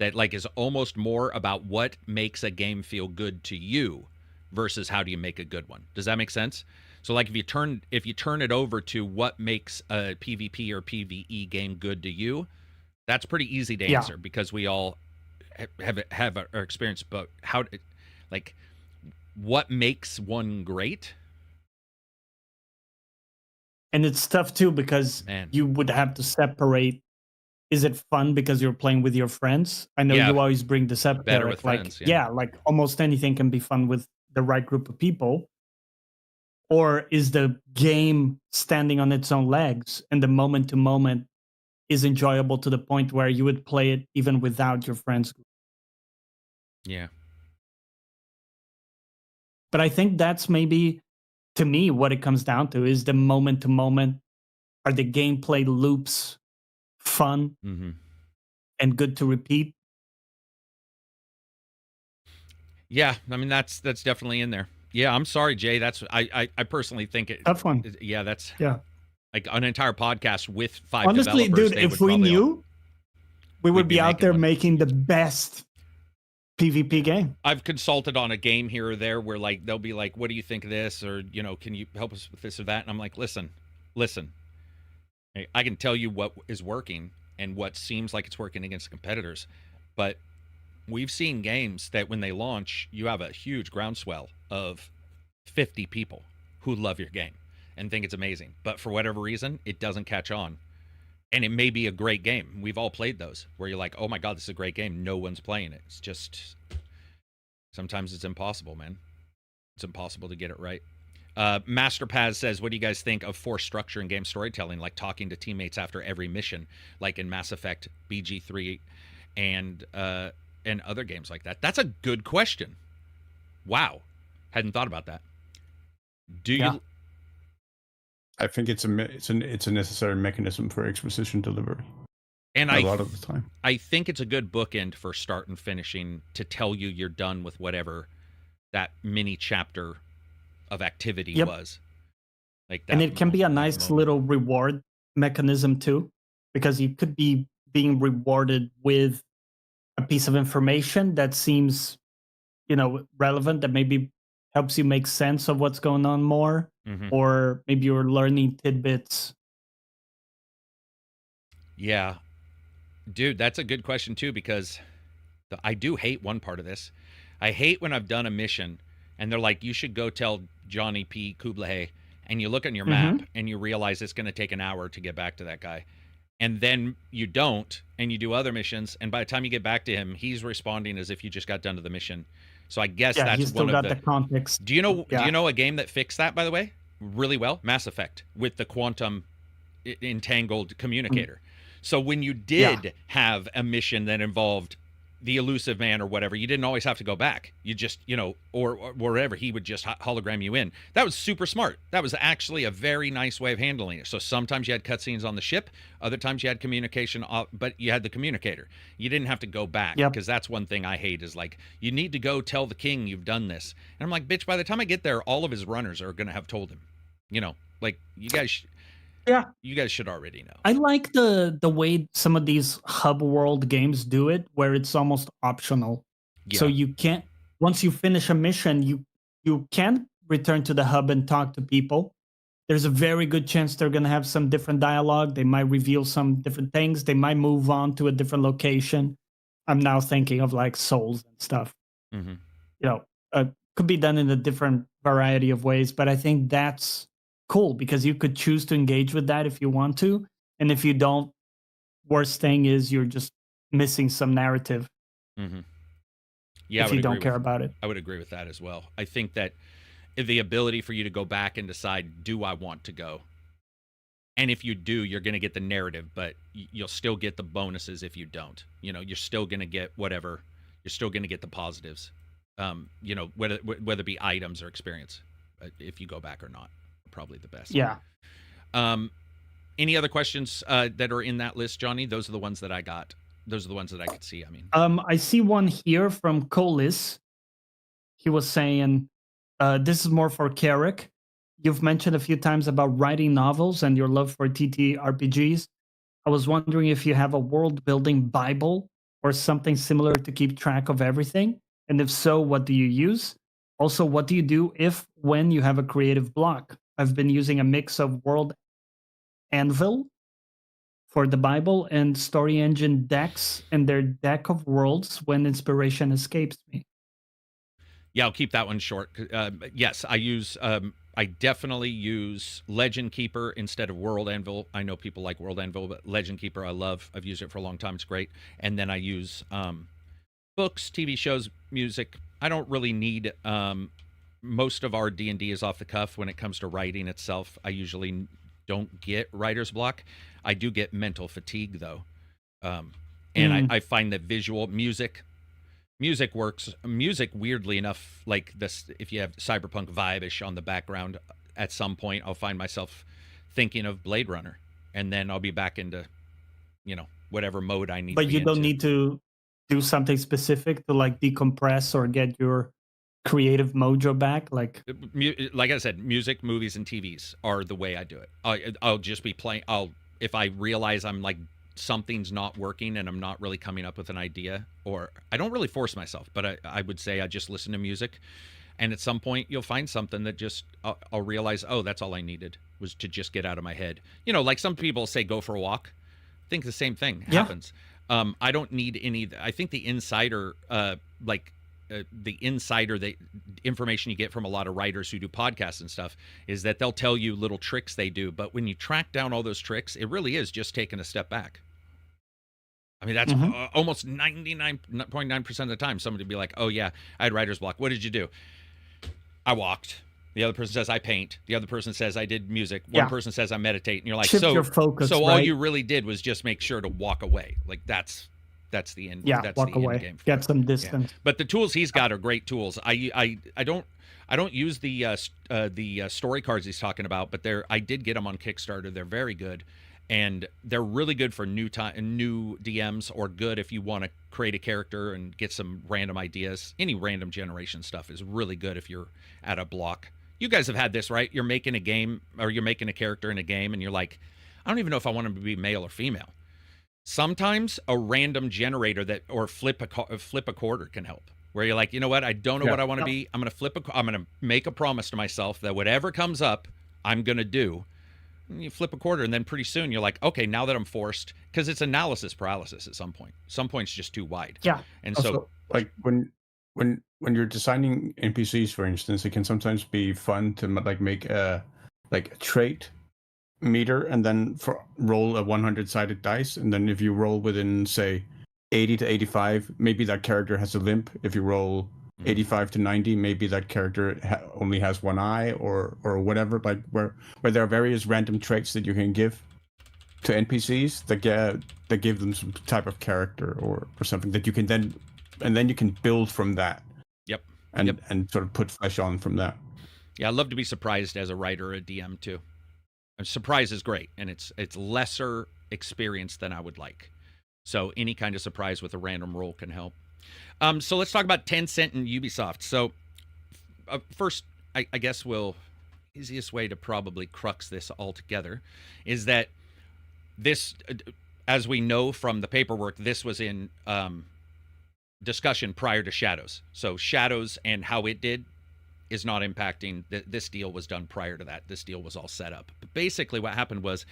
that is almost more about what makes a game feel good to you versus how do you make a good one. Does that make sense? So if you turn it over to what makes a PvP or PvE game good to you, that's pretty easy to answer, because we all have our experience. But what makes one great? And it's tough too, because you would have to separate. Is it fun because you're playing with your friends? I know you always bring this up. Better with friends. Like almost anything can be fun with the right group of people. Or is the game standing on its own legs and the moment to moment is enjoyable to the point where you would play it even without your friends? Yeah. But I think that's maybe, to me, what it comes down to is the moment to moment. Are the gameplay loops fun and good to repeat? Yeah, I mean that's definitely in there. Yeah, I'm sorry, Jay. That's I personally think it. Tough one. Yeah, that's like an entire podcast with 5 honestly, developers. Dude, if we knew, we would be out there making the best PvP game. I've consulted on a game here or there where they'll be like, "What do you think of this?" Or can you help us with this or that? And I'm like, listen. I can tell you what is working and what seems like it's working against competitors, but we've seen games that when they launch, you have a huge groundswell of 50 people who love your game and think it's amazing. But for whatever reason, it doesn't catch on. And it may be a great game. We've all played those where you're like, oh my God, this is a great game. No one's playing it. It's just, sometimes it's impossible, man. It's impossible to get it right. Master Paz says, what do you guys think of forced structure in game storytelling, like talking to teammates after every mission, like in Mass Effect, BG3, and other games like that? That's a good question. Wow. Hadn't thought about that. Do you? I think it's a necessary mechanism for exposition delivery. And a lot of the time. I think it's a good bookend for start and finishing to tell you you're done with whatever that mini chapter of activity was. Like that, and it can be a nice little reward mechanism too, because you could be being rewarded with a piece of information that seems, relevant, that maybe helps you make sense of what's going on more, or maybe you're learning tidbits. Yeah. Dude, that's a good question too, because I do hate one part of this. I hate when I've done a mission and they're like, you should go tell Johnny P. Kublahay, and you look on your map and you realize it's going to take an hour to get back to that guy. And then you don't, and you do other missions, and by the time you get back to him, he's responding as if you just got done to the mission. So I guess that's you still one got of the context. Do you know a game that fixed that, by the way, really well? Mass Effect, with the quantum entangled communicator. So when you did have a mission that involved the elusive man or whatever, you didn't always have to go back. You just, or wherever, he would just hologram you in. That was super smart. That was actually a very nice way of handling it. So sometimes you had cutscenes on the ship, other times you had communication, but you had the communicator. You didn't have to go back, because that's one thing I hate is like, you need to go tell the king you've done this. And I'm like, bitch, by the time I get there, all of his runners are going to have told him. Like, you guys... you guys should already know. I like the way some of these hub world games do it, where it's almost optional. So you can't, once you finish a mission, you can return to the hub and talk to people. There's a very good chance they're going to have some different dialogue. They might reveal some different things. They might move on to a different location. I'm now thinking of like Souls and stuff. Could be done in a different variety of ways, but I think that's cool, because you could choose to engage with that if you want to, and if you don't, worst thing is you're just missing some narrative. Yeah, if you don't care about it. I would agree with that as well. I think that the ability for you to go back and decide, do I want to go? And if you do, you're going to get the narrative, but you'll still get the bonuses if you don't. You're still going to get whatever. You're still going to get the positives. Whether it be items or experience, if you go back or not. Probably the best. Yeah. Any other questions that are in that list, Johnny? Those are the ones that I got. Those are the ones that I could see. I mean, I see one here from Colis. He was saying, this is more for Carrick. You've mentioned a few times about writing novels and your love for TTRPGs. I was wondering if you have a world building Bible or something similar to keep track of everything. And if so, what do you use? Also, what do you do when you have a creative block? I've been using a mix of World Anvil for the Bible and Story Engine decks and their deck of worlds when inspiration escapes me. Yeah, I'll keep that one short. Yes, I definitely use Legend Keeper instead of World Anvil. I know people like World Anvil, but Legend Keeper I love. I've used it for a long time. It's great. And then I use books, TV shows, music. I don't really need... most of our D&D is off the cuff when it comes to writing itself. I usually don't get writer's block. I do get mental fatigue, though. I find that visual music works. Music, weirdly enough, like this, if you have cyberpunk vibe-ish on the background, at some point I'll find myself thinking of Blade Runner, and then I'll be back into, whatever mode I need to be But you don't into. need to do something specific to like decompress or get your creative mojo back. Like I said, music, movies, and TVs are the way I do it. I'll just be playing. If I realize I'm like something's not working and I'm not really coming up with an idea, or I don't really force myself, but I would say I just listen to music, and at some point you'll find something that just I'll realize, oh, that's all I needed was to just get out of my head. Like some people say, go for a walk. I think the same thing happens. I don't need any. I think the insider, the information you get from a lot of writers who do podcasts and stuff is that they'll tell you little tricks they do, but when you track down all those tricks, it really is just taking a step back. I mean, that's almost 99.9% of the time somebody would be like, oh yeah, I had writer's block. What did you do? I walked. The other person says I paint. The other person says I did music. One person says I meditate. And you're like, shift your focus, so right? all you really did was just make sure to walk away. Like that's the end. Yeah, that's walk the away. End game. Get some distance. Yeah. But the tools he's got are great tools. I don't use the story cards he's talking about, but I did get them on Kickstarter. They're very good. and they're really good for new DMs, or good if you want to create a character and get some random ideas. Any random generation stuff is really good if you're at a block. You guys have had this, right? You're making a game, or you're making a character in a game, and you're like, I don't even know if I want him to be male or female. Sometimes a random generator or flip a quarter can help. Where you're like, you know what? I don't know what I want to be. I'm going to make a promise to myself that whatever comes up, I'm going to do. And you flip a quarter, and then pretty soon you're like, okay, now that I'm forced, because it's analysis paralysis at some point. Some point's just too wide. Yeah. And also, so, like when you're designing NPCs, for instance, it can sometimes be fun to like make a trait meter and then roll a 100-sided dice, and then if you roll within, say, 80 to 85, maybe that character has a limp. If you roll 85 to 90, maybe that character only has one eye, or whatever. Like where there are various random traits that you can give to NPCs that give them some type of character or something that you can then you can build from that. Yep. And sort of put flesh on from that. Yeah, I love to be surprised as a writer or a DM too. Surprise is great, and it's lesser experience than I would like. So any kind of surprise with a random roll can help. So let's talk about Tencent and Ubisoft. So first, I guess easiest way to probably crux this all together is that this, as we know from the paperwork, this was in discussion prior to Shadows. So Shadows and how it did is not impacting. This deal was done prior to that. This deal was all set up. But basically what happened was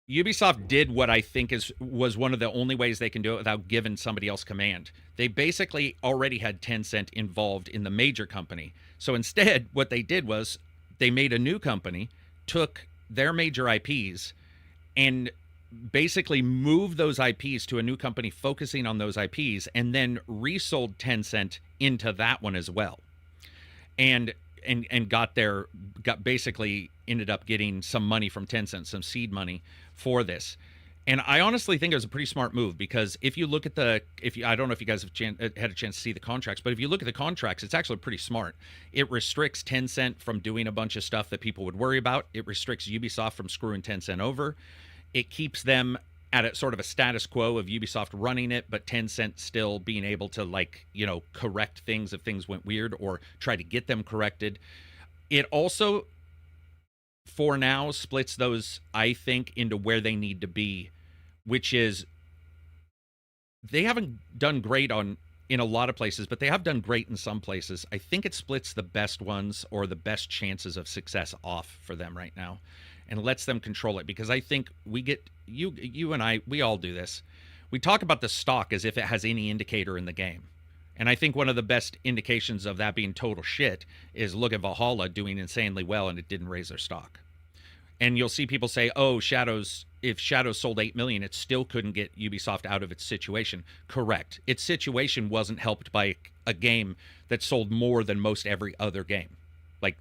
Ubisoft did what I think was one of the only ways they can do it without giving somebody else command. They basically already had Tencent involved in the major company. So instead, what they did was they made a new company, took their major IPs, and basically moved those IPs to a new company focusing on those IPs, and then resold Tencent into that one as well. And basically ended up getting some money from Tencent, some seed money for this. And I honestly think it was a pretty smart move, because if you look at I don't know if you guys have had a chance to see the contracts, but if you look at the contracts, it's actually pretty smart. It restricts Tencent from doing a bunch of stuff that people would worry about. It restricts Ubisoft from screwing Tencent over. It keeps them at a sort of a status quo of Ubisoft running it, but Tencent still being able to, correct things if things went weird, or try to get them corrected. It also, for now, splits those, I think, into where they need to be, which is they haven't done great in a lot of places, but they have done great in some places. I think it splits the best ones, or the best chances of success, off for them right now, and lets them control it. Because I think we get, you and I, we all do this. We talk about the stock as if it has any indicator in the game. And I think one of the best indications of that being total shit is look at Valhalla doing insanely well, and it didn't raise their stock. And you'll see people say, oh, if Shadows sold 8 million, it still couldn't get Ubisoft out of its situation. Correct. Its situation wasn't helped by a game that sold more than most every other game. Like,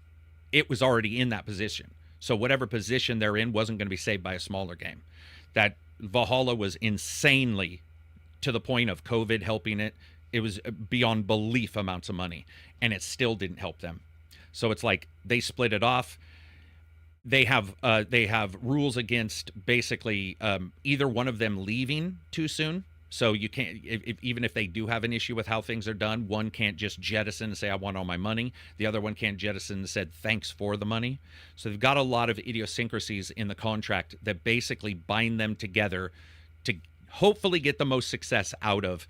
it was already in that position. So whatever position they're in wasn't going to be saved by a smaller game. That Valhalla was insanely, to the point of COVID helping it. It was beyond belief amounts of money, and it still didn't help them. So it's like they split it off. They have rules against basically either one of them leaving too soon. So you can't, even if they do have an issue with how things are done, one can't just jettison and say, I want all my money. The other one can't jettison and said, thanks for the money. So they've got a lot of idiosyncrasies in the contract that basically bind them together to hopefully get the most success out of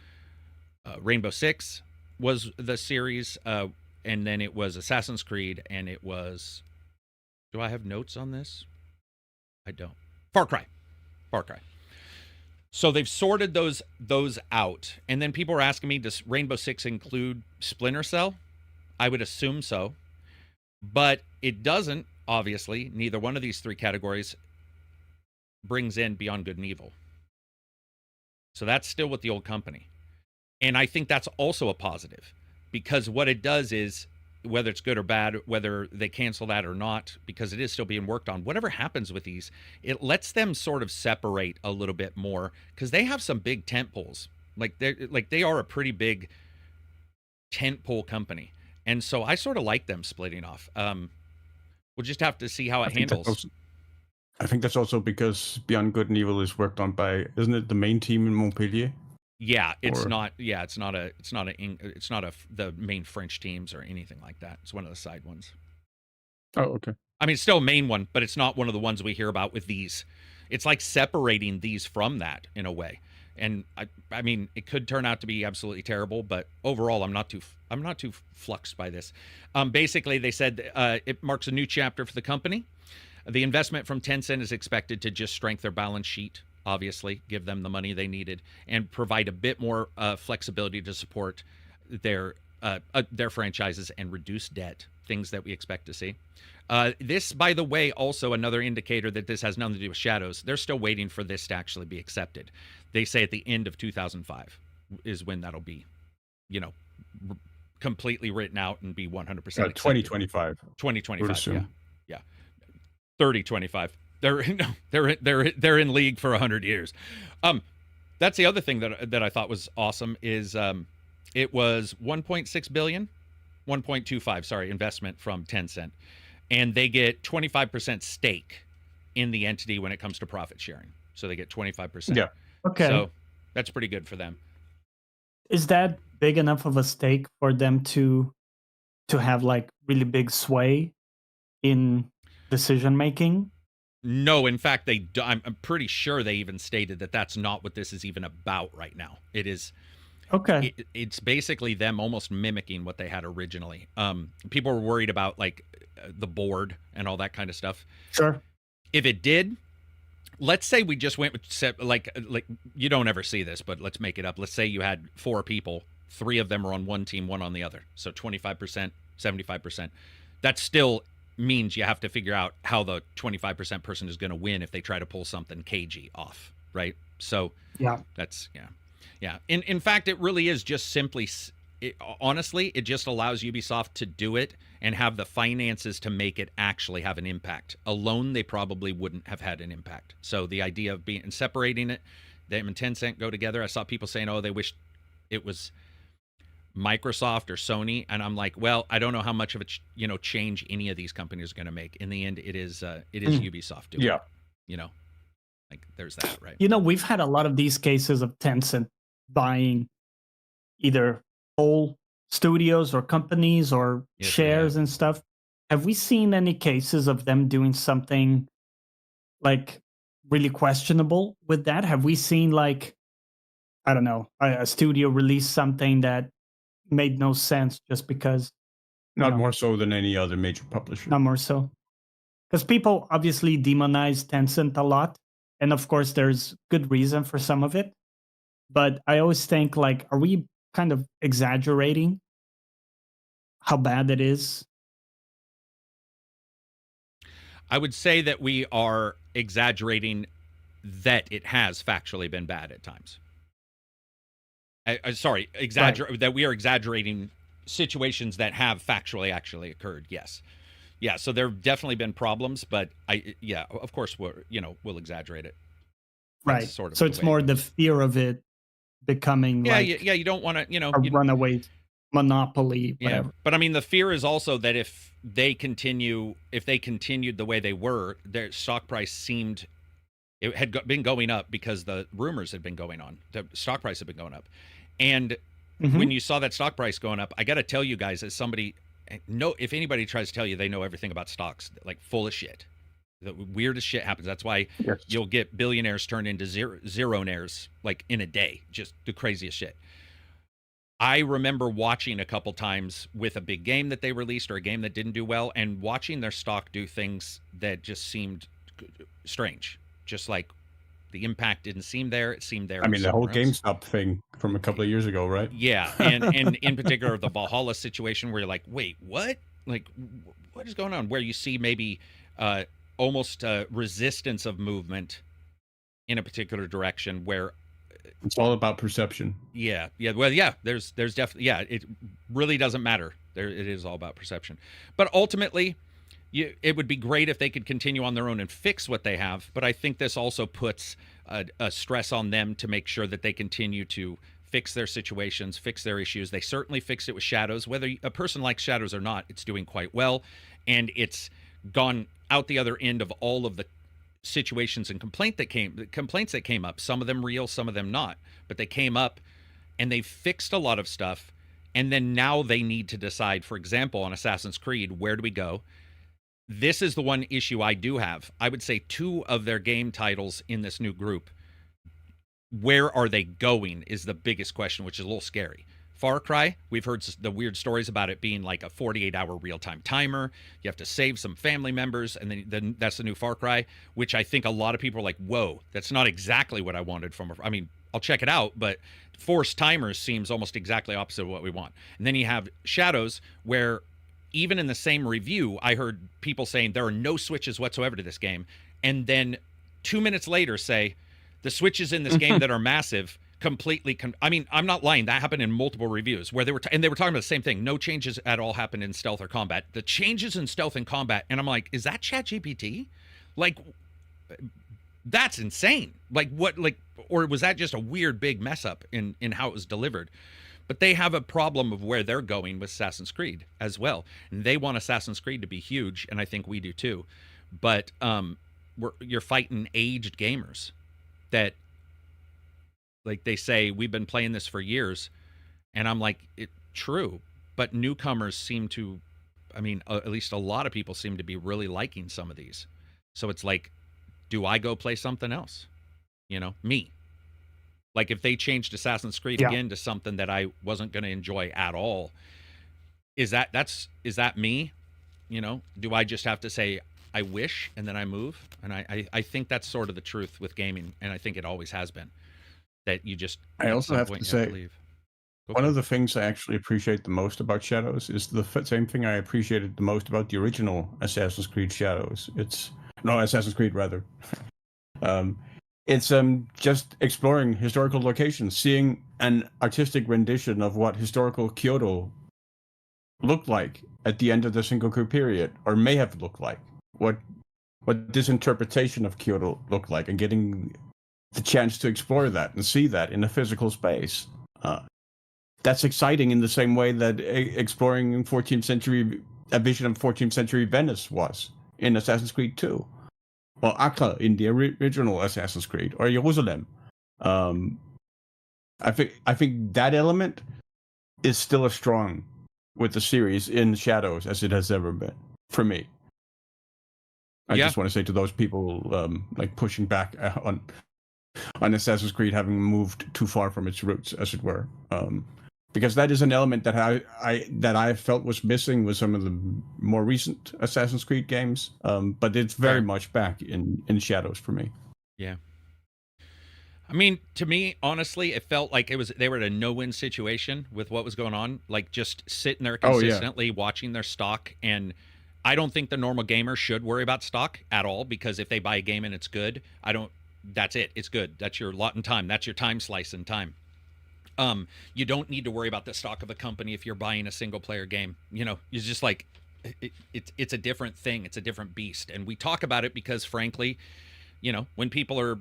Rainbow Six was the series, and then it was Assassin's Creed, and it was, do I have notes on this? I don't. Far Cry. So they've sorted those out, and then people are asking me, does Rainbow Six include Splinter Cell? I would assume so, but it doesn't. Obviously, neither one of these three categories brings in Beyond Good and Evil. So that's still with the old company. And I think that's also a positive, because what it does is, whether it's good or bad, whether they cancel that or not, because it is still being worked on, whatever happens with these, it lets them sort of separate a little bit more, because they have some big tent poles. They are a pretty big tent pole company. And so I sort of like them splitting off. We'll just have to see how it handles. I think that's also because Beyond Good and Evil is worked on by, isn't it the main team in Montpellier? Yeah, it's not. Yeah, it's not the main French teams or anything like that. It's one of the side ones. Oh, okay. I mean, it's still a main one, but it's not one of the ones we hear about with these. It's like separating these from that in a way. And I mean, it could turn out to be absolutely terrible, but overall, I'm not too fluxed by this. Basically, they said it marks a new chapter for the company. The investment from Tencent is expected to just strengthen their balance sheet, obviously, give them the money they needed, and provide a bit more flexibility to support their franchises and reduce debt, things that we expect to see. This, by the way, also another indicator that this has nothing to do with Shadows. They're still waiting for this to actually be accepted. They say at the end of 2005 is when that'll be, completely written out and be 100% accepted. 2025. 2025, yeah. 3025. They're in league for 100 years. That's the other thing that I thought was awesome is it was 1.6 billion, 1.25, sorry, investment from Tencent. And they get 25% stake in the entity when it comes to profit sharing. So they get 25%. Yeah. Okay. So that's pretty good for them. Is that big enough of a stake for them to have like really big sway in decision making? No, in fact, I'm pretty sure they even stated that that's not what this is even about right now. It is. Okay. It's basically them almost mimicking what they had originally. People were worried about like the board and all that kind of stuff. Sure. If it did, let's say we just went with like you don't ever see this, but let's make it up. Let's say you had 4 people, 3 of them are on one team, 1 on the other. So 25%, 75%. That still means you have to figure out how the 25% person is going to win if they try to pull something cagey off, right? So yeah, that's yeah. In fact, it really is just simply, honestly, it just allows Ubisoft to do it and have the finances to make it actually have an impact. Alone, they probably wouldn't have had an impact. So the idea of separating it, them and Tencent go together. I saw people saying, "Oh, they wish it was Microsoft or Sony," and I'm like, well, I don't know how much of a change any of these companies are going to make. In the end, it is Ubisoft doing it. Like there's that, right? We've had a lot of these cases of Tencent buying either whole studios or companies or shares and stuff. Have we seen any cases of them doing something like really questionable with that? Have we seen like, I don't know, a studio release something that made no sense just because? Not more so than any other major publisher. Not more so. Because people obviously demonize Tencent a lot. And of course, there's good reason for some of it. But I always think, like, are we kind of exaggerating how bad it is? I would say that we are exaggerating that it has factually been bad at times. That we are exaggerating situations that have factually actually occurred. Yes. Yeah, so there have definitely been problems, but of course we'll exaggerate it. Right. That's sort of so it's more the fear of it becoming you don't want to, a runaway monopoly, whatever. Yeah. But I mean, the fear is also that if they continued the way they were, their stock price had been going up because the rumors had been going on. The stock price had been going up. And when you saw that stock price going up, I got to tell you guys, as somebody, if anybody tries to tell you they know everything about stocks, like full of shit. The weirdest shit happens. That's why you'll get billionaires turned into zeronaires like in a day. Just the craziest shit. I remember watching a couple times with a big game that they released or a game that didn't do well, and watching their stock do things that just seemed strange. Just like the impact didn't seem there. It seemed there. I mean, the whole GameStop thing from a couple of years ago, right? Yeah. And in particular, the Valhalla situation where you're like, wait, what? Like, what is going on? Where you see maybe almost resistance of movement in a particular direction where it's all about perception. Yeah. Well, yeah, there's definitely, it really doesn't matter. It is all about perception. But ultimately, it would be great if they could continue on their own and fix what they have. But I think this also puts a stress on them to make sure that they continue to fix their situations, fix their issues. They certainly fixed it with Shadows. Whether a person likes Shadows or not, it's doing quite well. And it's gone out the other end of all of the situations and complaints that came up, some of them real, some of them not, but they came up, and they fixed a lot of stuff. And then now they need to decide, for example, on Assassin's Creed, where do we go? This is the one issue I do have. I would say 2 of their game titles in this new group, where are they going is the biggest question, which is a little scary. Far Cry, we've heard the weird stories about it being like a 48-hour real-time timer. You have to save some family members, and then that's the new Far Cry, which I think a lot of people are like, whoa, that's not exactly what I wanted from I mean, I'll check it out, but forced timers seems almost exactly opposite of what we want. And then you have Shadows, where even in the same review, I heard people saying there are no switches whatsoever to this game, and then 2 minutes later say, the switches in this game that are massive completely I mean, I'm not lying, that happened in multiple reviews where they were talking about the same thing. No changes at all happened in stealth or combat. The changes in stealth and combat, and I'm like, is that ChatGPT? Like, that's insane. Like, what, like, or was that just a weird big mess up in how it was delivered? But they have a problem of where they're going with Assassin's Creed as well, and they want Assassin's Creed to be huge, and I think we do too. But you're fighting aged gamers that, like, they say, we've been playing this for years, and I'm like, true, but newcomers seem to, I mean, at least a lot of people seem to be really liking some of these. So it's like, do I go play something else? You know, me. Like, if they changed Assassin's Creed again to something that I wasn't going to enjoy at all, is that me? You know, do I just have to say, I wish, and then I move? And I think that's sort of the truth with gaming, and I think it always has been. That you just, I also have to say, one of the things I actually appreciate the most about Shadows is the same thing I appreciated the most about the original Assassin's Creed Shadows. Assassin's Creed rather. It's just exploring historical locations, seeing an artistic rendition of what historical Kyoto looked like at the end of the Sengoku period, or may have looked like. What this interpretation of Kyoto looked like, and getting the chance to explore that and see that in a physical space. That's exciting in the same way that exploring 14th century, a vision of 14th century Venice was in Assassin's Creed 2. Or Accra in the original Assassin's Creed, or Jerusalem. I think that element is still as strong with the series in Shadows as it has ever been for me. I just want to say to those people like pushing back on Assassin's Creed having moved too far from its roots, as it were, because that is an element that I felt was missing with some of the more recent Assassin's Creed games, but it's very much back in Shadows for me. Yeah. I mean, to me, honestly, it felt like they were at a no-win situation with what was going on, like just sitting there consistently watching their stock. And I don't think the normal gamer should worry about stock at all, because if they buy a game and it's good, that's it. It's good. That's your lot in time. That's your time slice in time. You don't need to worry about the stock of a company if you're buying a single player game. You know, it's just like, it's a different thing. It's a different beast. And we talk about it because, frankly, you know, when people are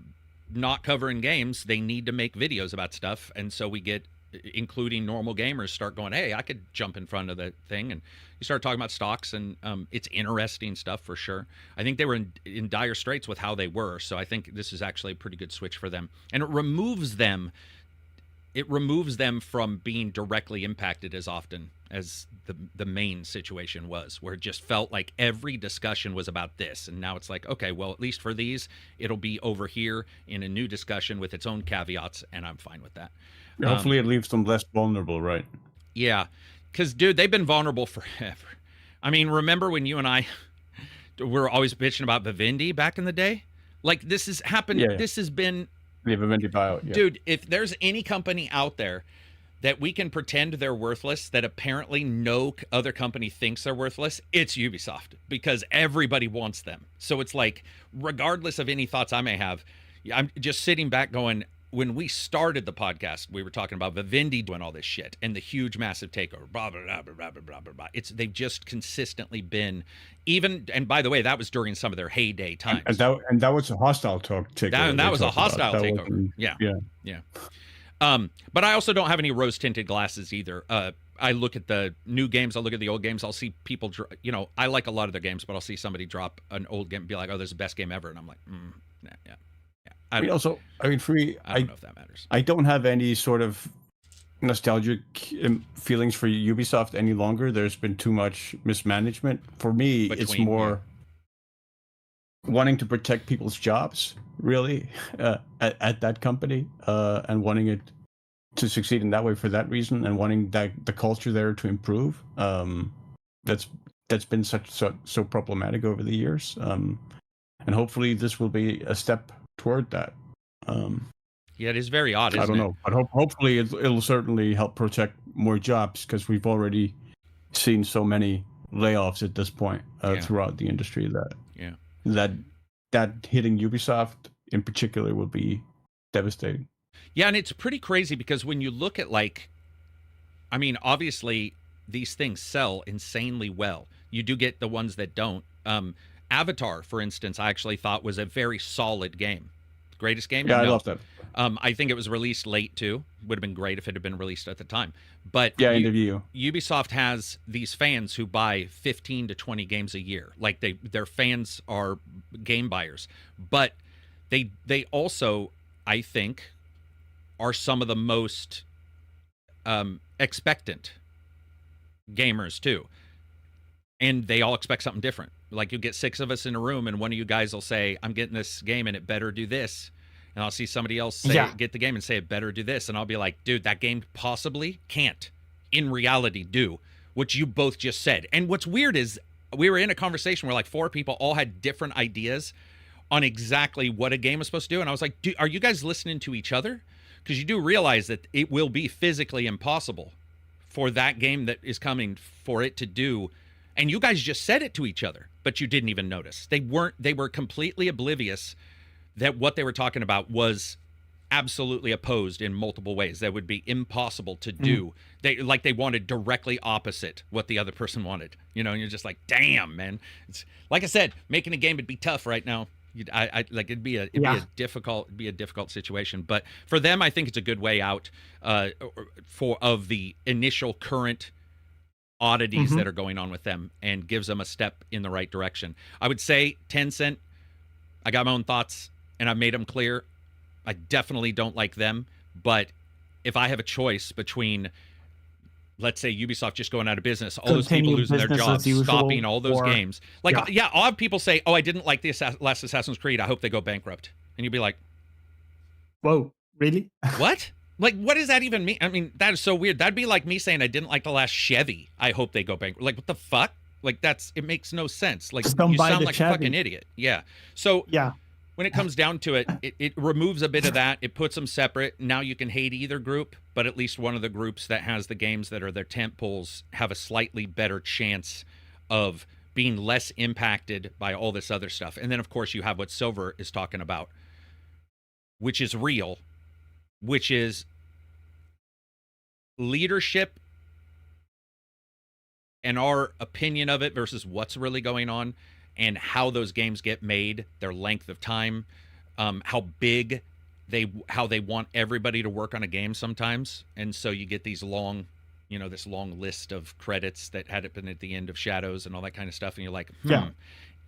not covering games, they need to make videos about stuff. And so we get, including normal gamers, start going, hey, I could jump in front of the thing. And you start talking about stocks, and it's interesting stuff for sure. I think they were in dire straits with how they were. So I think this is actually a pretty good switch for them. And it removes them from being directly impacted as often as the main situation was, where it just felt like every discussion was about this. And now it's like, okay, well, at least for these, it'll be over here in a new discussion with its own caveats, and I'm fine with that. Hopefully it leaves them less vulnerable, right? Yeah, because, dude, they've been vulnerable forever. I mean, remember when you and I were always bitching about Vivendi back in the day? Like, this has happened. Yeah. This has been... The Vivendi buyout, yeah. Dude, if there's any company out there that we can pretend they're worthless, that apparently no other company thinks they're worthless, it's Ubisoft, because everybody wants them. So it's like, regardless of any thoughts I may have, I'm just sitting back going, when we started the podcast, we were talking about Vivendi doing all this shit and the huge, massive takeover, blah, blah, blah, blah, blah, blah, blah, blah. They've just consistently been, even, and by the way, that was during some of their heyday times. And that was a hostile takeover. That was a hostile takeover. Yeah. But I also don't have any rose-tinted glasses either. I look at the new games, I'll look at the old games, I'll see people, I like a lot of their games, but I'll see somebody drop an old game and be like, oh, this is the best game ever. And I'm like, yeah. For me, I don't know if that matters. I don't have any sort of nostalgic feelings for Ubisoft any longer. There's been too much mismanagement. For me, it's more wanting to protect people's jobs, really, at that company, and wanting it to succeed in that way for that reason, and wanting the culture there to improve. That's been so problematic over the years, and hopefully this will be a step toward that. Yeah, it is very odd, isn't it? I don't know, but hopefully it'll certainly help protect more jobs, because we've already seen so many layoffs at this point throughout the industry that hitting Ubisoft in particular will be devastating. Yeah, and it's pretty crazy because when you look at obviously these things sell insanely well. You do get the ones that don't. Avatar, for instance, I actually thought was a very solid game. Greatest game? Yeah, no. I love that. I think it was released late too. Would have been great if it had been released at the time. But Ubisoft has these fans who buy 15 to 20 games a year. Like their fans are game buyers. But they also, I think, are some of the most expectant gamers too. And they all expect something different. Like you get 6 of us in a room and one of you guys will say, I'm getting this game and it better do this. And I'll see somebody else say, get the game and say it better do this. And I'll be like, dude, that game possibly can't in reality do what you both just said. And what's weird is we were in a conversation where like 4 people all had different ideas on exactly what a game was supposed to do. And I was like, are you guys listening to each other? Because you do realize that it will be physically impossible for that game that is coming for it to do. And you guys just said it to each other, but you didn't even notice. They were completely oblivious that what they were talking about was absolutely opposed in multiple ways. That would be impossible to do. They wanted directly opposite what the other person wanted. And you're just like, damn, man. It's like I said, making a game would be tough right now. It'd be a difficult situation. But for them, I think it's a good way out of the initial current oddities that are going on with them, and gives them a step in the right direction. I would say Tencent, I got my own thoughts and I've made them clear. I definitely don't like them, but if I have a choice between, let's say, Ubisoft just going out of business, all those people losing their jobs, stopping all those games. I'll have people say, oh, I didn't like the last Assassin's Creed, I hope they go bankrupt. And you'd be like, whoa, really? What? Like, what does that even mean? I mean, that is so weird. That'd be like me saying I didn't like the last Chevy, I hope they go bankrupt. Like, what the fuck? Like, it makes no sense. Like, you sound like a fucking idiot. Yeah. So, when it comes down to it, it removes a bit of that. It puts them separate. Now you can hate either group, but at least one of the groups that has the games that are their tent poles have a slightly better chance of being less impacted by all this other stuff. And then, of course, you have what Silver is talking about, which is real, which is leadership and our opinion of it versus what's really going on, and how those games get made, their length of time, how big how they want everybody to work on a game sometimes. And so you get these long, this long list of credits that had it been at the end of Shadows and all that kind of stuff. And you're like,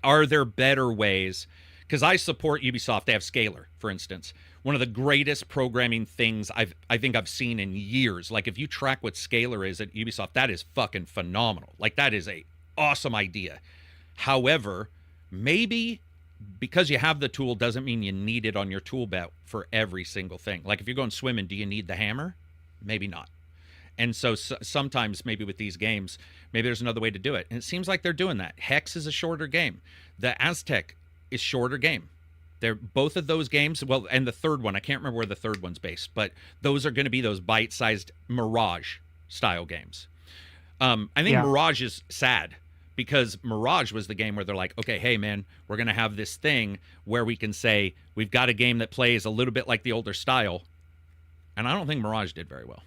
are there better ways? Because I support Ubisoft. They have Scalar, for instance. One of the greatest programming things I think I've seen in years. Like, if you track what Scalar is at Ubisoft, that is fucking phenomenal. Like, that is a awesome idea. However, maybe because you have the tool doesn't mean you need it on your tool belt for every single thing. Like, if you're going swimming, do you need the hammer? Maybe not. And so sometimes maybe with these games, maybe there's another way to do it. And it seems like they're doing that. Hex is a shorter game. The Aztec is shorter game. They're both of those games. Well, and the third one, I can't remember where the third one's based, but those are going to be those bite-sized Mirage style games. I think Mirage is sad, because Mirage was the game where they're like, okay, hey, man, we're going to have this thing where we can say we've got a game that plays a little bit like the older style. And I don't think Mirage did very well.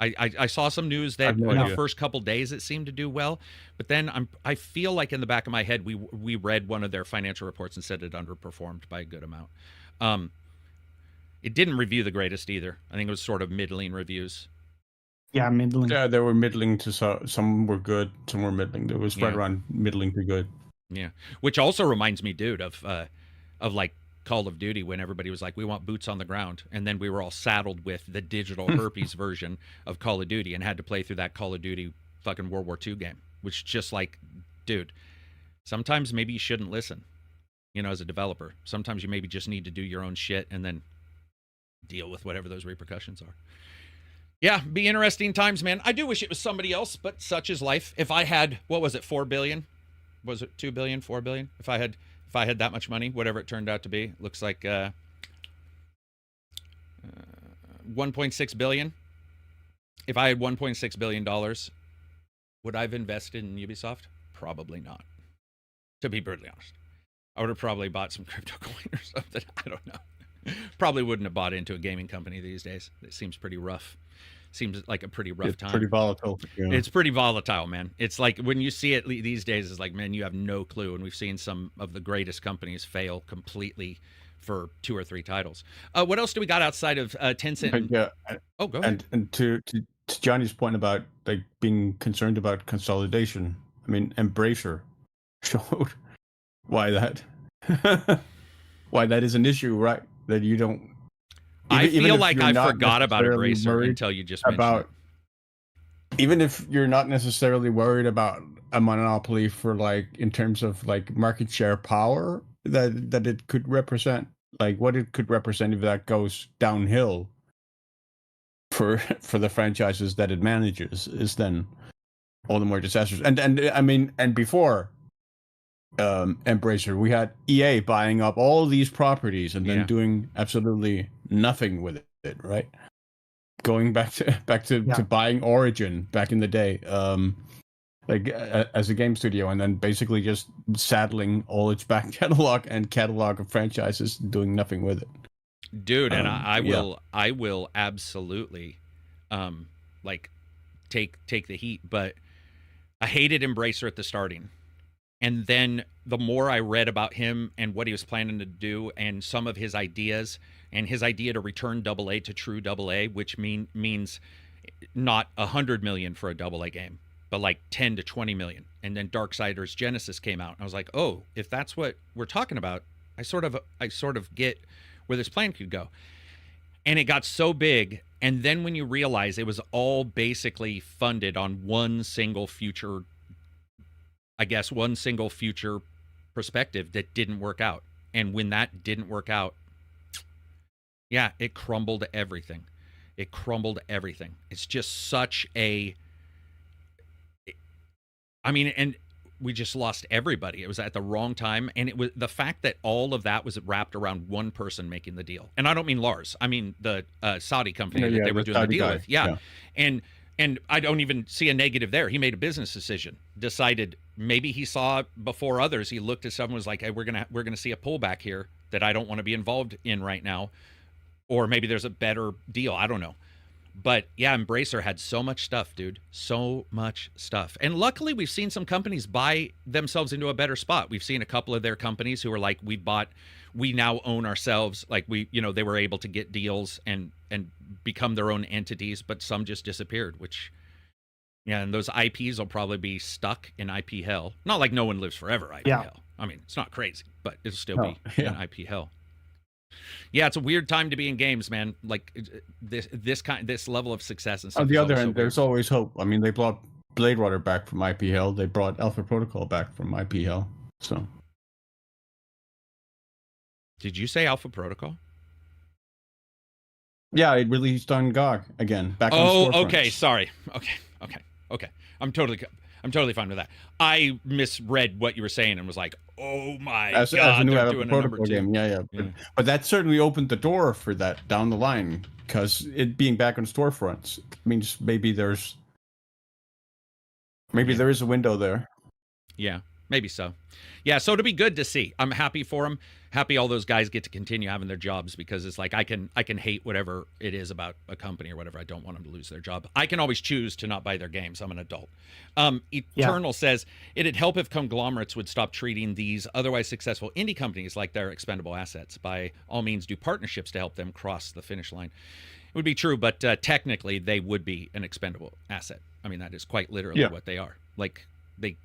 I saw some news that in the first couple days it seemed to do well. But then I feel like in the back of my head, we read one of their financial reports and said it underperformed by a good amount. It didn't review the greatest either. I think it was sort of middling reviews. Yeah, middling. Yeah, they were middling to some were good, some were middling. There was right Yeah. around middling to good. Yeah, which also reminds me, dude, of like Call of Duty when everybody was like, "We want boots on the ground," and then we were all saddled with the digital herpes version of Call of Duty and had to play through that Call of Duty fucking World War II game, which just like, dude, sometimes maybe you shouldn't listen, you know, as a developer. Sometimes you maybe just need to do your own shit and then deal with whatever those repercussions are. Yeah, be interesting times, man. I do wish it was somebody else, but such is life. If I had, what was it, 4 billion? Was it 2 billion, 4 billion? If I had that much money, whatever it turned out to be, looks like 1.6 billion. If I had 1.6 billion dollars, would I have invested in Ubisoft? Probably not. To be brutally honest, I would have probably bought some crypto coin or something. I don't know. Probably wouldn't have bought into a gaming company these days. It seems pretty rough. Seems like a pretty rough time. Pretty volatile. Yeah. It's pretty volatile, man. It's like when you see it these days, it's like, man, you have no clue. And we've seen some of the greatest companies fail completely for 2 or 3 titles. What else do we got outside of Tencent? Yeah. Oh, go ahead. And to Johnny's point about like being concerned about consolidation, I mean, Embracer showed why that is an issue, right? That you don't. I feel like I forgot about Embracer until you just mentioned it. Even if you're not necessarily worried about a monopoly for like in terms of like market share power that it could represent, like what it could represent if that goes downhill for the franchises that it manages, is then all the more disastrous. And I mean, and before Embracer, we had EA buying up all these properties and then doing absolutely nothing with it, right? Going back to buying Origin back in the day, like as a game studio, and then basically just saddling all its back catalog of franchises, doing nothing with it. Dude, and I will absolutely like take the heat, but I hated Embracer at the starting. And then the more I read about him and what he was planning to do and some of his ideas and his idea to return AA to true AA, which means not 100 million for a AA game, but like 10 to 20 million. And then Darksiders Genesis came out. And I was like, oh, if that's what we're talking about, I sort of get where this plan could go. And it got so big. And then when you realize it was all basically funded on one single future perspective that didn't work out. And when that didn't work out, yeah, it crumbled everything. It's just such a, I mean, and we just lost everybody. It was at the wrong time. And it was the fact that all of that was wrapped around one person making the deal. And I don't mean Lars. I mean the Saudi company that they were doing the deal with. Yeah. And I don't even see a negative there. He made a business decision, decided maybe he saw before others. He looked at someone, was like, hey, we're gonna see a pullback here that I don't want to be involved in right now. Or maybe there's a better deal. I don't know. But yeah, Embracer had so much stuff, dude. So much stuff. And luckily, we've seen some companies buy themselves into a better spot. We've seen a couple of their companies who are like, we now own ourselves. Like they were able to get deals and become their own entities, but some just disappeared, which, yeah, and those IPs will probably be stuck in IP hell. Not like no one lives forever, IP hell. I mean, it's not crazy, but it'll still be an IP hell. Yeah, it's a weird time to be in games, man. Like this level of success and stuff. On the other hand, there's always hope. I mean, they brought Blade Runner back from IP hell. They brought Alpha Protocol back from IP hell. So, did you say Alpha Protocol? Yeah, it released on GOG again. Back on storefronts. Okay, sorry. Okay. I'm totally fine with that. I misread what you were saying and was like, "Oh my god, as a new they're doing a number 2 game." Yeah. But that certainly opened the door for that down the line, because it being back on storefronts means maybe there is a window there. Yeah, maybe so. Yeah, so it'll be good to see. I'm happy for them. Happy all those guys get to continue having their jobs, because it's like I can hate whatever it is about a company or whatever. I don't want them to lose their job. I can always choose to not buy their games. I'm an adult. Eternal says, it'd help if conglomerates would stop treating these otherwise successful indie companies like their expendable assets. By all means, do partnerships to help them cross the finish line. would be true, but technically they would be an expendable asset. I mean, that is quite literally what they are. Like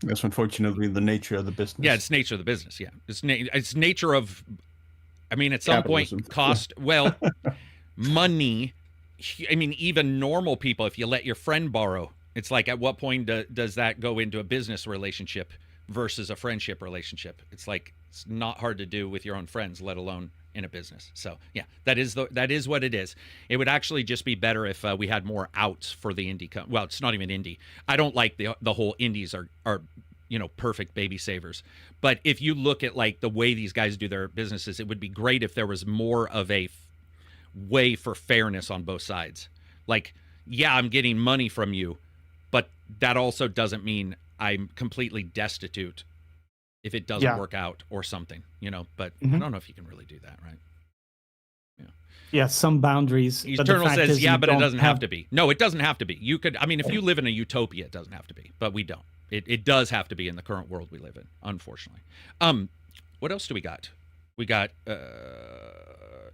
That's unfortunately the nature of the business. Yeah, it's nature of the business. Yeah, it's nature of. I mean, at some Capitalism. point, cost well, money. I mean, even normal people, if you let your friend borrow, it's like at what point does that go into a business relationship versus a friendship relationship? It's like it's not hard to do with your own friends, let alone in a business. So yeah, that is what it is. It would actually just be better if we had more outs for the indie. Well, it's not even indie. I don't like the whole indies are perfect baby savers. But if you look at like the way these guys do their businesses, it would be great if there was more of a way for fairness on both sides. Like, yeah, I'm getting money from you, but that also doesn't mean I'm completely destitute if it doesn't work out or something, but I don't know if you can really do that, right? Yeah, some boundaries. Eternal says, yeah, but it doesn't have to be. No, it doesn't have to be. You could, I mean, if you live in a utopia, it doesn't have to be, but we don't. It does have to be in the current world we live in, unfortunately. What else do we got? We got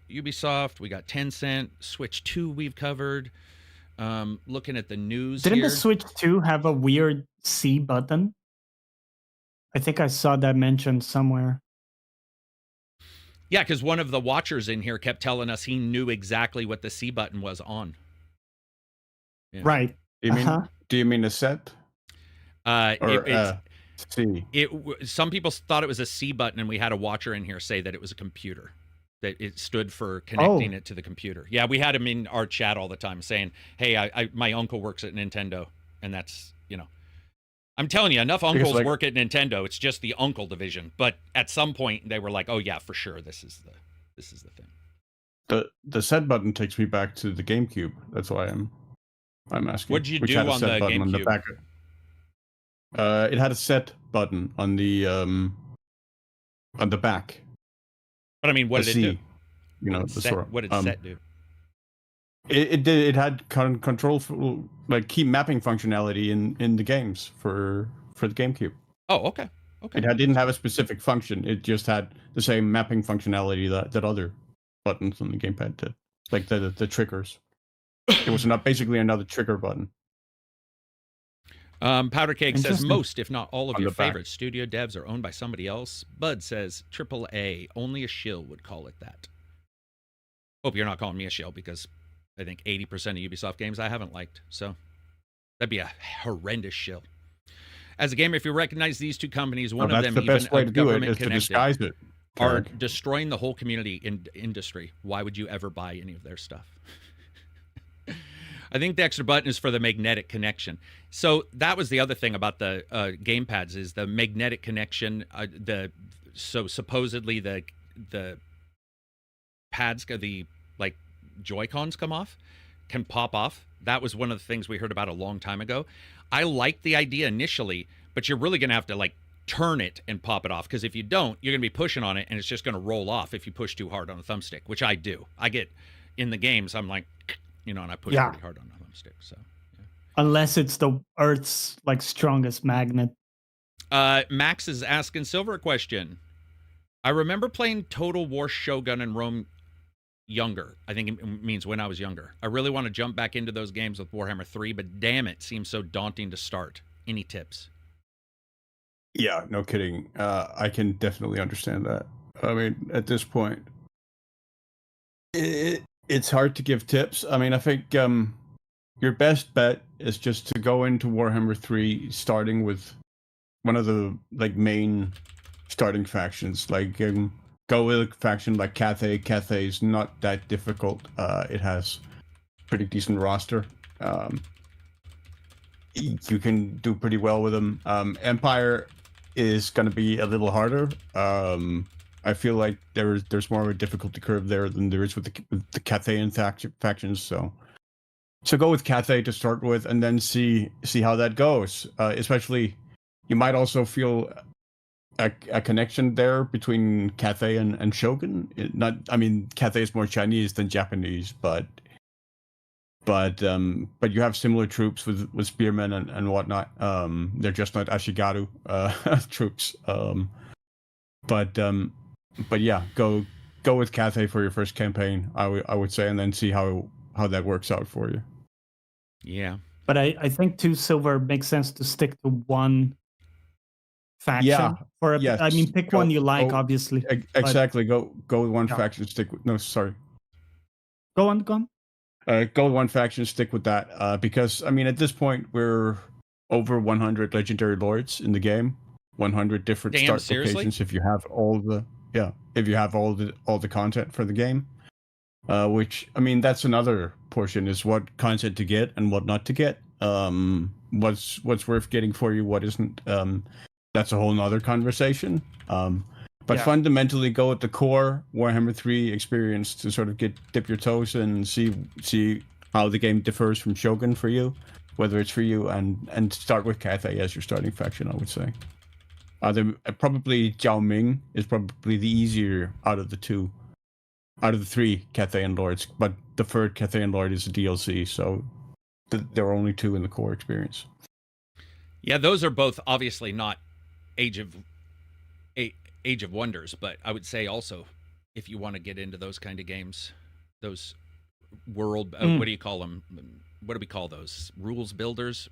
Ubisoft, we got Tencent, Switch 2 we've covered. Looking at the news Didn't here. the Switch 2 have a weird C button? I think I saw that mentioned somewhere. Yeah, because one of the watchers in here kept telling us he knew exactly what the C button was on. Yeah. Right. Do you mean a set? C. Some people thought it was a C button, and we had a watcher in here say that it was a computer, that it stood for connecting it to the computer. Yeah, we had him in our chat all the time saying, hey, my uncle works at Nintendo, and that's, I'm telling you, enough uncles work at Nintendo. It's just the uncle division. But at some point, they were like, "Oh yeah, for sure, this is the thing." The set button takes me back to the GameCube. That's why I'm asking. What'd you do on the GameCube? On the back. It had a set button on the back. But I mean, what did it do? What did set do? It had control for, like, key mapping functionality in the games for the GameCube. Oh, okay. It didn't have a specific function. It just had the same mapping functionality that other buttons on the gamepad did, like the triggers. It was basically another trigger button. Powder Cake says most, if not all, of your favorite studio devs are owned by somebody else. Bud says AAA, only a shill would call it that. Hope you're not calling me a shill, because I think 80% of Ubisoft games I haven't liked, so that'd be a horrendous shill. As a gamer, if you recognize these two companies, one of them, the best even way to do it is connected, to disguise it, are destroying the whole community industry. Why would you ever buy any of their stuff? I think the extra button is for the magnetic connection. So that was the other thing about the gamepads, is the magnetic connection. So supposedly the pads, the Joy-Cons can pop off. That was one of the things we heard about a long time ago. I liked the idea initially, but you're really going to have to turn it and pop it off, because if you don't, you're going to be pushing on it and it's just going to roll off if you push too hard on a thumbstick, which I do. I get in the games, I'm like, and I push pretty hard on the thumbstick. So yeah. Unless it's the Earth's strongest magnet. Max is asking Silver a question. I remember playing Total War Shogun and Rome younger. I think it means when I was younger. I really want to jump back into those games with Warhammer 3, but damn, it seems so daunting to start. Any tips? Yeah, no kidding. I can definitely understand that. I mean, at this point, it's hard to give tips. I mean, I think your best bet is just to go into Warhammer 3 starting with one of the main starting factions. Go with a faction like Cathay. Cathay is not that difficult. It has pretty decent roster. You can do pretty well with them. Empire is going to be a little harder. I feel like there's more of a difficulty curve there than there is with the Cathayan factions. So go with Cathay to start with, and then see how that goes. Especially, you might also feel a connection there between Cathay and Shogun. Cathay is more Chinese than Japanese, but you have similar troops with spearmen and whatnot. They're just not Ashigaru troops. But yeah, go with Cathay for your first campaign. I would say, and then see how how that works out for you. Yeah. But I think too, Silver, makes sense to stick to one faction. Yeah. Yes. I mean, pick one you like, obviously. Exactly. Go with one Yeah. faction. Stick with. No, sorry. Go on. Go with one faction. Stick with that. Because I mean, at this point, we're over 100 legendary lords in the game. 100 different start locations. If you have all the content for the game. Which, I mean, that's another portion, is what content to get and what not to get. What's worth getting for you, what isn't. That's a whole nother conversation. But fundamentally, go with the core Warhammer 3 experience to sort of dip your toes in and see how the game differs from Shogun for you, whether it's for you, and start with Cathay as your starting faction, I would say. Probably Jiao Ming is probably the easier out of the three Cathayan Lords, but the third Cathayan Lord is a DLC, so there are only two in the core experience. Yeah, those are both obviously not Age of Wonders, but I would say also, if you want to get into those kind of games, those world, what do you call them? What do we call those? Ruler builders,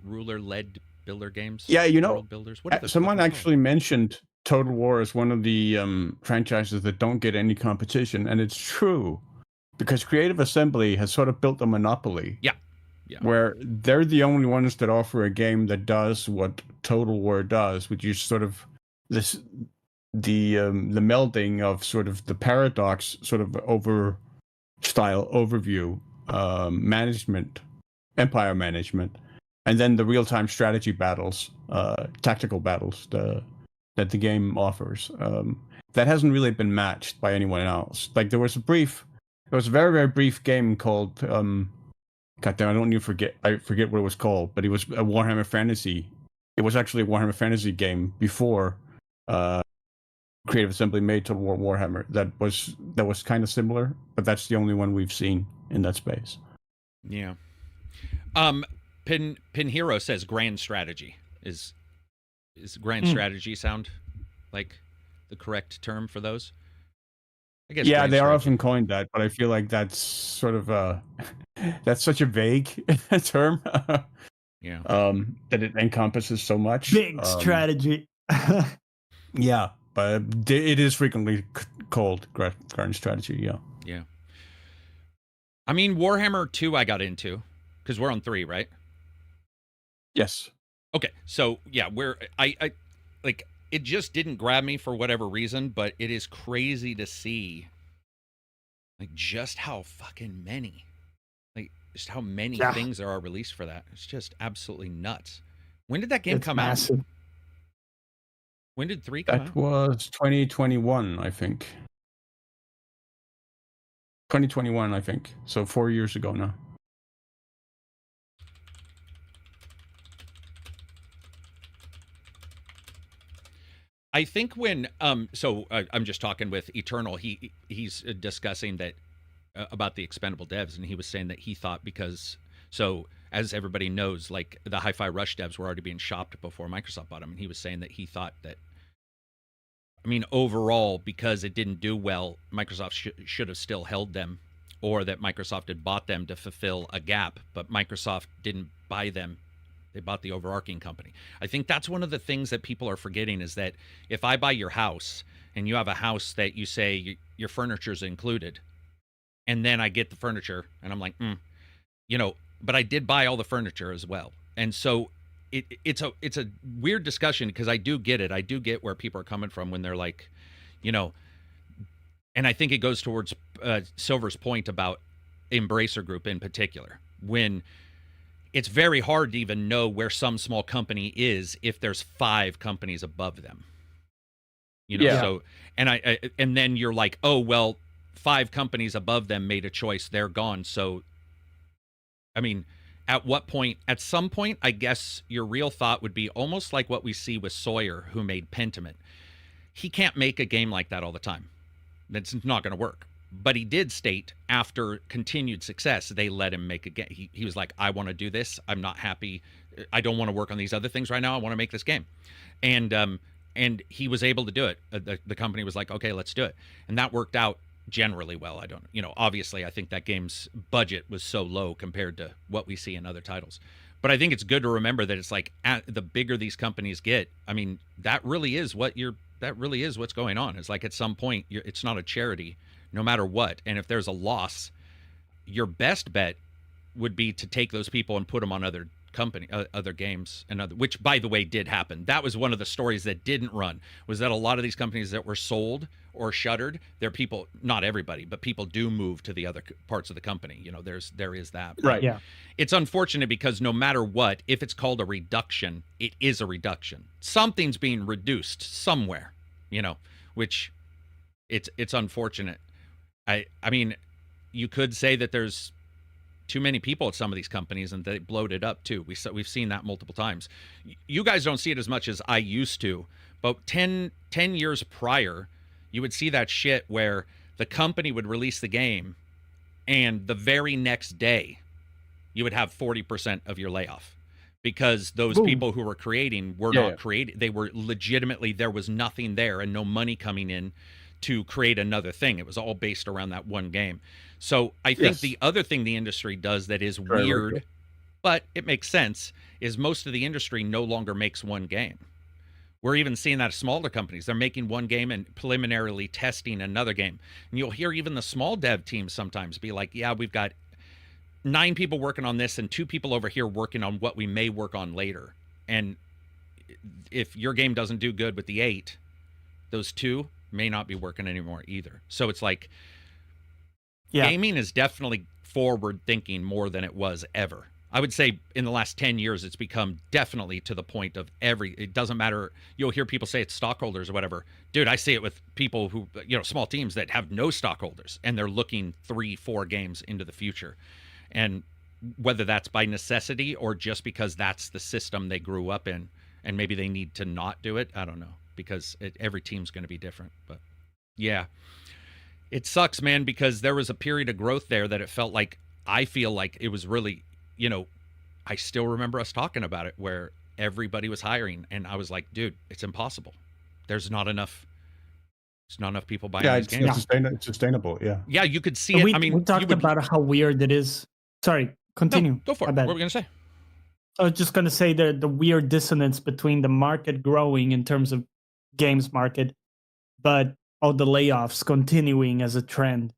ruler-led builder games? Yeah, world builders. Someone actually mentioned Total War is one of the franchises that don't get any competition, and it's true, because Creative Assembly has sort of built a monopoly. Yeah. Where they're the only ones that offer a game that does what Total War does, which is sort of the melding of sort of the paradox sort of style overview, management, empire management, and then the real-time strategy battles, tactical battles that the game offers. That hasn't really been matched by anyone else. Like there was a very, very brief game called God damn, I forget what it was called, but it was a Warhammer Fantasy. It was actually a Warhammer Fantasy game before Creative Assembly made Total War Warhammer. That was kind of similar, but that's the only one we've seen in that space. Yeah. Pin Hero says grand strategy. Is grand strategy sound like the correct term for those? I guess. Yeah, they are often coined that, but I feel like that's sort of that's such a vague term. Yeah. That it encompasses so much. Big strategy. Yeah, but it is frequently called grand strategy. Yeah. Yeah. I mean, Warhammer 2 I got into because we're on 3, right? Yes. Okay, so yeah, I like it just didn't grab me for whatever reason, but it is crazy to see like just how fucking many, like just how many things there are released for that. It's just absolutely nuts. When did that game come out? When did 3 come out? That was 2021, I think. 2021, I think. So 4 years ago now. I think when so I'm just talking with Eternal. He's discussing that about the expendable devs, and he was saying that he thought because as everybody knows, like the Hi-Fi Rush devs were already being shopped before Microsoft bought them, and he was saying that he thought that, I mean, overall, because it didn't do well, Microsoft should have still held them, or that Microsoft had bought them to fulfill a gap, but Microsoft didn't buy them. They bought the overarching company. I think that's one of the things that people are forgetting is that if I buy your house and you have a house that you say your furniture's included, and then I get the furniture and I'm like, but I did buy all the furniture as well. And so it's a weird discussion because I do get it. I do get where people are coming from when they're like, and I think it goes towards Silver's point about Embracer Group in particular, when it's very hard to even know where some small company is if there's 5 companies above them. So and then you're like, oh well, 5 companies above them made a choice, they're gone. So I mean, at some point, I guess your real thought would be almost like what we see with Sawyer, who made Pentiment. He can't make a game like that all the time. That's not going to work. But he did state after continued success, they let him make a game. He was like, I want to do this. I'm not happy. I don't want to work on these other things right now. I want to make this game. And he was able to do it. The company was like, okay, let's do it. And that worked out generally well. I don't, obviously I think that game's budget was so low compared to what we see in other titles. But I think it's good to remember that it's like the bigger these companies get, I mean, that really is what's going on. It's like at some point, it's not a charity, no matter what. And if there's a loss, your best bet would be to take those people and put them on other games, which by the way did happen. That was one of the stories that didn't run, was that a lot of these companies that were sold or shuttered, their people, not everybody, but people do move to the other parts of the company. There is that. Right. Yeah. It's unfortunate because no matter what, if it's called a reduction, it is a reduction. Something's being reduced somewhere, which it's unfortunate. I mean, you could say that there's too many people at some of these companies and they blowed it up too. We've seen that multiple times. You guys don't see it as much as I used to, but 10 years prior, you would see that shit where the company would release the game and the very next day you would have 40% of your layoff because those people who were creating were not creating. They were legitimately, there was nothing there and no money coming in to create another thing. It was all based around that one game. So I think the other thing the industry does that is weird, but it makes sense, is most of the industry no longer makes one game. We're even seeing that smaller companies, they're making one game and preliminarily testing another game. And you'll hear even the small dev teams sometimes be like, yeah, we've got 9 people working on this and 2 people over here working on what we may work on later. And if your game doesn't do good with the 8, those 2 may not be working anymore either. So it's like, gaming is definitely forward thinking more than it was ever. I would say in the last 10 years, it's become definitely to the point of it doesn't matter. You'll hear people say it's stockholders or whatever. Dude, I see it with people who, small teams that have no stockholders and they're looking 3-4 games into the future. And whether that's by necessity or just because that's the system they grew up in and maybe they need to not do it, I don't know, because every team's going to be different. But yeah. It sucks, man, because there was a period of growth there that I feel like it was really, I still remember us talking about it where everybody was hiring and I was like, dude, it's impossible. There's not enough people buying these games. It's sustainable. Yeah. Yeah, you could see it. We talked about how weird it is. Sorry, continue. No, go for it. What were we going to say? I was just going to say the weird dissonance between the market growing in terms of games market, but all the layoffs continuing as a trend.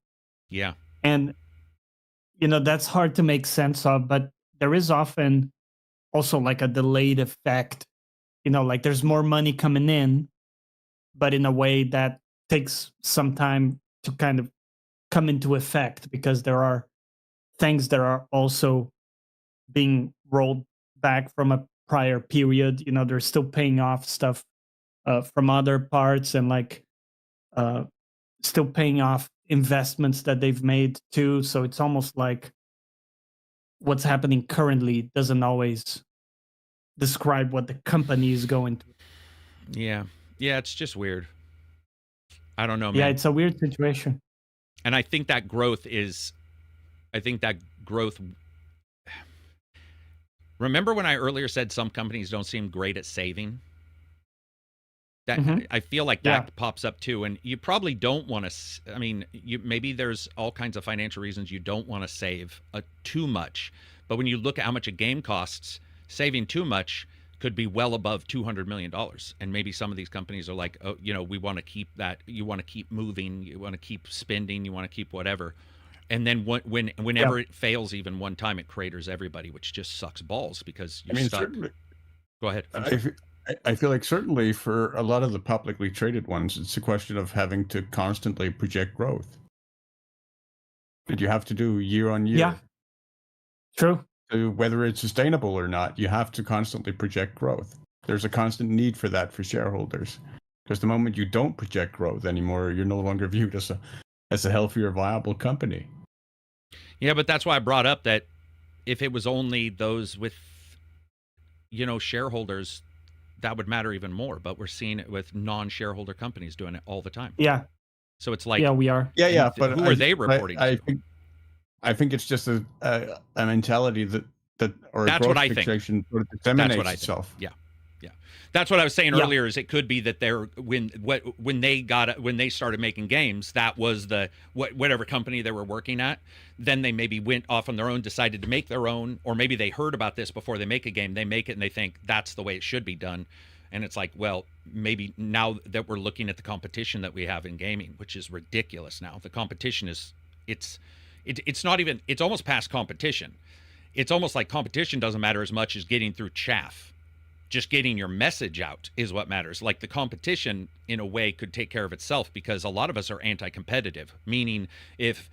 Yeah. And, that's hard to make sense of, but there is often also like a delayed effect. Like there's more money coming in, but in a way that takes some time to kind of come into effect because there are things that are also being rolled back from a prior period. They're still paying off stuff from other parts and still paying off investments that they've made too. So it's almost like what's happening currently doesn't always describe what the company is going through. Yeah. Yeah, it's just weird. I don't know, man. Yeah, it's a weird situation. And I think that growth remember when I earlier said some companies don't seem great at saving? That I feel like that pops up too, and you probably don't want to. I mean, maybe there's all kinds of financial reasons you don't want to save too much. But when you look at how much a game costs, saving too much could be well above $200 million. And maybe some of these companies are like, oh, we want to keep that. You want to keep moving. You want to keep spending. You want to keep whatever. And then whenever it fails, even one time, it craters everybody, which just sucks balls because you're stuck. Go ahead. I feel like certainly for a lot of the publicly traded ones, it's a question of having to constantly project growth that you have to do year on year. Yeah, true. Whether it's sustainable or not, you have to constantly project growth. There's a constant need for that for shareholders, because the moment you don't project growth anymore, you're no longer viewed as a healthy or viable company. Yeah, but that's why I brought up that if it was only those with, shareholders, that would matter even more. But we're seeing it with non-shareholder companies doing it all the time. Yeah. So it's like, yeah, we are. Yeah. But who are they reporting to? I think it's just a mentality that or that's a growth what I fixation think. sort of disseminates itself. Yeah. That's what I was saying earlier. Is it could be that when they started making games, that was whatever company they were working at. Then they maybe went off on their own, decided to make their own, or maybe they heard about this before they make a game. They make it and they think that's the way it should be done. And it's like, well, maybe now that we're looking at the competition that we have in gaming, which is ridiculous now. The competition it's not even, it's almost past competition. It's almost like competition doesn't matter as much as getting through chaff. Just getting your message out is what matters. Like the competition, in a way, could take care of itself because a lot of us are anti-competitive, meaning if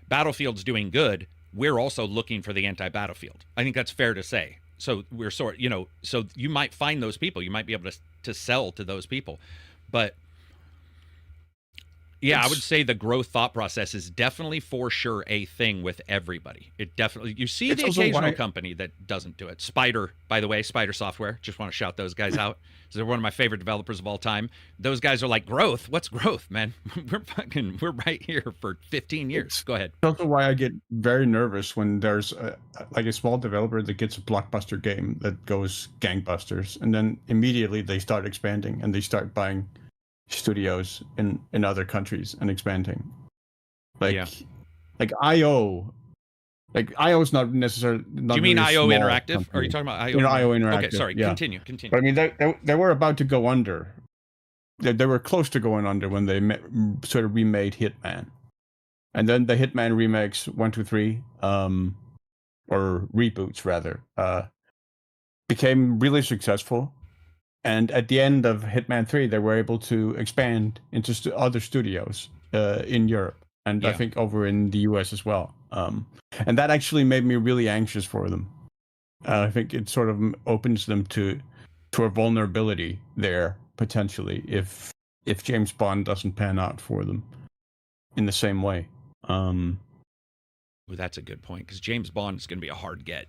Battlefield's doing good, we're also looking for the anti-Battlefield. I think that's fair to say. So we're so you might find those people. You might be able to sell to those people. But yeah, I would say the growth thought process is definitely for sure a thing with everybody. It definitely, you see the occasional company that doesn't do it. Spider, by the way, Spider Software, just want to shout those guys out. They're one of my favorite developers of all time. Those guys are like, growth? What's growth, man? We're right here for 15 years. Go ahead. That's also why I get very nervous when there's a small developer that gets a blockbuster game that goes gangbusters, and then immediately they start expanding and they start buying studios in other countries and expanding. Like IO. Like IO's not necessarily. Do you mean IO Interactive? Company. Or are you talking about IO? IO Interactive. Okay, sorry. Yeah. Continue. But I mean, they were about to go under. They were close to going under when they sort of remade Hitman, and then the Hitman remakes 1, 2, 3, or reboots rather, became really successful. And at the end of Hitman 3, they were able to expand into other studios in Europe, and I think over in the US as well. And that actually made me really anxious for them. I think it sort of opens them to a vulnerability there, potentially, if James Bond doesn't pan out for them in the same way. Well, that's a good point, because James Bond is going to be a hard get.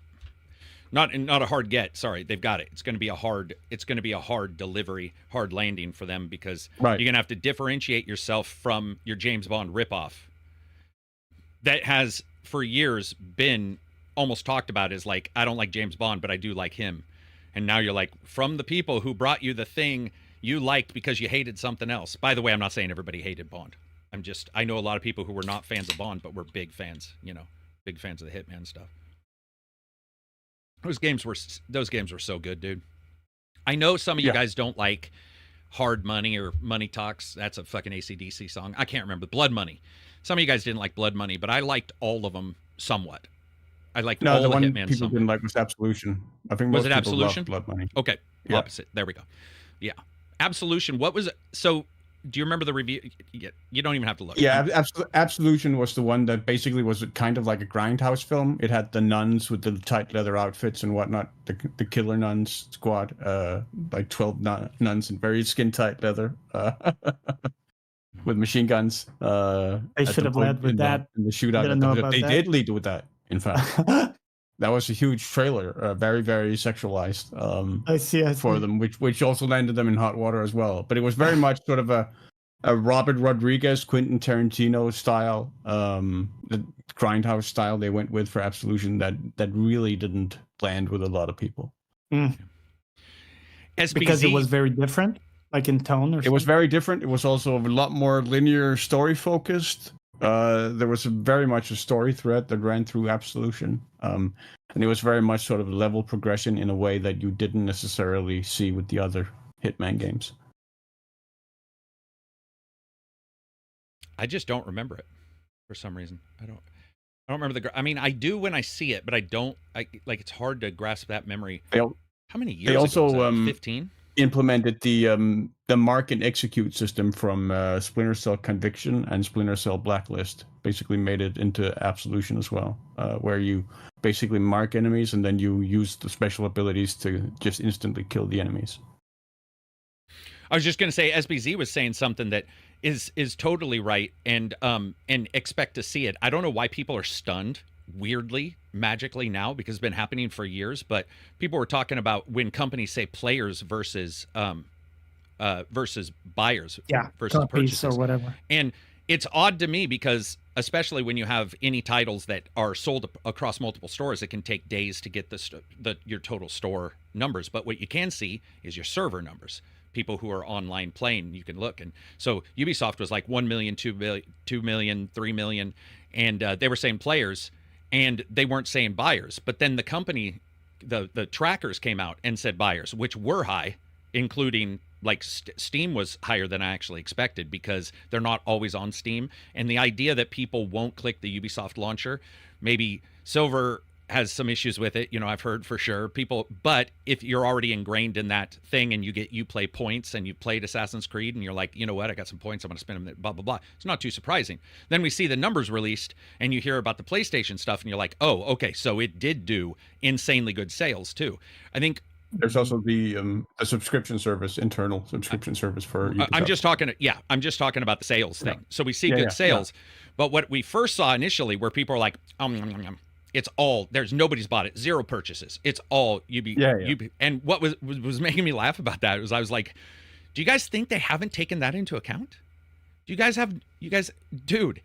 Not a hard get. Sorry, they've got it. It's going to be a hard delivery, hard landing for them, because you're going to have to differentiate yourself from your James Bond ripoff. That has for years been almost talked about as like, I don't like James Bond, but I do like him. And now you're like, from the people who brought you the thing you liked because you hated something else. By the way, I'm not saying everybody hated Bond. I know a lot of people who were not fans of Bond, but were big fans. Big fans of the Hitman stuff. Those games were so good, dude. I know some of you guys don't like Hard Money or Money Talks. That's a fucking AC/DC song. I can't remember. Blood Money. Some of you guys didn't like Blood Money, but I liked all of them somewhat. I liked all the Hitman people somewhat. didn't like was Absolution. I think most people loved Blood Money. Okay, opposite. There we go. Yeah, Absolution. What was it? So, do you remember the review? You don't even have to look. Yeah, Absolution was the one that basically was kind of like a grindhouse film. It had the nuns with the tight leather outfits and whatnot, the killer nuns squad, like 12 nuns in very skin tight leather, with machine guns. They should have led with that in the shootout. They did lead with that, in fact. That was a huge trailer, very, very sexualized. I see. For them, which also landed them in hot water as well. But it was very much sort of a Robert Rodriguez, Quentin Tarantino style, the grindhouse style they went with for Absolution that really didn't land with a lot of people. Because it was very different, like in tone, or something? It was very different. It was also a lot more linear story focused. There was very much a story thread that ran through Absolution, and it was very much sort of level progression in a way that you didn't necessarily see with the other Hitman games. I just don't remember it for some reason. I don't remember I mean, I do when I see it, but I don't. It's hard to grasp that memory. How many years? They also 15. Implemented the mark and execute system from Splinter Cell Conviction and Splinter Cell Blacklist. Basically made it into Absolution as well, where you basically mark enemies and then you use the special abilities to just instantly kill the enemies. I was just going to say, SBZ was saying something that is totally right, and expect to see it. I don't know why people are stunned weirdly, magically now, because it's been happening for years, but people were talking about when companies say players versus buyers, versus copies purchases or whatever. And It's odd to me because, especially when you have any titles that are sold across multiple stores, it can take days to get your total store numbers. But what you can see is your server numbers. People who are online playing, you can look. And so Ubisoft was like 1 million, 2 million, 3 million, and they were saying players, and they weren't saying buyers. But then the company, the trackers came out and said buyers, which were high, including like Steam was higher than I actually expected because they're not always on Steam. And the idea that people won't click the Ubisoft launcher, maybe Silver has some issues with it, I've heard for sure but if you're already ingrained in that thing and you play points and you played Assassin's Creed and you're like, you know what, I got some points, I'm gonna spend them, blah blah blah, it's not too surprising. Then we see the numbers released and you hear about the PlayStation stuff and you're like, oh, okay, so it did do insanely good sales too. I think there's also the subscription service, internal subscription service for Ubisoft. I'm just talking about the sales thing. So we see good sales, but what we first saw initially were people are like, it's all, nobody's bought it, 0 purchases, it's all UB. And what was making me laugh about that was I was like, do you guys think they haven't taken that into account? Dude,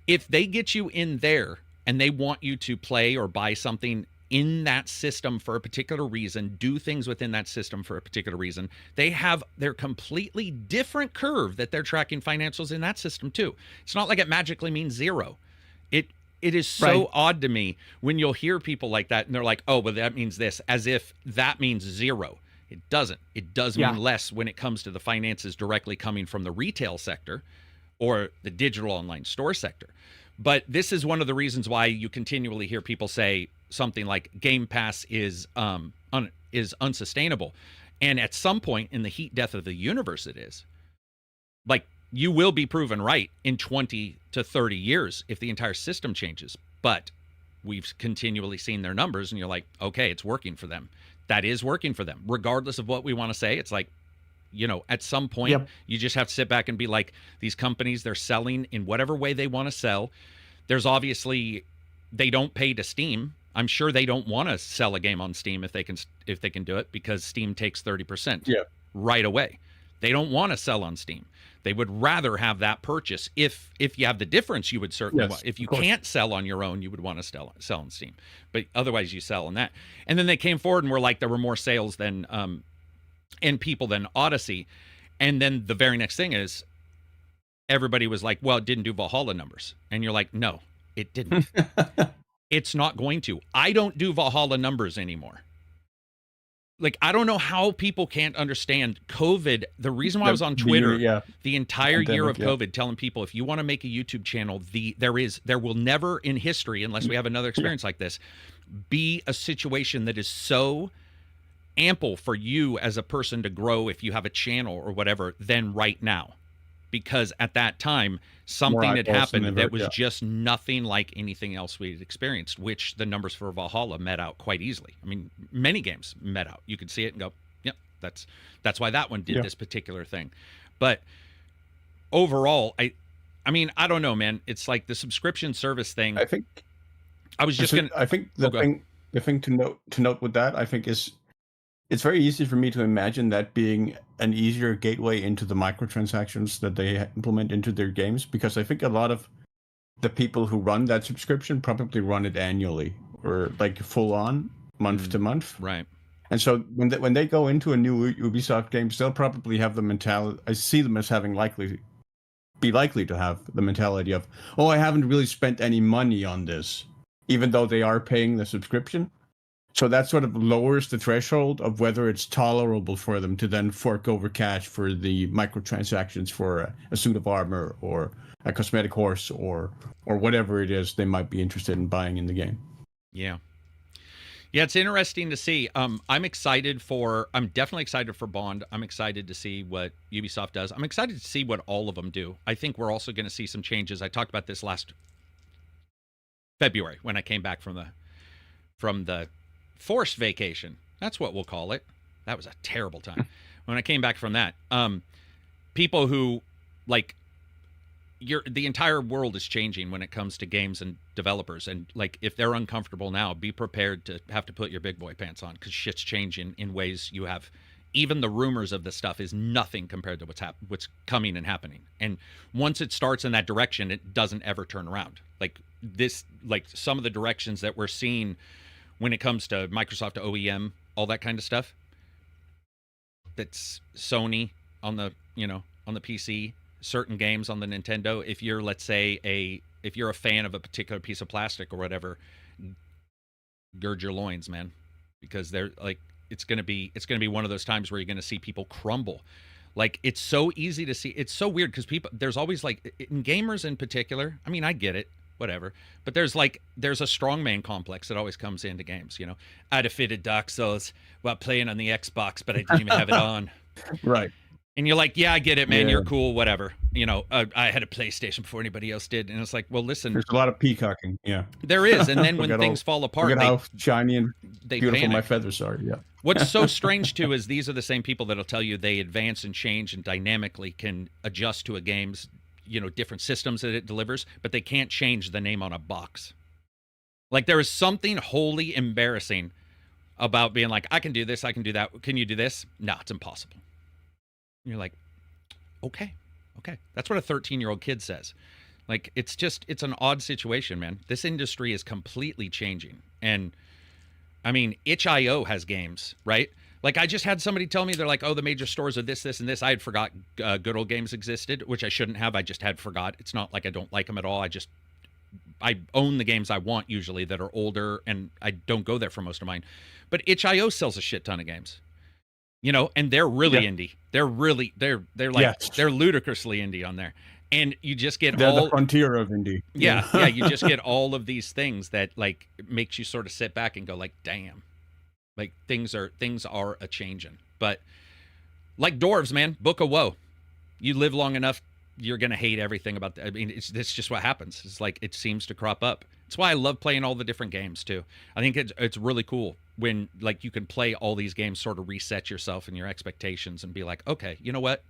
if they get you in there and they want you to play or buy something in that system for a particular reason, do things within that system for a particular reason, they have their completely different curve that they're tracking financials in that system too. It's not like it magically means 0. It is so odd to me when you'll hear people like that and they're like, oh, well, that means this, as if that means 0. It doesn't. It does mean less when it comes to the finances directly coming from the retail sector or the digital online store sector. But this is one of the reasons why you continually hear people say something like Game Pass is unsustainable. And at some point in the heat death of the universe, it is. Like, you will be proven right in 20 to 30 years if the entire system changes. But we've continually seen their numbers, and you're like, okay, it's working for them. That is working for them. Regardless of what we want to say, it's like, at some point, you just have to sit back and be like, these companies, they're selling in whatever way they want to sell. There's obviously, they don't pay to Steam. I'm sure they don't want to sell a game on Steam if they can do it, because Steam takes 30% right away. They don't want to sell on Steam. They would rather have that purchase. If you have the difference, you would certainly want. If you can't sell on your own, you would want to sell on Steam. But otherwise, you sell on that. And then they came forward and were like, there were more sales than and people than Odyssey. And then the very next thing is, everybody was like, well, it didn't do Valhalla numbers. And you're like, no, it didn't. It's not going to. I don't do Valhalla numbers anymore. Like, I don't know how people can't understand COVID. The reason why I was on Twitter the entire year of COVID telling people, if you want to make a YouTube channel, there will never in history, unless we have another experience like this, be a situation that is so ample for you as a person to grow if you have a channel or whatever than right now. Because at that time, something had happened that was just nothing like anything else we had experienced, which the numbers for Valhalla met out quite easily. I mean, many games met out. You could see it and go, yep, that's why that one did this particular thing. But overall, I mean, I don't know, man. It's like the subscription service thing. I think the thing to note with that, I think, is it's very easy for me to imagine that being an easier gateway into the microtransactions that they implement into their games, because I think a lot of the people who run that subscription probably run it annually or like full on month to month. Right. And so when they go into a new Ubisoft game, they'll probably have the mentality. I see them as having likely to have the mentality of, oh, I haven't really spent any money on this, even though they are paying the subscription. So that sort of lowers the threshold of whether it's tolerable for them to then fork over cash for the microtransactions for a suit of armor or a cosmetic horse or whatever it is they might be interested in buying in the game. Yeah, it's interesting to see. I'm definitely excited for Bond. I'm excited to see what Ubisoft does. I'm excited to see what all of them do. I think we're also going to see some changes. I talked about this last February when I came back from the forced vacation. That's what we'll call it. That was a terrible time. When I came back from that, people who like the entire world is changing when it comes to games and developers. And like, if they're uncomfortable now, be prepared to have to put your big boy pants on, because shit's changing in ways you have even the rumors of this stuff is nothing compared to what's coming and happening. And once it starts in that direction, it doesn't ever turn around. Like some of the directions that we're seeing when it comes to Microsoft OEM, all that kind of stuff. That's Sony on the PC, certain games on the Nintendo. If you're, let's say, if you're a fan of a particular piece of plastic or whatever, gird your loins, man, because they're like, it's gonna be one of those times where you're gonna see people crumble. Like, it's so easy to see. It's so weird because there's always, like, in gamers in particular, I mean, I get it, whatever, but there's a strongman complex that always comes into games. I defeated Dark Souls while playing on the Xbox, but I didn't even have it on. Right. And you're like, yeah, I get it, man. Yeah. You're cool, whatever. I had a PlayStation before anybody else did. And it's like, well, listen. There's a lot of peacocking. Yeah. There is. And then when things fall apart, look at how shiny and beautiful panic. my feathers are. Yeah. What's so strange, too, is these are the same people that'll tell you they advance and change and dynamically can adjust to a game's, different systems that it delivers, but they can't change the name on a box. Like, there is something wholly embarrassing about being like, I can do this, I can do that. Can you do this? No, it's impossible. And you're like, okay. That's what a 13-year-old kid says. Like, it's an odd situation, man. This industry is completely changing. And, I mean, itch.io has games, right? Like, I just had somebody tell me, they're like, oh, the major stores are this, this, and this. I had forgot Good Old Games existed, which I shouldn't have. I just had forgot. It's not like I don't like them at all. I own the games I want usually that are older, and I don't go there for most of mine. But itch.io sells a shit ton of games. And they're really indie. They're they're ludicrously indie on there. And you just get they're the frontier of indie. Yeah, you just get all of these things that, like, makes you sort of sit back and go, like, damn. Like, things are a changing. But like dwarves, man, Book of Woe. You live long enough, you're gonna hate everything about that. I mean, it's just what happens. It's like, it seems to crop up. It's why I love playing all the different games too. I think it's really cool when, like, you can play all these games, sort of reset yourself and your expectations and be like, okay, you know what?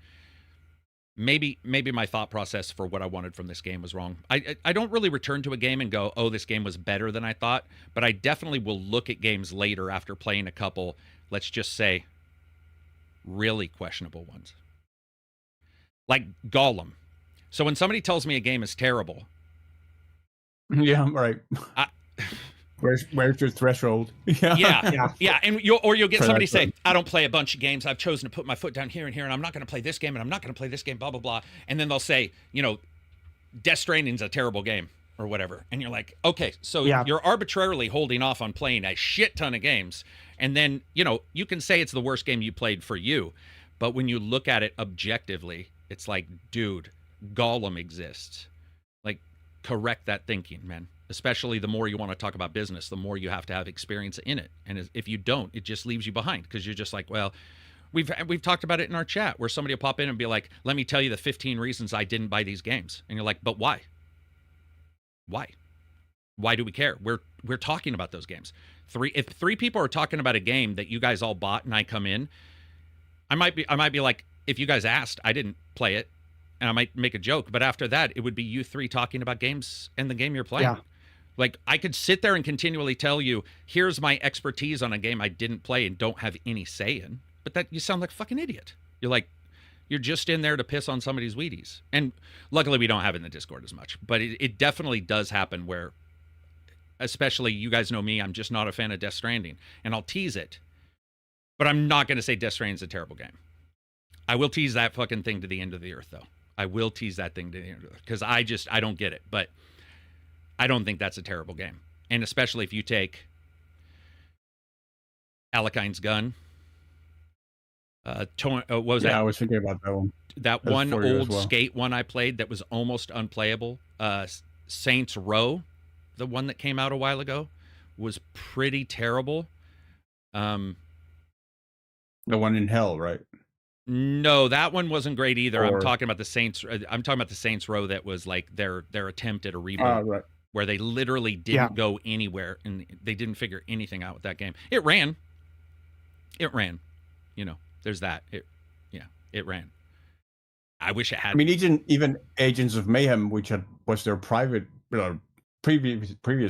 Maybe my thought process for what I wanted from this game was wrong. I don't really return to a game and go, oh, this game was better than I thought, but I definitely will look at games later after playing a couple, let's just say, really questionable ones. Like Gollum. So when somebody tells me a game is terrible... Yeah, right. Where's your threshold? Yeah. And you'll get somebody say, I don't play a bunch of games. I've chosen to put my foot down here and here, and I'm not going to play this game, and I'm not going to play this game, blah, blah, blah. And then they'll say, Death Stranding's a terrible game or whatever. And you're like, okay, so you're arbitrarily holding off on playing a shit ton of games. And then, you can say it's the worst game you played for you. But when you look at it objectively, it's like, dude, Gollum exists. Like, correct that thinking, man. Especially the more you want to talk about business, the more you have to have experience in it. And if you don't, it just leaves you behind, because you're just like, well, we've talked about it in our chat where somebody will pop in and be like, let me tell you the 15 reasons I didn't buy these games. And you're like, but why? Why do we care? We're talking about those games. If three people are talking about a game that you guys all bought and I come in, I might be like, if you guys asked, I didn't play it, and I might make a joke. But after that, it would be you three talking about games and the game you're playing. Yeah. Like, I could sit there and continually tell you, here's my expertise on a game I didn't play and don't have any say in. But that, you sound like a fucking idiot. You're like, you're just in there to piss on somebody's Wheaties. And luckily we don't have it in the Discord as much. But it definitely does happen where, especially, you guys know me, I'm just not a fan of Death Stranding. And I'll tease it. But I'm not going to say Death Stranding's a terrible game. I will tease that fucking thing to the end of the earth, though. I will tease that thing to the end of the earth. Because I don't get it. But I don't think that's a terrible game. And especially if you take Alekine's Gun. What was that? Yeah, I was thinking about that one. That one old skate one I played that was almost unplayable. Saints Row, the one that came out a while ago, was pretty terrible. The one in hell, right? No, that one wasn't great either. I'm talking about the Saints Row that was like their attempt at a reboot. Right. Where they literally didn't go anywhere, and they didn't figure anything out with that game. It ran. There's that. It ran. I wish it had. I mean, even Agents of Mayhem, which was their previous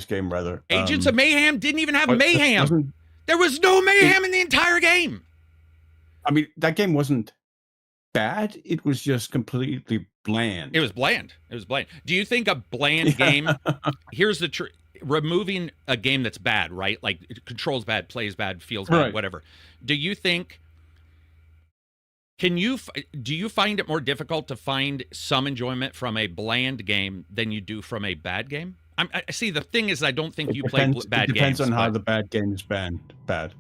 game, rather. Agents of Mayhem didn't even have mayhem. There was no mayhem in the entire game. I mean, that game wasn't bad. It was just completely bland. It was bland. Do you think a bland game? Here's the truth. Removing a game that's bad, right? Like it controls bad, plays bad, feels bad, whatever. Do you think? Do you find it more difficult to find some enjoyment from a bland game than you do from a bad game? I see. The thing is, I don't think you play bad games. It depends on how the bad game is bad.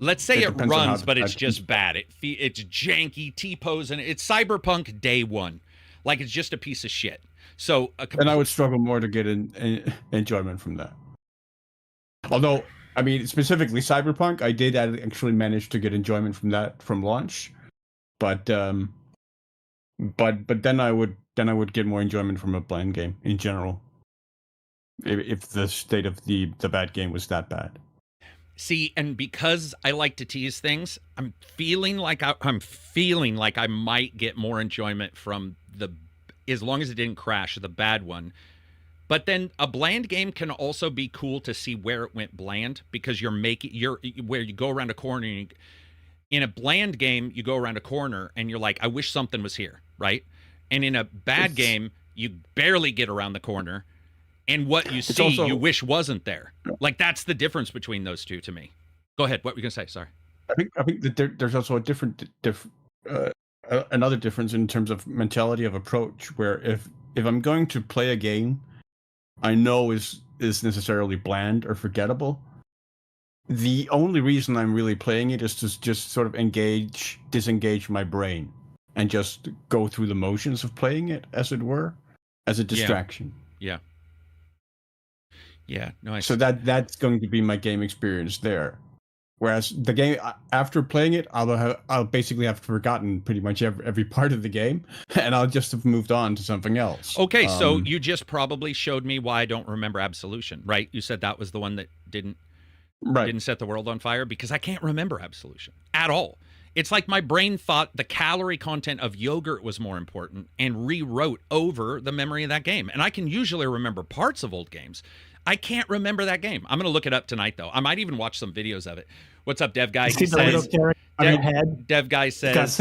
Let's say it runs, but it's just bad. It's janky, T-posing. It's Cyberpunk day one. Like it's just a piece of shit. So, and I would struggle more to get enjoyment from that. Although, I mean, specifically Cyberpunk, I did actually manage to get enjoyment from that from launch, but then I would get more enjoyment from a bland game in general, if the state of the bad game was that bad. See, and because I like to tease things, I'm feeling like I might get more enjoyment from as long as it didn't crash, the bad one. But then a bland game can also be cool to see where it went bland, because where you go around a corner. In a bland game, you go around a corner and you're like, I wish something was here, right? And in a bad game, you barely get around the corner, and what you see, you wish wasn't there. Like that's the difference between those two to me. Go ahead. What were you gonna say? Sorry. I think that there's also a another difference in terms of mentality of approach, where if I'm going to play a game I know is necessarily bland or forgettable, the only reason I'm really playing it is to just sort of disengage my brain and just go through the motions of playing it, as it were, as a distraction. Yeah. No, so that's going to be my game experience there. Whereas the game, after playing it, I'll basically have forgotten pretty much every part of the game, and I'll just have moved on to something else. Okay, so you just probably showed me why I don't remember Absolution, right? You said that was the one that didn't set the world on fire, because I can't remember Absolution at all. It's like my brain thought the calorie content of yogurt was more important and rewrote over the memory of that game. And I can usually remember parts of old games. I can't remember that game. I'm going to look it up tonight, though. I might even watch some videos of it. What's up, Dev Guy? Dev Guy says,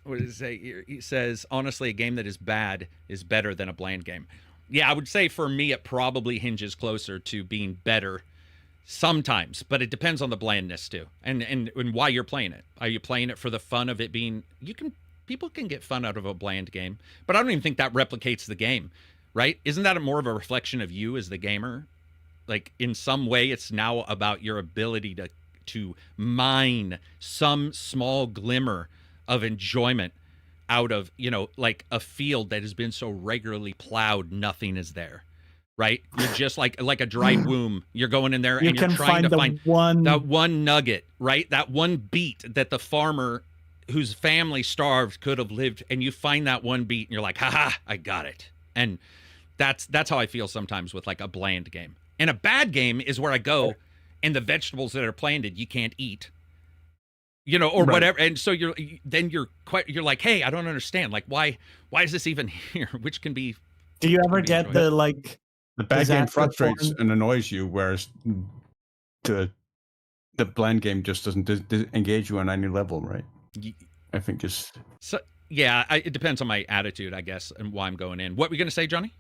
what does he say here? He says, honestly, a game that is bad is better than a bland game. Yeah, I would say for me, it probably hinges closer to being better sometimes, but it depends on the blandness too, and why you're playing it. Are you playing it for the fun of it being? People can get fun out of a bland game, but I don't even think that replicates the game. Right? Isn't that more of a reflection of you as the gamer? Like in some way, it's now about your ability to mine some small glimmer of enjoyment out of, like a field that has been so regularly plowed, nothing is there. Right? You're just like a dried womb. You're going in there and you're trying to find that one nugget, right? That one beet that the farmer whose family starved could have lived, and you find that one beet and you're like, haha, I got it. And that's how I feel sometimes with like a bland game. And a bad game is where I go and the vegetables that are planted you can't eat, whatever. And so you're like, hey, I don't understand. Like, why is this even here? Which can be. Do you ever get the bad game frustrates and annoys you, whereas the bland game just doesn't engage you on any level, right? I think just so. Yeah, it depends on my attitude, I guess, and why I'm going in. What were you going to say, Johnny?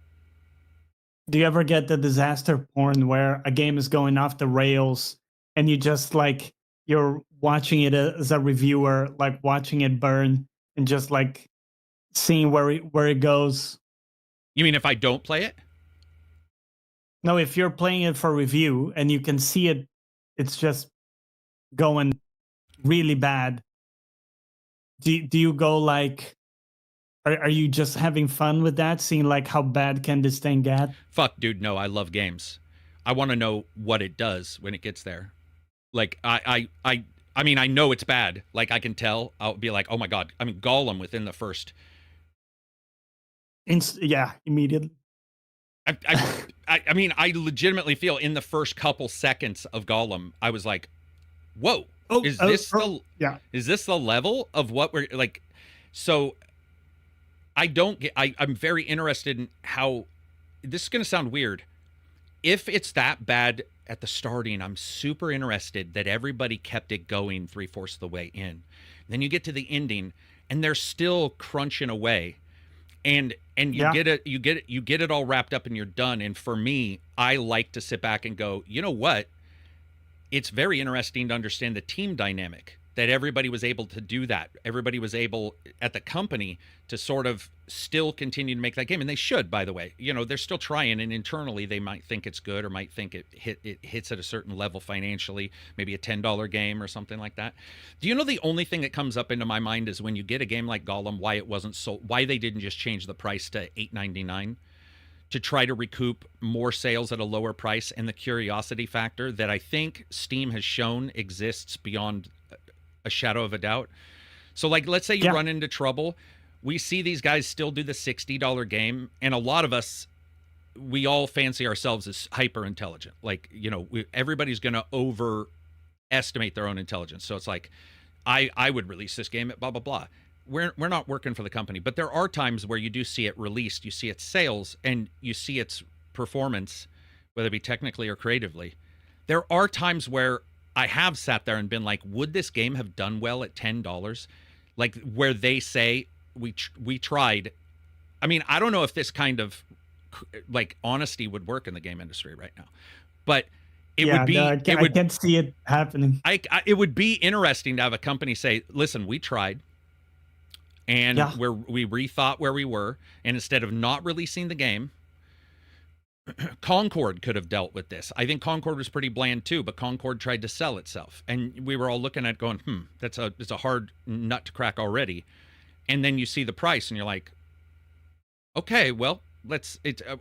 Do you ever get the disaster porn where a game is going off the rails and you just you're watching it as a reviewer, like watching it burn and just like seeing where it goes? You mean if I don't play it? No, if you're playing it for review and you can see it's just going really bad. Do you go like, are you just having fun with that, seeing like how bad can this thing get? Fuck, dude, no, I love games. I want to know what it does when it gets there. Like, I mean, I know it's bad. Like, I can tell. I'll be like, oh my God. I mean, Gollum within the first. Immediately. I mean, I legitimately feel in the first couple seconds of Gollum, I was like, whoa. Is this the level of what we're like? So I'm very interested in how this is going to sound weird. If it's that bad at the starting, I'm super interested that everybody kept it going 3/4 of the way in. Then you get to the ending, and they're still crunching away, and you get it all wrapped up, and you're done. And for me, I like to sit back and go, you know what? It's very interesting to understand the team dynamic, that everybody was able to do that. Everybody was able at the company to sort of still continue to make that game. And they should, by the way. You know, they're still trying, and internally they might think it's good, or might think it hits at a certain level financially, maybe a $10 game or something like that. Do you know the only thing that comes up into my mind is when you get a game like Gollum, why it wasn't sold, why they didn't just change the price to $8.99 to try to recoup more sales at a lower price, and the curiosity factor that I think Steam has shown exists beyond a shadow of a doubt. So like, let's say you run into trouble. We see these guys still do the $60 game, and a lot of us, we all fancy ourselves as hyper intelligent. Like, you know, everybody's going to overestimate their own intelligence. So it's like, I would release this game at blah blah blah. We're not working for the company, but there are times where you do see it released, you see its sales, and you see its performance, whether it be technically or creatively. There are times where I have sat there and been like, would this game have done well at $10? Like, where they say, we tried. I mean, I don't know if this kind of like honesty would work in the game industry right now, but it would be. I can't see it happening. It would be interesting to have a company say, listen, we tried, and we rethought where we were, and instead of not releasing the game, Concord could have dealt with this. I think Concord was pretty bland too, but Concord tried to sell itself, and we were all looking at it going, it's a hard nut to crack already. And then you see the price, and you're like, okay, well,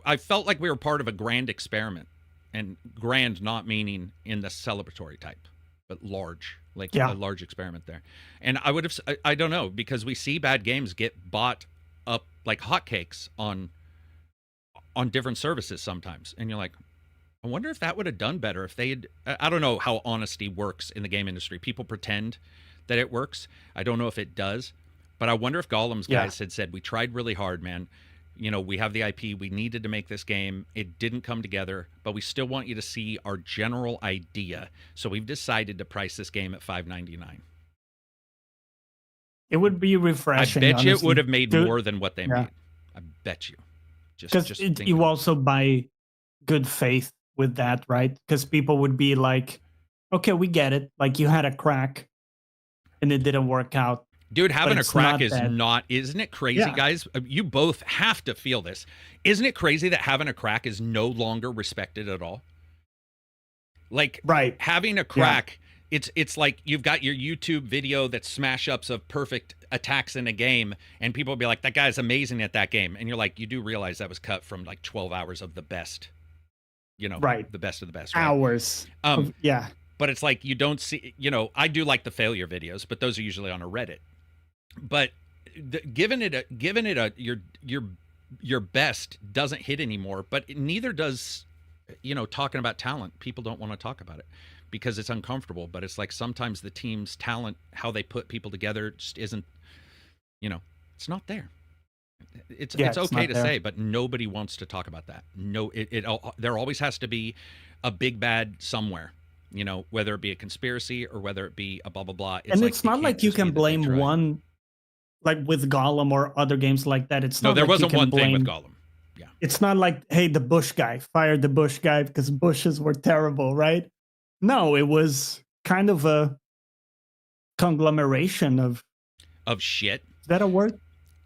I felt like we were part of a grand experiment, and grand not meaning in the celebratory type, but large, like a large experiment there. And I don't know, because we see bad games get bought up like hotcakes on different services sometimes, and you're like, I wonder if that would have done better if they had. I don't know how honesty works in the game industry. People pretend that it works. I don't know if it does, but I wonder if Gollum's guys had said, we tried really hard, man. You know, we have the IP. We needed to make this game. It didn't come together, but we still want you to see our general idea. So we've decided to price this game at $5.99. It would be refreshing. I bet you it would have made more than what they made. I bet you. Because you also buy good faith with that, right? Because people would be like, okay, we get it. Like, you had a crack and it didn't work out. Dude, having a crack is not, isn't it crazy, guys? You both have to feel this. Isn't it crazy that having a crack is no longer respected at all? Like, having a crack, it's like you've got your YouTube video that's smash ups of perfect attacks in a game, and people will be like, that guy's amazing at that game. And you're like, you do realize that was cut from like 12 hours of the best, you know, the best of the best. Right? Hours. But it's like, you don't see, you know, I do like the failure videos, but those are usually on a Reddit. But giving it your best doesn't hit anymore, but neither does, you know, talking about talent. People don't want to talk about it because it's uncomfortable, but it's like sometimes the team's talent, how they put people together, just isn't, you know, it's not there. It's okay to say, but nobody wants to talk about that. No, there always has to be a big bad somewhere, you know, whether it be a conspiracy or whether it be a blah, blah, blah. And it's not like you can blame one, like with Gollum or other games like that. It's not there like wasn't one thing with Gollum. Yeah. It's not like, hey, the Bush guy fired the Bush guy because Bushes were terrible, right? No, it was kind of a conglomeration of shit. Is that a word?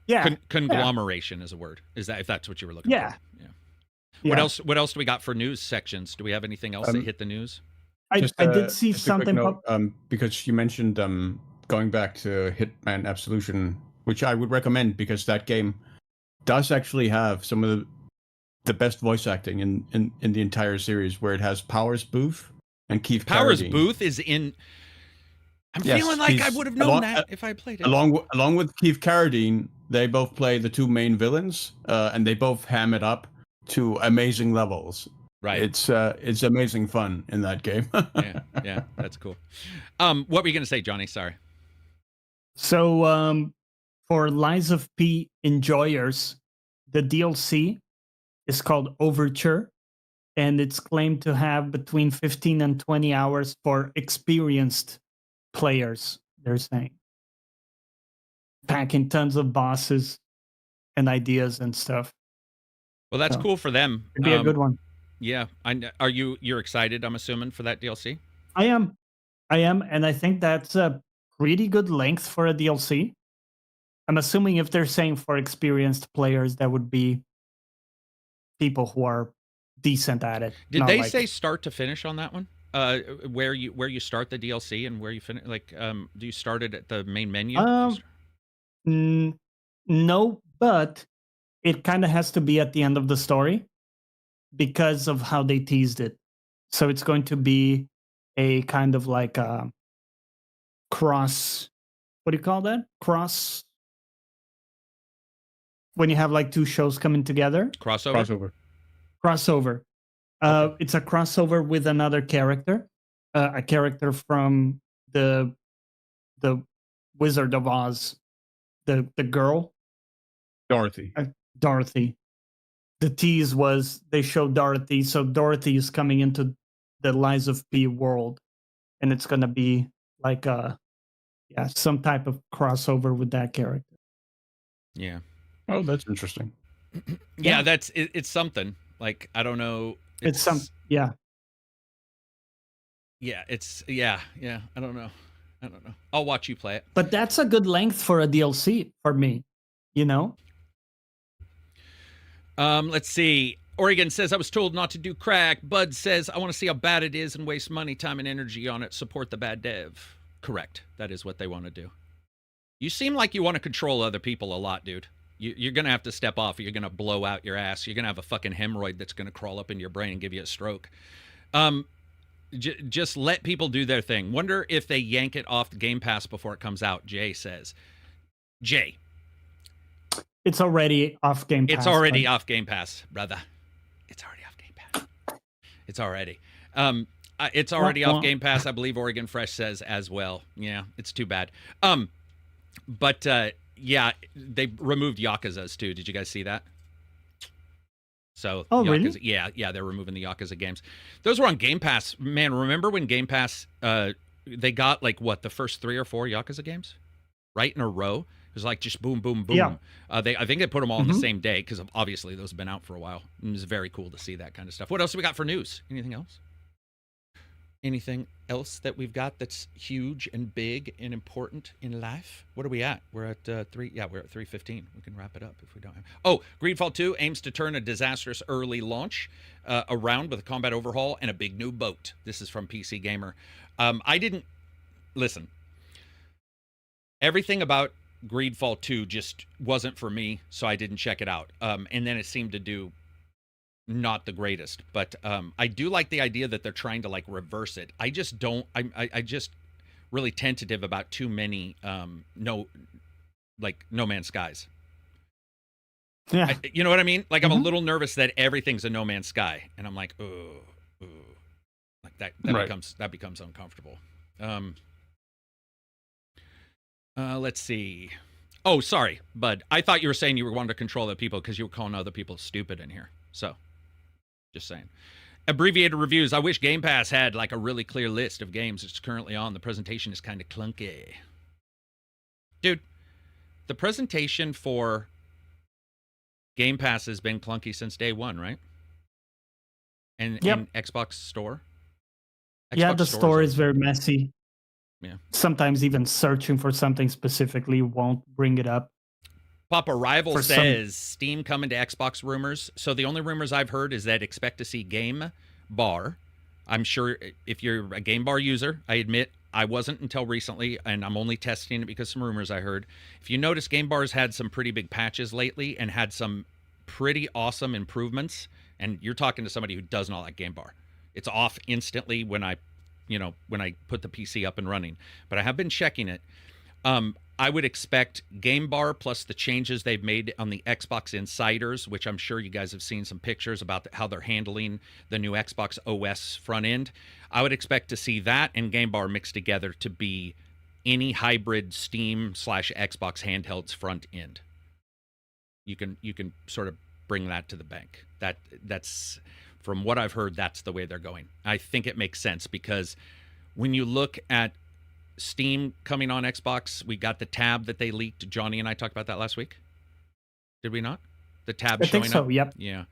Yeah. Conglomeration is a word. Is that, if that's what you were looking for? Yeah. What else do we got for news sections? Do we have anything else that hit the news? I did see something note, because you mentioned going back to Hitman Absolution, which I would recommend because that game does actually have some of the best voice acting in the entire series, where it has Powers Booth and Keith Powers Carradine. Booth is in. I'm feeling like I would have known that if I played it. Along with Keith Carradine, they both play the two main villains, and they both ham it up to amazing levels. Right. It's amazing fun in that game. yeah, that's cool. What were you going to say, Johnny? Sorry. So, for Lies of P enjoyers, the DLC is called Overture. and it's claimed to have between 15 and 20 hours for experienced players, they're saying. Packing tons of bosses and ideas and stuff. Well, that's cool for them. It'd be a good one. Yeah. You're excited, I'm assuming, for that DLC? I am, and I think that's a pretty good length for a DLC. I'm assuming if they're saying for experienced players, that would be people who are decent at it. Did they say start to finish on that one? Where you start the DLC and where you finish? Like, do you start it at the main menu? No, but it kind of has to be at the end of the story because of how they teased it. So it's going to be a kind of like a cross. What do you call that? Cross. When you have like two shows coming together. Crossover. It's a crossover with another character, a character from the Wizard of Oz, the girl, Dorothy. Dorothy. The tease was they showed Dorothy, so Dorothy is coming into the Lies of P world, and it's gonna be like some type of crossover with that character. Yeah. Oh, that's interesting. Yeah, it's something. Like, I don't know. It's some. Yeah. Yeah, I don't know. I'll watch you play it. But that's a good length for a DLC for me, you know? Let's see. Oregon says, I was told not to do crack. Bud says, I want to see how bad it is and waste money, time, and energy on it. Support the bad dev. Correct. That is what they want to do. You seem like you want to control other people a lot, dude. You're going to have to step off or you're going to blow out your ass. You're going to have a fucking hemorrhoid that's going to crawl up into your brain and give you a stroke. Just let people do their thing. Wonder if they yank it off the Game Pass before it comes out, Jay says. Jay. It's already off Game Pass. It's already off Game Pass, brother. It's already off Game Pass. It's already. It's already off Game Pass. I believe Oregon Fresh says as well. Yeah, it's too bad. But yeah, they removed Yakuza's too. Did you guys see that? So, Yakuza, really? Yeah, they're removing the Yakuza games. Those were on Game Pass. Man, remember when Game Pass, they got like what, the first 3 or 4 Yakuza games? Right in a row? It was like just boom, boom, boom. Yeah. I think they put them all on the same day because obviously those have been out for a while. It was very cool to see that kind of stuff. What else do we got for news? Anything else? Anything else that we've got that's huge and big and important in life? What are we at? We're at 3. Yeah, we're at 3:15. We can wrap it up if we don't have. Oh, Greedfall 2 aims to turn a disastrous early launch around with a combat overhaul and a big new boat. This is from PC Gamer. I didn't listen. Everything about Greedfall 2 just wasn't for me, so I didn't check it out. And then it seemed to do not the greatest, but I do like the idea that they're trying to like reverse it. I just don't. I just really tentative about too many No Man's Skies. Yeah, you know what I mean? Like I'm a little nervous that everything's a No Man's Sky, and I'm like, like that right. becomes uncomfortable. Let's see. Oh, sorry, Bud. I thought you were saying you were wanting to control other people because you were calling other people stupid in here. So, just saying. Abbreviated reviews. I wish Game Pass had like a really clear list of games it's currently on. The presentation is kind of clunky. Dude, the presentation for Game Pass has been clunky since day one, right? And Xbox Store. The store is very messy. Yeah. Sometimes even searching for something specifically won't bring it up. Papa Rival says Steam coming to Xbox rumors. So the only rumors I've heard is that expect to see Game Bar. I'm sure if you're a Game Bar user, I admit I wasn't until recently, and I'm only testing it because some rumors I heard. If you notice, Game Bar's had some pretty big patches lately and had some pretty awesome improvements. And you're talking to somebody who does not like Game Bar. It's off instantly when I put the PC up and running. But I have been checking it. I would expect Game Bar plus the changes they've made on the Xbox Insiders, which I'm sure you guys have seen some pictures about how they're handling the new Xbox OS front end. I would expect to see that and Game Bar mixed together to be any hybrid Steam/Xbox handhelds front end. You can sort of bring that to the bank. That's From what I've heard, that's the way they're going. I think it makes sense because when you look at Steam coming on Xbox, we got the tab that they leaked. Johnny and I talked about that last week. Did we not? The tab I showing think so. up? Yep. Yeah.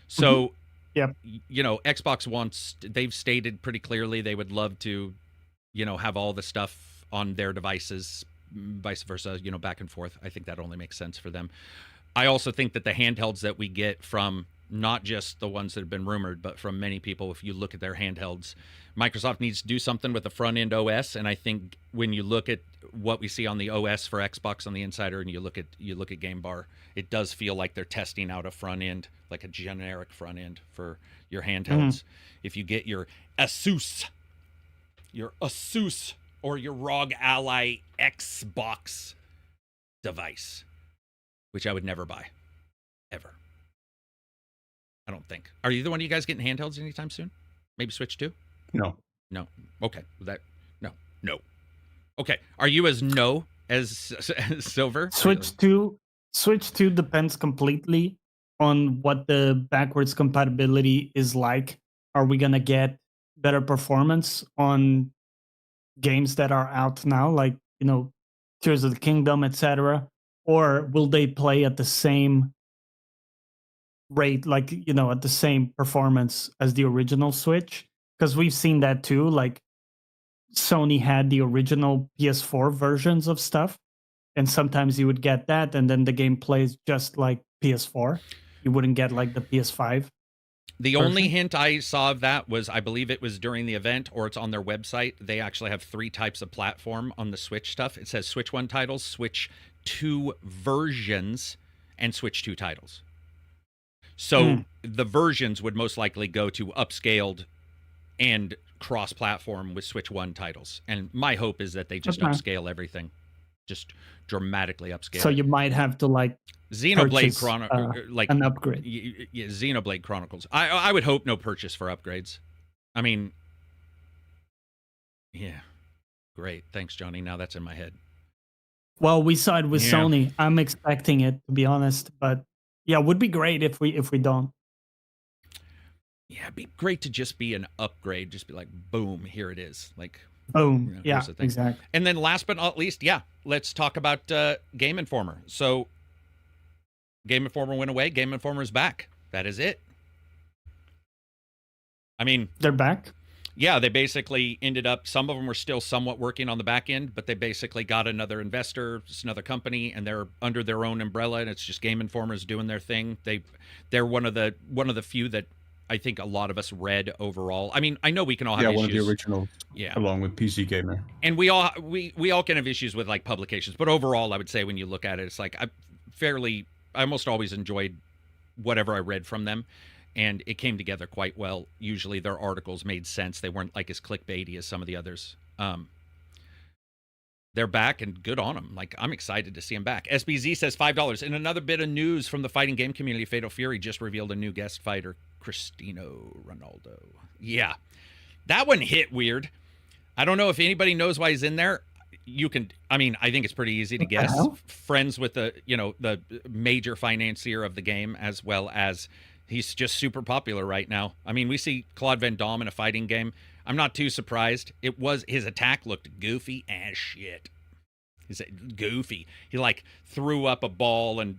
So, Yep. you know, Xbox wants, they've stated pretty clearly they would love to, you know, have all the stuff on their devices, vice versa, you know, back and forth. I think that only makes sense for them. I also think that the handhelds that we get from not just the ones that have been rumored, but from many people, if you look at their handhelds, Microsoft needs to do something with the front end OS. And I think when you look at what we see on the OS for Xbox on the Insider, and you look at Game Bar, it does feel like they're testing out a front end, like a generic front end for your handhelds. If you get your Asus or your ROG Ally Xbox device, which I would never buy, ever. I don't think. Are either one of you guys getting handhelds anytime soon? Maybe Switch 2? No. No. Okay. No. Okay. Are you as no as Silver? Switch 2 depends completely on what the backwards compatibility is like. Are we gonna get better performance on games that are out now, like, you know, Tears of the Kingdom, etc., or will they play at the same rate, like, you know, at the same performance as the original Switch? Because we've seen that too. Like, Sony had the original PS4 versions of stuff, and sometimes you would get that, and then the game plays just like PS4. You wouldn't get like the PS5. The only hint I saw of that was, I believe it was during the event, or it's on their website. They actually have 3 types of platform on the Switch stuff. It says Switch 1 titles, Switch 2 versions, and Switch 2 titles. So the versions would most likely go to upscaled and cross-platform with Switch 1 titles. And my hope is that they just upscale everything. Just dramatically upscale. So you might have to like Xenoblade Chronicles, like an upgrade. Yeah, Xenoblade Chronicles. I would hope no purchase for upgrades. I mean, yeah, great. Thanks, Johnny. Now that's in my head. Well, we side with Sony. I'm expecting it, to be honest, but yeah, it would be great if we don't. Yeah, it'd be great to just be an upgrade. Just be like, boom, here it is. Like, boom. You know, yeah, exactly. And then last but not least, let's talk about Game Informer. So Game Informer went away. Game Informer is back. That is it. I mean, they're back. Yeah, they basically ended up, some of them were still somewhat working on the back end, but they basically got another investor, it's another company, and they're under their own umbrella, and it's just Game Informers doing their thing. They're one of the few that I think a lot of us read overall. I mean, I know we can all have issues. One of the originals, along with PC Gamer. And we all can have issues with like publications, but overall, I would say when you look at it, it's like I almost always enjoyed whatever I read from them. And it came together quite well. Usually their articles made sense. They weren't like as clickbaity as some of the others. They're back and good on them. Like, I'm excited to see them back. SBZ says $5. In another bit of news from the fighting game community, Fatal Fury just revealed a new guest fighter, Cristiano Ronaldo. Yeah, that one hit weird. I don't know if anybody knows why he's in there. I think it's pretty easy to guess. Friends with the major financier of the game, as well as he's just super popular right now. I mean, we see Claude Van Damme in a fighting game. I'm not too surprised. His attack looked goofy as shit. He's goofy. He like threw up a ball and,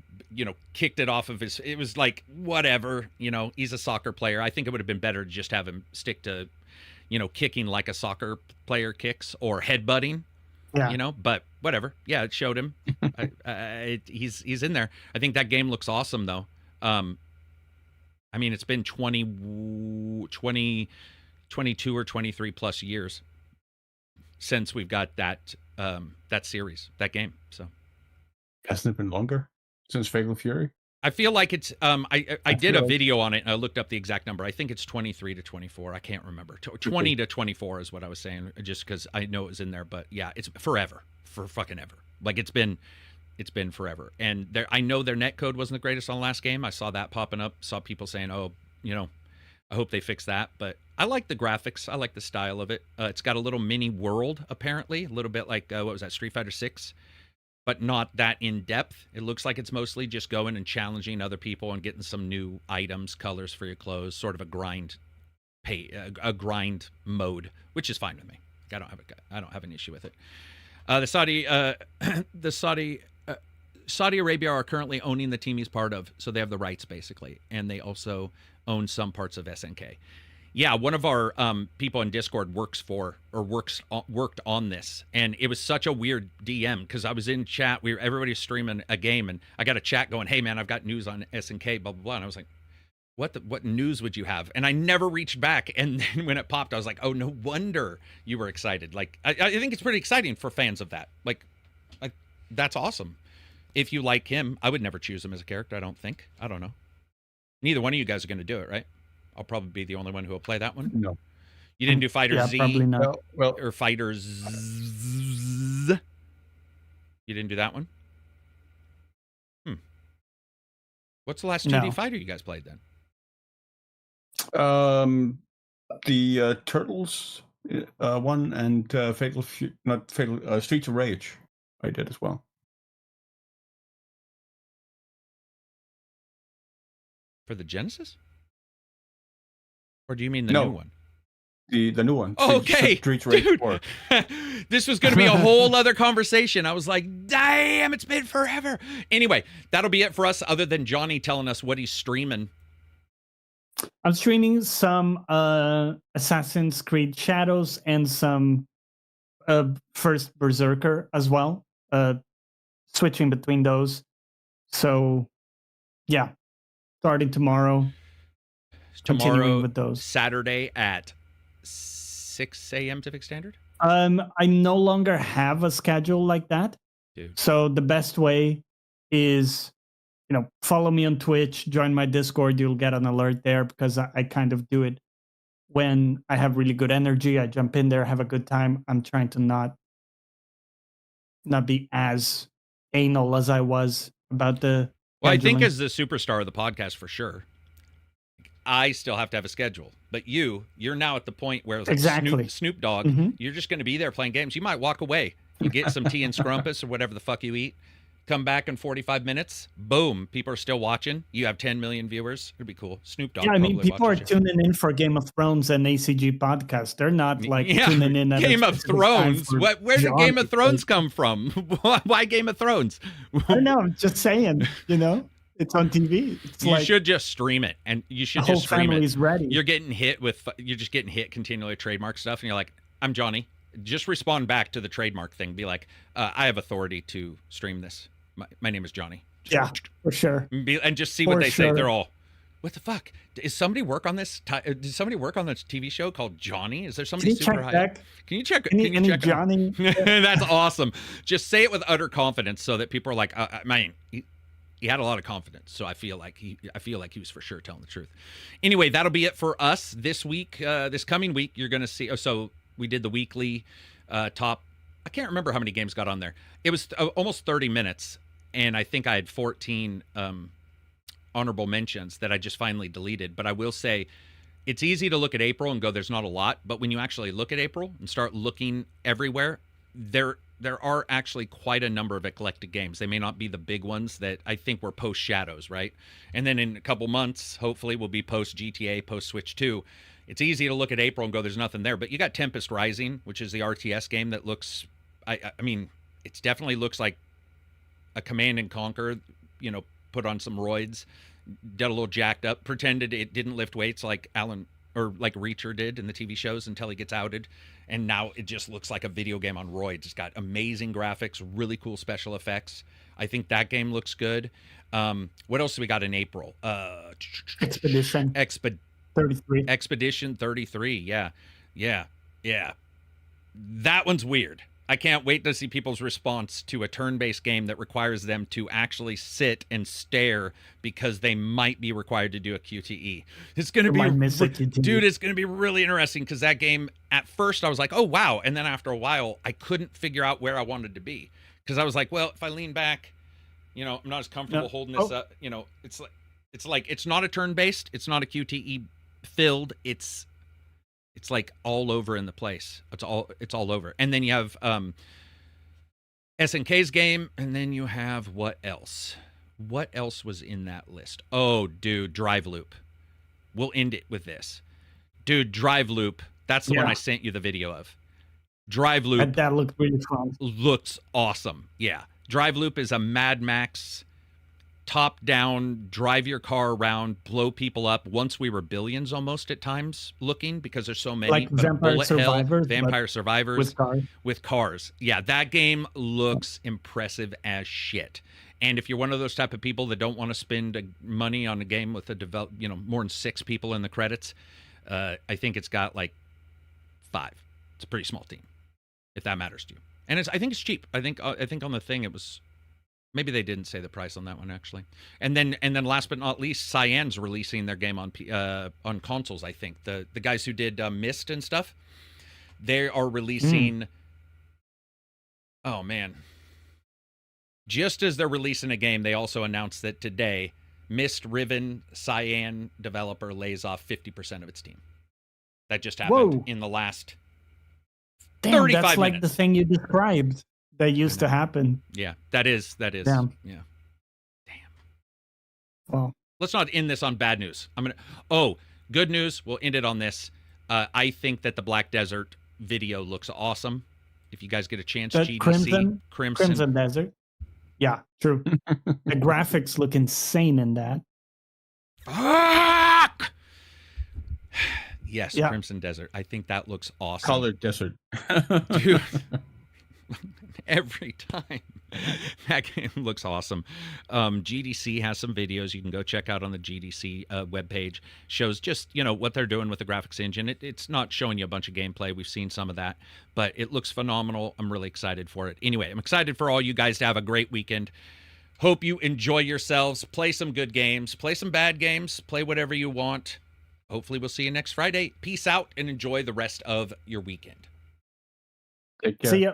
kicked it off of it was like, whatever, he's a soccer player. I think it would have been better to just have him stick to, kicking like a soccer player kicks or headbutting. Yeah. But whatever. Yeah, it showed him. He's in there. I think that game looks awesome though. I mean, it's been 22 or 23 plus years since we've got that series, that game. So hasn't it been longer since Fatal Fury? I feel like it's I did a video on it and I looked up the exact number. I think it's 23 to 24. I can't remember. 20 to 24 is what I was saying, just because I know it was in there. But yeah, it's forever, for fucking ever. Like it's been forever. And I know their netcode wasn't the greatest on the last game. I saw that popping up. Saw people saying, "Oh, I hope they fix that." But I like the graphics. I like the style of it. It's got a little mini world, apparently, a little bit like what was that, Street Fighter 6? but not that in depth. It looks like it's mostly just going and challenging other people and getting some new items, colors for your clothes, sort of a grind mode, which is fine with me. I don't have an issue with it. Saudi Arabia are currently owning the team he's part of, so they have the rights basically, and they also own some parts of SNK. Yeah, one of our people in Discord worked on this, and it was such a weird DM because I was in chat. Everybody's streaming a game, and I got a chat going, "Hey man, I've got news on SNK, blah blah blah." And I was like, "What news would you have?" And I never reached back. And then when it popped, I was like, "Oh, no wonder you were excited." Like, I think it's pretty exciting for fans of that. Like, that's awesome. If you like him, I would never choose him as a character. I don't think. I don't know. Neither one of you guys are going to do it, right? I'll probably be the only one who will play that one. No. You didn't do Fighter Z? Probably not. Or Fighters. You didn't do that one? What's the last 2D fighter you guys played then? The Turtles one and Streets of Rage I did as well. For the Genesis? Or do you mean the new one? The new one. Okay, Streets Rage dude. 4. This was going to be a whole other conversation. I was like, damn, it's been forever. Anyway, that'll be it for us, other than Johnny telling us what he's streaming. I'm streaming some Assassin's Creed Shadows and some First Berserker as well. Switching between those. So, yeah. Starting tomorrow. Continuing with those. Saturday at 6 a.m. Pacific Standard? I no longer have a schedule like that. Dude. So the best way is, follow me on Twitch, join my Discord. You'll get an alert there because I kind of do it when I have really good energy. I jump in there, have a good time. I'm trying to not be as anal as I was about the. Well, I think as the superstar of the podcast, for sure, I still have to have a schedule. But you're now at the point where like exactly. Snoop Dogg, you're just going to be there playing games. You might walk away. You get some tea and scrumpus or whatever the fuck you eat. Come back in 45 minutes. Boom. People are still watching. You have 10 million viewers. It'd be cool. Snoop Dogg. Yeah, I mean, people are tuning in for Game of Thrones and ACG podcast. They're not tuning in. Game of Thrones. Where did Game of Thrones come from? Why Game of Thrones? I don't know. I'm just saying, it's on TV. You should just stream it, and you should just stream it. The whole family's ready. You're just getting hit continually with trademark stuff, and you're like, I'm Johnny. Just respond back to the trademark thing. Be like, I have authority to stream this. My name is Johnny. Yeah, for sure. And just see what they say. They're all, what the fuck? Is somebody work on this? Did somebody work on this TV show called Johnny? Is there somebody super high? Can you check? Can you check Johnny? That's awesome. Just say it with utter confidence so that people are like, man, he had a lot of confidence. So I feel like he was for sure telling the truth. Anyway, that'll be it for us this week. This coming week, you're going to see. So we did the weekly top. I can't remember how many games got on there. It was almost 30 minutes. And I think I had 14 honorable mentions that I just finally deleted. But I will say, it's easy to look at April and go, there's not a lot. But when you actually look at April and start looking everywhere, there are actually quite a number of eclectic games. They may not be the big ones that I think were post Shadows, right? And then in a couple months, hopefully, we'll be post GTA, post Switch 2. It's easy to look at April and go, there's nothing there. But you got Tempest Rising, which is the RTS game that looks, I mean, it definitely looks like a Command and Conquer, put on some roids, did a little jacked up, pretended it didn't lift weights like Alan or like Reacher did in the TV shows until he gets outed. And now it just looks like a video game on roids. It's got amazing graphics, really cool special effects. I think that game looks good. What else do we got in April? Expedition 33. Expedition 33. Yeah. That one's weird. I can't wait to see people's response to a turn-based game that requires them to actually sit and stare because they might be required to do a QTE. It's going to be, dude, it's going to be really interesting because that game, at first I was like, oh, wow. And then after a while, I couldn't figure out where I wanted to be because I was like, well, if I lean back, I'm not as comfortable holding this up. It's like, it's not a turn-based. It's not a QTE filled. It's like all over in the place. It's all over. And then you have SNK's game, and then you have what else? What else was in that list? Oh, dude, Drive Loop. We'll end it with this. Dude, Drive Loop. That's the one I sent you the video of. Drive Loop. That looked really fun. Looks awesome. Yeah. Drive Loop is a Mad Max top-down, drive your car around, blow people up. Once we were billions almost at times looking because there's so many. Like Vampire Survivors. Vampire Survivors. With cars. Yeah, that game looks impressive as shit. And if you're one of those type of people that don't want to spend money on a game with more than 6 people in the credits, I think it's got like 5. It's a pretty small team, if that matters to you. And I think it's cheap. I think on the thing it was. Maybe they didn't say the price on that one actually. And then last but not least, Cyan's releasing their game on consoles. I think the guys who did Myst and stuff, they are releasing. Oh man! Just as they're releasing a game, they also announced that today, Myst Riven Cyan developer lays off 50% of its team. That just happened in the last 35 that's minutes. Like the thing you described. That used to happen. Yeah, that is. Damn. Yeah. Damn. Well, let's not end this on bad news. Good news. We'll end it on this. I think that the Black Desert video looks awesome. If you guys get a chance, GDC. Crimson Desert. Yeah, true. The graphics look insane in that. Fuck! Yes, yeah. Crimson Desert. I think that looks awesome. Colored Desert. Dude. Every time. That game looks awesome. GDC has some videos you can go check out on the GDC webpage. Shows just, what they're doing with the graphics engine. It's not showing you a bunch of gameplay. We've seen some of that, but it looks phenomenal. I'm really excited for it. Anyway, I'm excited for all you guys to have a great weekend. Hope you enjoy yourselves. Play some good games. Play some bad games. Play whatever you want. Hopefully we'll see you next Friday. Peace out and enjoy the rest of your weekend. Take care. See ya.